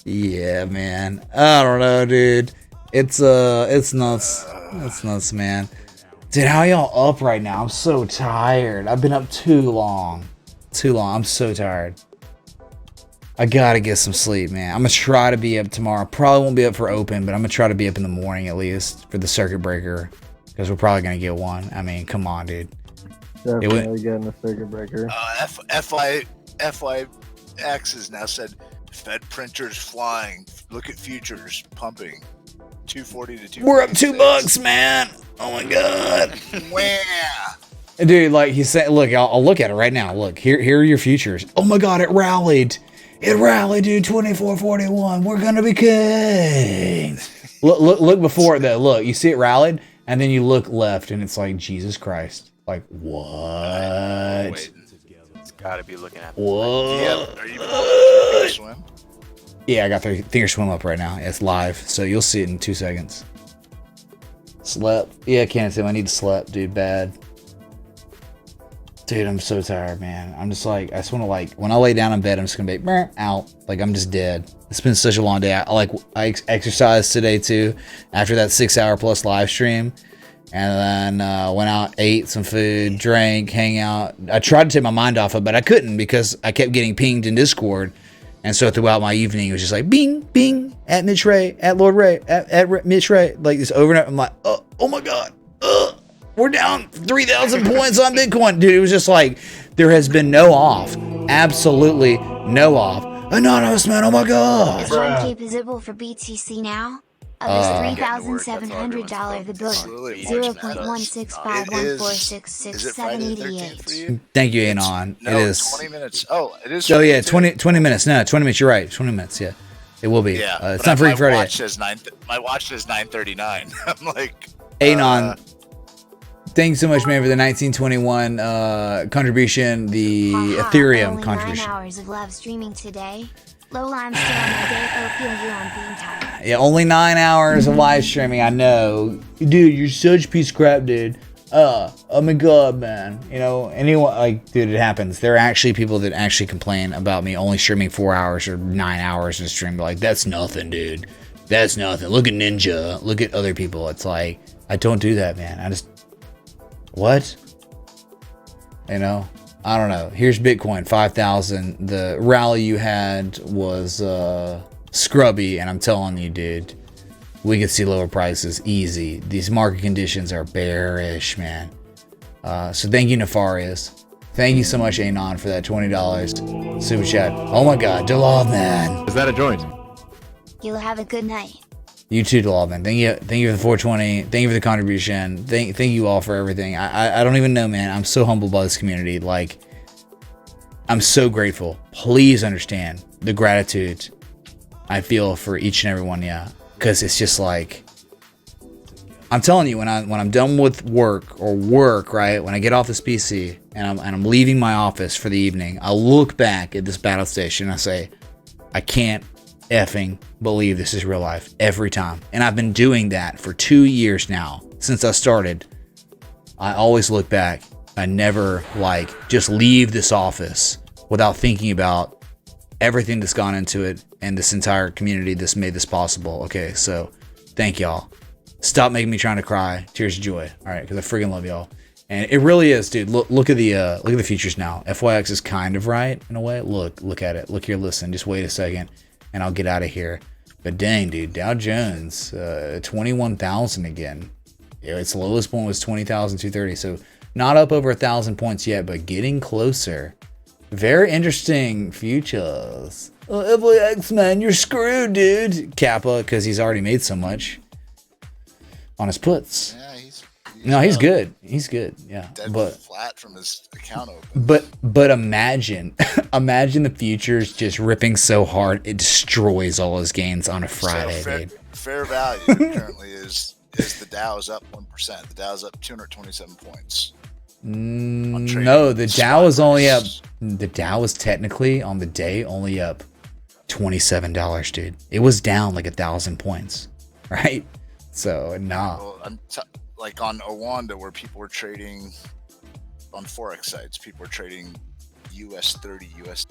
yeah, man. I don't know, dude. It's nuts. It's nuts, man. Dude, how y'all up right now? I'm so tired. I've been up too long. I'm so tired. I gotta get some sleep, man. I'm gonna try to be up tomorrow. Probably won't be up for open, but I'm gonna try to be up in the morning at least for the circuit breaker, because we're probably gonna get one. I mean, come on, dude. Definitely getting a circuit breaker. FYX has now said Fed printers flying. Look at futures pumping. 240 to 2. We're up $2, man. Oh my god. Wow. Dude, like he said, look, I'll look at it right now. Look, here are your futures. Oh my god, it rallied. It rallied, dude. 24.41. We're gonna be king. Look before it though. Look, you see it rallied, and then you look left, and it's like Jesus Christ. Like what? It's gotta be looking at. What? Are you Thinker Swim? Yeah, I got the Thinkorswim up right now. It's live, so you'll see it in 2 seconds. Slept. Yeah, I can't say I need to sleep, dude. Bad. Dude, I'm so tired, man. I'm just like, I just want to like, when I lay down in bed, I'm just gonna be out. Like I'm just dead. It's been such a long day. I exercised today too, after that 6-hour plus live stream, and then went out, ate some food, drank, hang out. I tried to take my mind off it, but I couldn't because I kept getting pinged in Discord. And so throughout my evening, it was just like, bing, bing, at Mitch Ray, at Lord Ray, at Mitch Ray, like this over and over. I'm like, oh my God, we're down 3,000 points on Bitcoin. Dude, it was just like, there has been no off. Absolutely no off. Anonymous, man, oh my God. Is 1K visible for BTC now? Of this $3,700, the bill 0.16514666788. Thank you, Anon. No, it is 20 minutes. Oh, it is. Oh yeah, 20 minutes. No, 20 minutes. You're right. 20 minutes. Yeah, it will be. Yeah, it's not Freaking Friday. My watch says 9:39. I'm like, Anon. Thanks so much, man, for the 1921 contribution, the Ethereum only contribution. 9 hours of live streaming today. Lola, I'm still on my day. Oh, feel you on being tired. Yeah, only 9 hours of live streaming. I know, dude. You're such a piece of crap, dude. Oh my God, man. You know, anyone like, dude, it happens. There are actually people that actually complain about me only streaming 4 hours or 9 hours of stream. Like, that's nothing, dude. That's nothing. Look at Ninja. Look at other people. It's like, I don't do that, man. I just, what? You know, I don't know. Here's Bitcoin, 5,000. The rally you had was scrubby, and I'm telling you, dude, we could see lower prices easy. These market conditions are bearish, man. So thank you, Nefarious. Thank you so much, Anon, for that $20 super chat. Oh my God, Delov, man. Is that a joint? You'll have a good night. You too, Delov, man. Thank you for the 420. Thank you for the contribution. Thank you all for everything. I don't even know, man. I'm so humbled by this community. Like, I'm so grateful. Please understand the gratitude I feel for each and every one, yeah. Because it's just like, I'm telling you, when I'm done with work, right? When I get off this PC and I'm leaving my office for the evening, I look back at this battle station and I say, I can't effing believe this is real life every time. And I've been doing that for 2 years now since I started. I always look back. I never like just leave this office without thinking about everything that's gone into it and this entire community that's made this possible. Okay, so thank y'all. Stop making me trying to cry. Tears of joy. All right, because I freaking love y'all. And it really is, dude. Look at the futures now. FYX is kind of right in a way. Look at it. Look here, listen. Just wait a second, and I'll get out of here. But dang, dude, Dow Jones, 21,000 again. Yeah, its lowest point was 20,230. So not up over 1,000 points yet, but getting closer. Very interesting futures. FYX, man, you're screwed, dude. Kappa, because he's already made so much on his puts. Yeah, he's No, he's good. He's good. Yeah, dead but flat from his account open. but imagine the futures just ripping so hard it destroys all his gains on a Friday, dude. Fair value currently is the Dow's up 1%. The Dow's up 227 points. No, the Dow is only up. The Dow is technically on the day only up $27, dude. It was down like 1,000 points, right? So nah. Well, like on Owanda, where people were trading on forex sites, people were trading US 30, US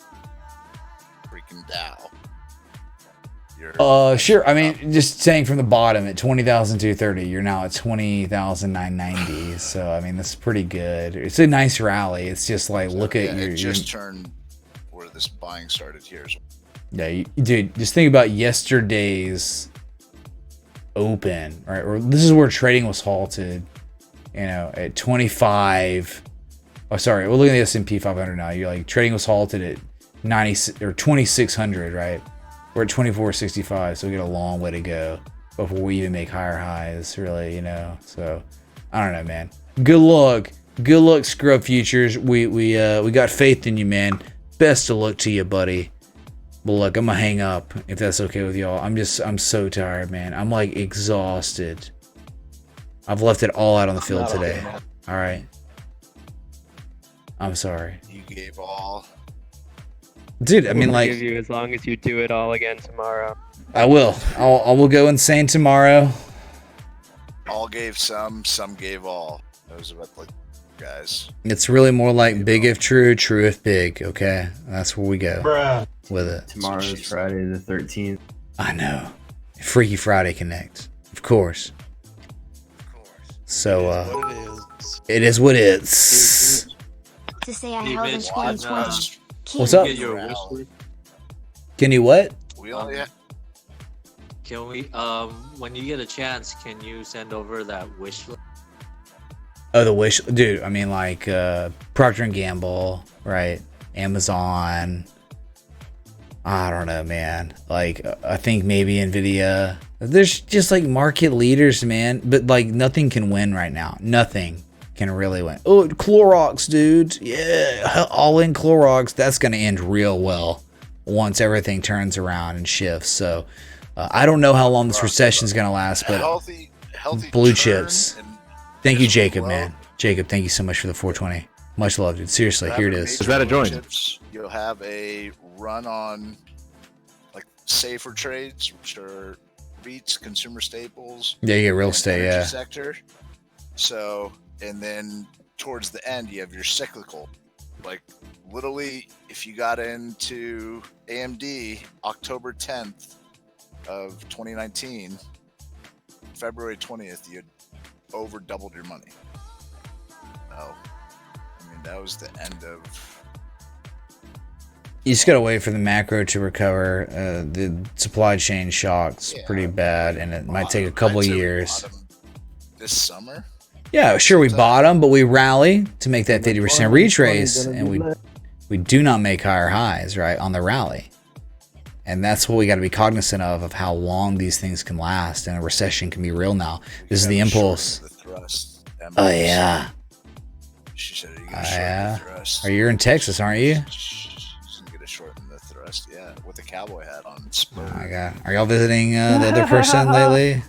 freaking Dow. Sure. I mean, just saying from the bottom at 20,230, you're now at 20,990. So I mean, that's pretty good. It's a nice rally. It's just like look at your. It just turned where this buying started here. Yeah, dude. Just think about yesterday's open, right? Or this is where trading was halted. You know, at 25. Oh, sorry. We're looking at the S&P 500 now. You're like trading was halted at 90 or 2,600, right? We're at 2465, so we got a long way to go before we even make higher highs, really, you know. So I don't know, man. Good luck, Scrub Futures. We got faith in you, man. Best of luck to you, buddy. But look, I'm gonna hang up if that's okay with y'all. I'm so tired, man. I'm like exhausted. I've left it all out on the field today. All right. I'm sorry. You gave all. Dude, I mean, like, give you as long as you do it all again tomorrow. I will. I will go insane tomorrow. All gave some gave all. Those are what the guys. It's really more like big if true, true if big. Okay, that's where we go with it. Tomorrow's Friday the 13th. I know. Freaky Friday Connect, of course. So it is what it is. To say I held in 2020. What's up? Can you what? We only have... Can we when you get a chance, can you send over that wish list? Oh, the wish, dude. I mean, like Procter and Gamble, right? Amazon. I don't know, man. Like, I think maybe Nvidia. There's just like market leaders, man. But like, nothing can win right now. Nothing can really win. Oh, Clorox, dude. Yeah, all in Clorox. That's gonna end real well once everything turns around and shifts. So, I don't know how long this recession is gonna last, but healthy blue chips. Thank you, Jacob, man. Jacob, thank you so much for the 420. Much love, dude. Seriously, here it is. Is that a joint? Chips, you'll have a run on like safer trades, which are REITs, consumer staples. Yeah, you get real estate, yeah. Sector. So, and then towards the end, you have your cyclical. Like, literally, if you got into AMD October 10th of 2019, February 20th, you had over doubled your money. Oh, I mean, that was the end of. You just gotta wait for the macro to recover. The supply chain shock's pretty bad, and it might take a couple years. This summer? Yeah, sure, we bottom, but we rally to make that 50% retrace, and we do not make higher highs, right, on the rally. And that's what we got to be cognizant of how long these things can last, and a recession can be real now. This is the impulse. Oh, yeah. She said, "Are you Oh, gonna shorten yeah. the thrust?" Are you in Texas, aren't you? She's gonna shorten the thrust, yeah, with a cowboy hat on. Oh my god. Are y'all visiting the other person lately?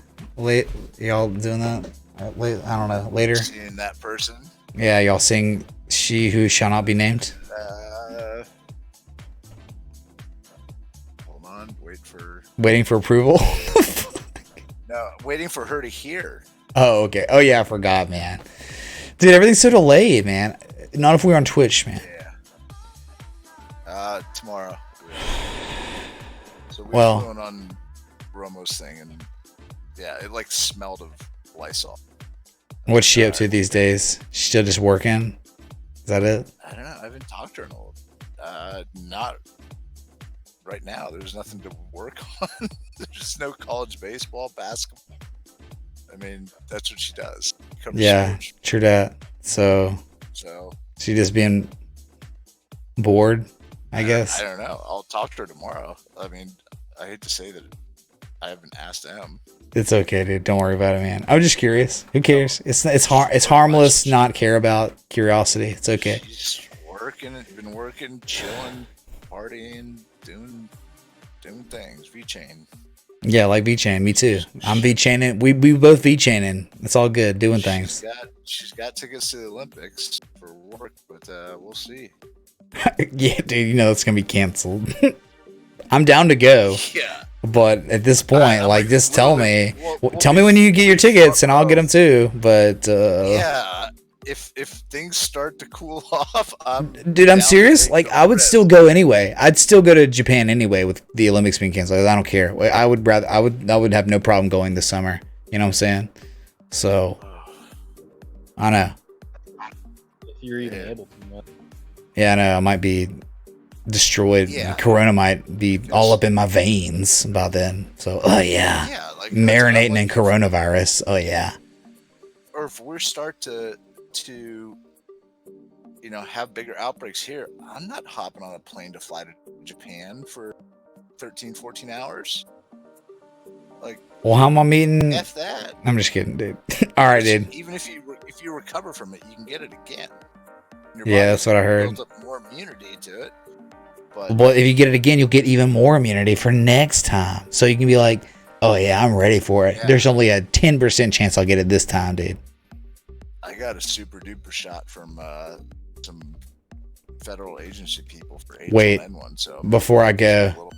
Y'all doing that? Late, I don't know. Later? Seeing that person? Yeah, y'all seeing She Who Shall Not Be Named? Hold on, Waiting for approval? No, waiting for her to hear. Oh, okay. Oh, yeah, I forgot, man. Dude, everything's so delayed, man. Not if we're on Twitch, man. Yeah. Tomorrow. So Well. going on Romo's thing, and yeah, it like smelled of Lysol. What's she up to these days? She's still just working? Is that it? I don't know. I haven't talked to her in a while. Not right now. There's nothing to work on. There's no college baseball, basketball. I mean, that's what she does. Yeah, true that. So she just being bored, I guess. I don't know. I'll talk to her tomorrow. I mean, I hate to say that I haven't asked him. It's okay, dude. Don't worry about it, man. I'm just curious. Who cares? It's harmless. Not care about curiosity. It's okay. She's been working, chilling, partying, doing things. V-chain. Yeah, like V-chain. Me too. I'm V-chaining. We both V-chaining. It's all good. Doing things. She's got tickets to the Olympics for work, but we'll see. Yeah, dude. You know it's gonna be canceled. I'm down to go. Yeah. But at this point, like, just tell me. Tell me when you get your tickets, and I'll get them too. But yeah, if things start to cool off, dude, I'm serious. Like, I would still go anyway. I'd still go to Japan anyway with the Olympics being canceled. I don't care. I would have no problem going this summer. You know what I'm saying? So, I know. If you're even able to. Yeah, I know. I might be destroyed. Yeah. Corona might be all up in my veins by then. So, oh yeah, like, marinating in coronavirus. Oh yeah. Or if we start to have bigger outbreaks here, I'm not hopping on a plane to fly to Japan for 13, 14 hours. Like, well, how am I meeting? F that. I'm just kidding, dude. All right, dude. Even if you recover from it, you can get it again. Yeah, that's what I heard. Build up more immunity to it. But if you get it again, you'll get even more immunity for next time. So you can be like, oh yeah, I'm ready for it. Yeah. There's only a 10% chance I'll get it this time, dude. I got a super duper shot from some federal agency people for H1N1. Wait, so before I go,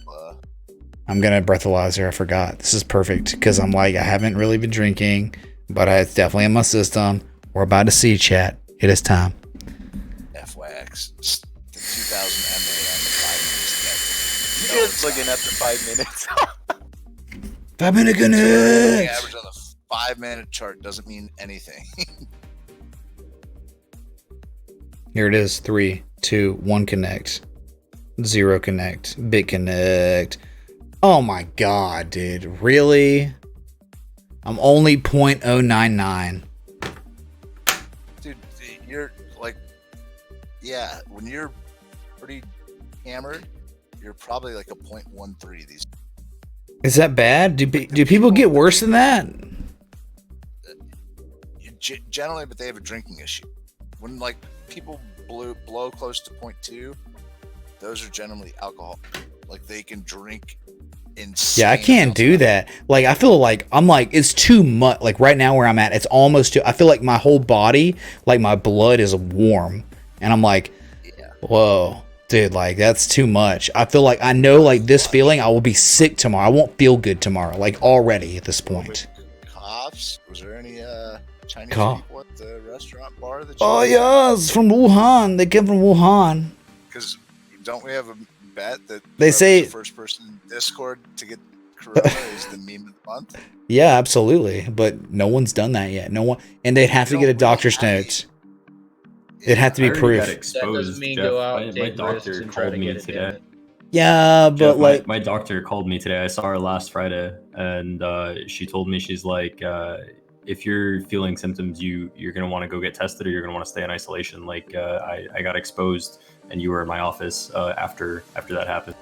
I'm gonna breathalyzer. I forgot. This is perfect because I'm like, I haven't really been drinking, but it's definitely in my system. We're about to see chat. It is time. FYX, the 2000 MA on the 5 minutes. No one's looking after 5 minutes. 5 minute connect. Average on the 5-minute chart doesn't mean anything. Here it is. 3, 2, 1 connect. 0 connect. Bit connect. Oh my god, dude. Really? I'm only 0.099. Dude, you're like, yeah, when you're pretty hammered, you're probably like a 0.13 these. Is that bad? Do people get worse than that? Generally, but they have a drinking issue. When like people blow close to 0.2, those are generally alcohol. Like they can drink insane. Yeah, I can't do that. Like I feel like I'm like it's too much. Like right now where I'm at, it's almost too. I feel like my whole body, like my blood is warm, and I'm like, whoa. Dude, like that's too much. I feel like I know like this feeling I will be sick tomorrow. I won't feel good tomorrow. Like already at this point. Coughs? Was there any Chinese Cough. people at the restaurant bar that you Oh yeah, it's from Wuhan. They came from Wuhan. Because don't we have a bet that They say- the first person in Discord to get corona is the meme of the month? Yeah, absolutely. But no one's done that yet. No one, and they'd have to get a doctor's note. It'd have to be I already proof. got exposed, That doesn't mean Jeff. go out My and take risks doctor and try called to me get it, today. damn it. Yeah, but Jeff, like my doctor called me today. I saw her last Friday, and she told me, she's like, if you're feeling symptoms, you're gonna want to go get tested, or you're gonna want to stay in isolation. Like I got exposed, and you were in my office after that happened.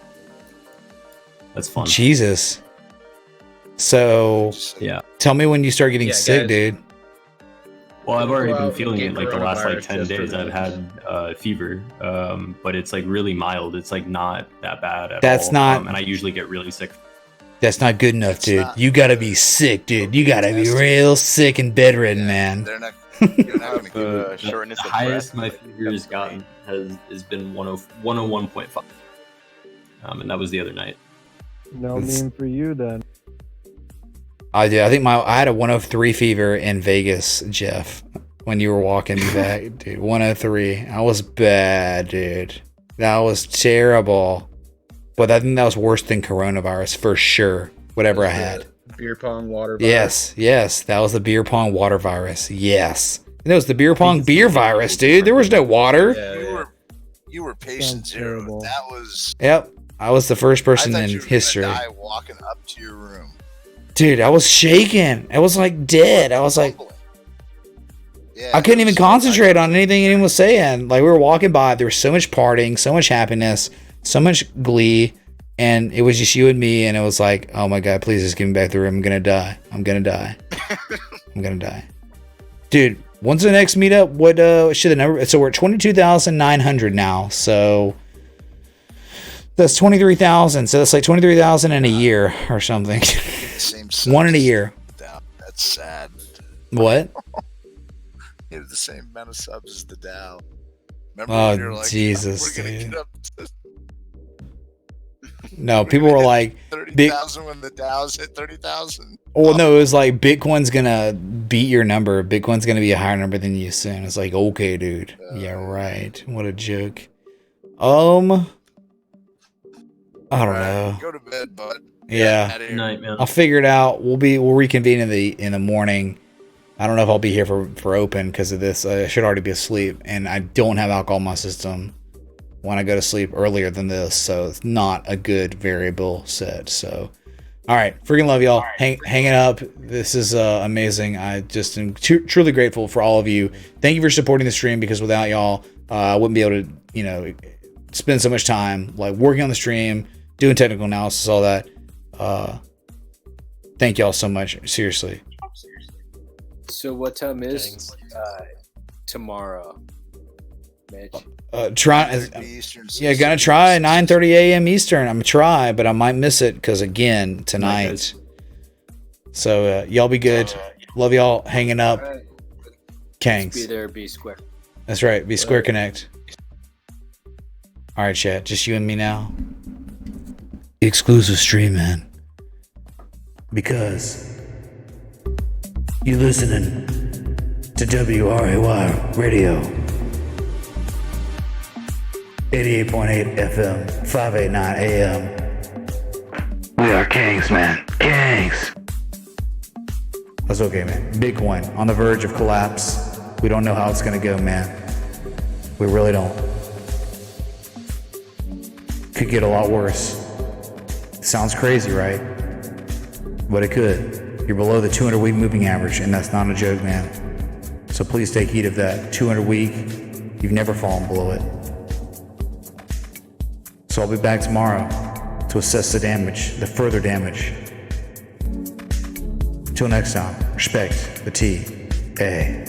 That's fun. Jesus. So yeah, tell me when you start getting Yeah, sick, guys. dude. Well, I've already Go been out feeling and it get like the last like coronavirus 10 just for days. I've the- had fever, but it's like really mild. It's like not that bad at That's all. not- and I usually get really sick. That's not good enough, dude. You gotta be sick, dude. You gotta be real sick and bedridden, man. They're not. You're not gonna The shortness of highest my breath. fever has gotten has been 101.5, and that was the other night. No It's- meme for you then. I did. I think I had a 103 fever in Vegas, Jeff, when you were walking me back, dude. 103. I was bad, dude. That was terrible. But I think that was worse than coronavirus for sure. Whatever I had. Beer pong water. virus. Yes. That was the beer pong water virus. Yes. It was the beer pong beer virus, dude. There was no water. You were patient Sounds zero. terrible. That was. Yep. I was the first person I thought in you were gonna history. die walking up to your room. Dude, I was shaking. I was like dead. I was like, Yeah, I couldn't even concentrate on anything anyone was saying. Like we were walking by, there was so much partying, so much happiness, so much glee. and it was just you and me, and it was like, oh my god, please just give me back the room. I'm gonna die. I'm gonna die. I'm gonna die. Dude, when's the next meetup? What should the number? So we're at 22,900 now. So that's 23,000. So that's like 23,000 in a year or something. Same One in a year. That's sad. What? You have the same amount of subs as the Dow. Remember Oh, when you're like, Jesus, we're gonna dude. get up to No, people were like, 30,000 when the Dow's hit 30,000. well, no, it was like Bitcoin's gonna beat your number. Bitcoin's gonna be a higher number than you soon. It's like, okay, dude. Yeah, right. What a joke. I don't know. Go to bed, bud. Yeah. Good night, man. I'll figure it out. We'll reconvene in the morning. I don't know if I'll be here for open because of this. I should already be asleep, and I don't have alcohol in my system when I go to sleep earlier than this, so it's not a good variable set. So, all right, freaking love y'all. Hanging up. This is amazing. I just am truly grateful for all of you. Thank you for supporting the stream, because without y'all, I wouldn't be able to, spend so much time like working on the stream, doing technical analysis, all that. Thank y'all so much. Seriously. So what time is tomorrow, Mitch? Gonna try 9:30 a.m. Eastern. I'm gonna try, but I might miss it because again tonight. So y'all be good. Love y'all hanging up. Right. Kangs. Be there, be square. That's right. Be square connect. All right, chat. Just you and me now. Exclusive stream, man. Because you listening to WRAY Radio 88.8 FM 589 AM. We are kings, man. Kings. That's okay, man. Bitcoin on the verge of collapse. We don't know how it's gonna go, man. We really don't. Could get a lot worse. Sounds crazy, right? But it could. You're below the 200-week moving average, and that's not a joke, man. So please take heed of that. 200-week, you've never fallen below it. So I'll be back tomorrow to assess the damage, the further damage. Till next time, respect the T.A.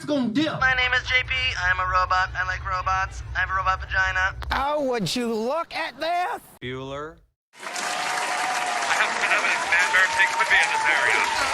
gonna dip. My name is JP. I'm a robot. I like robots. I have a robot vagina. Oh, would you look at this? Bueller. I have some evidence, man. They could be in this area.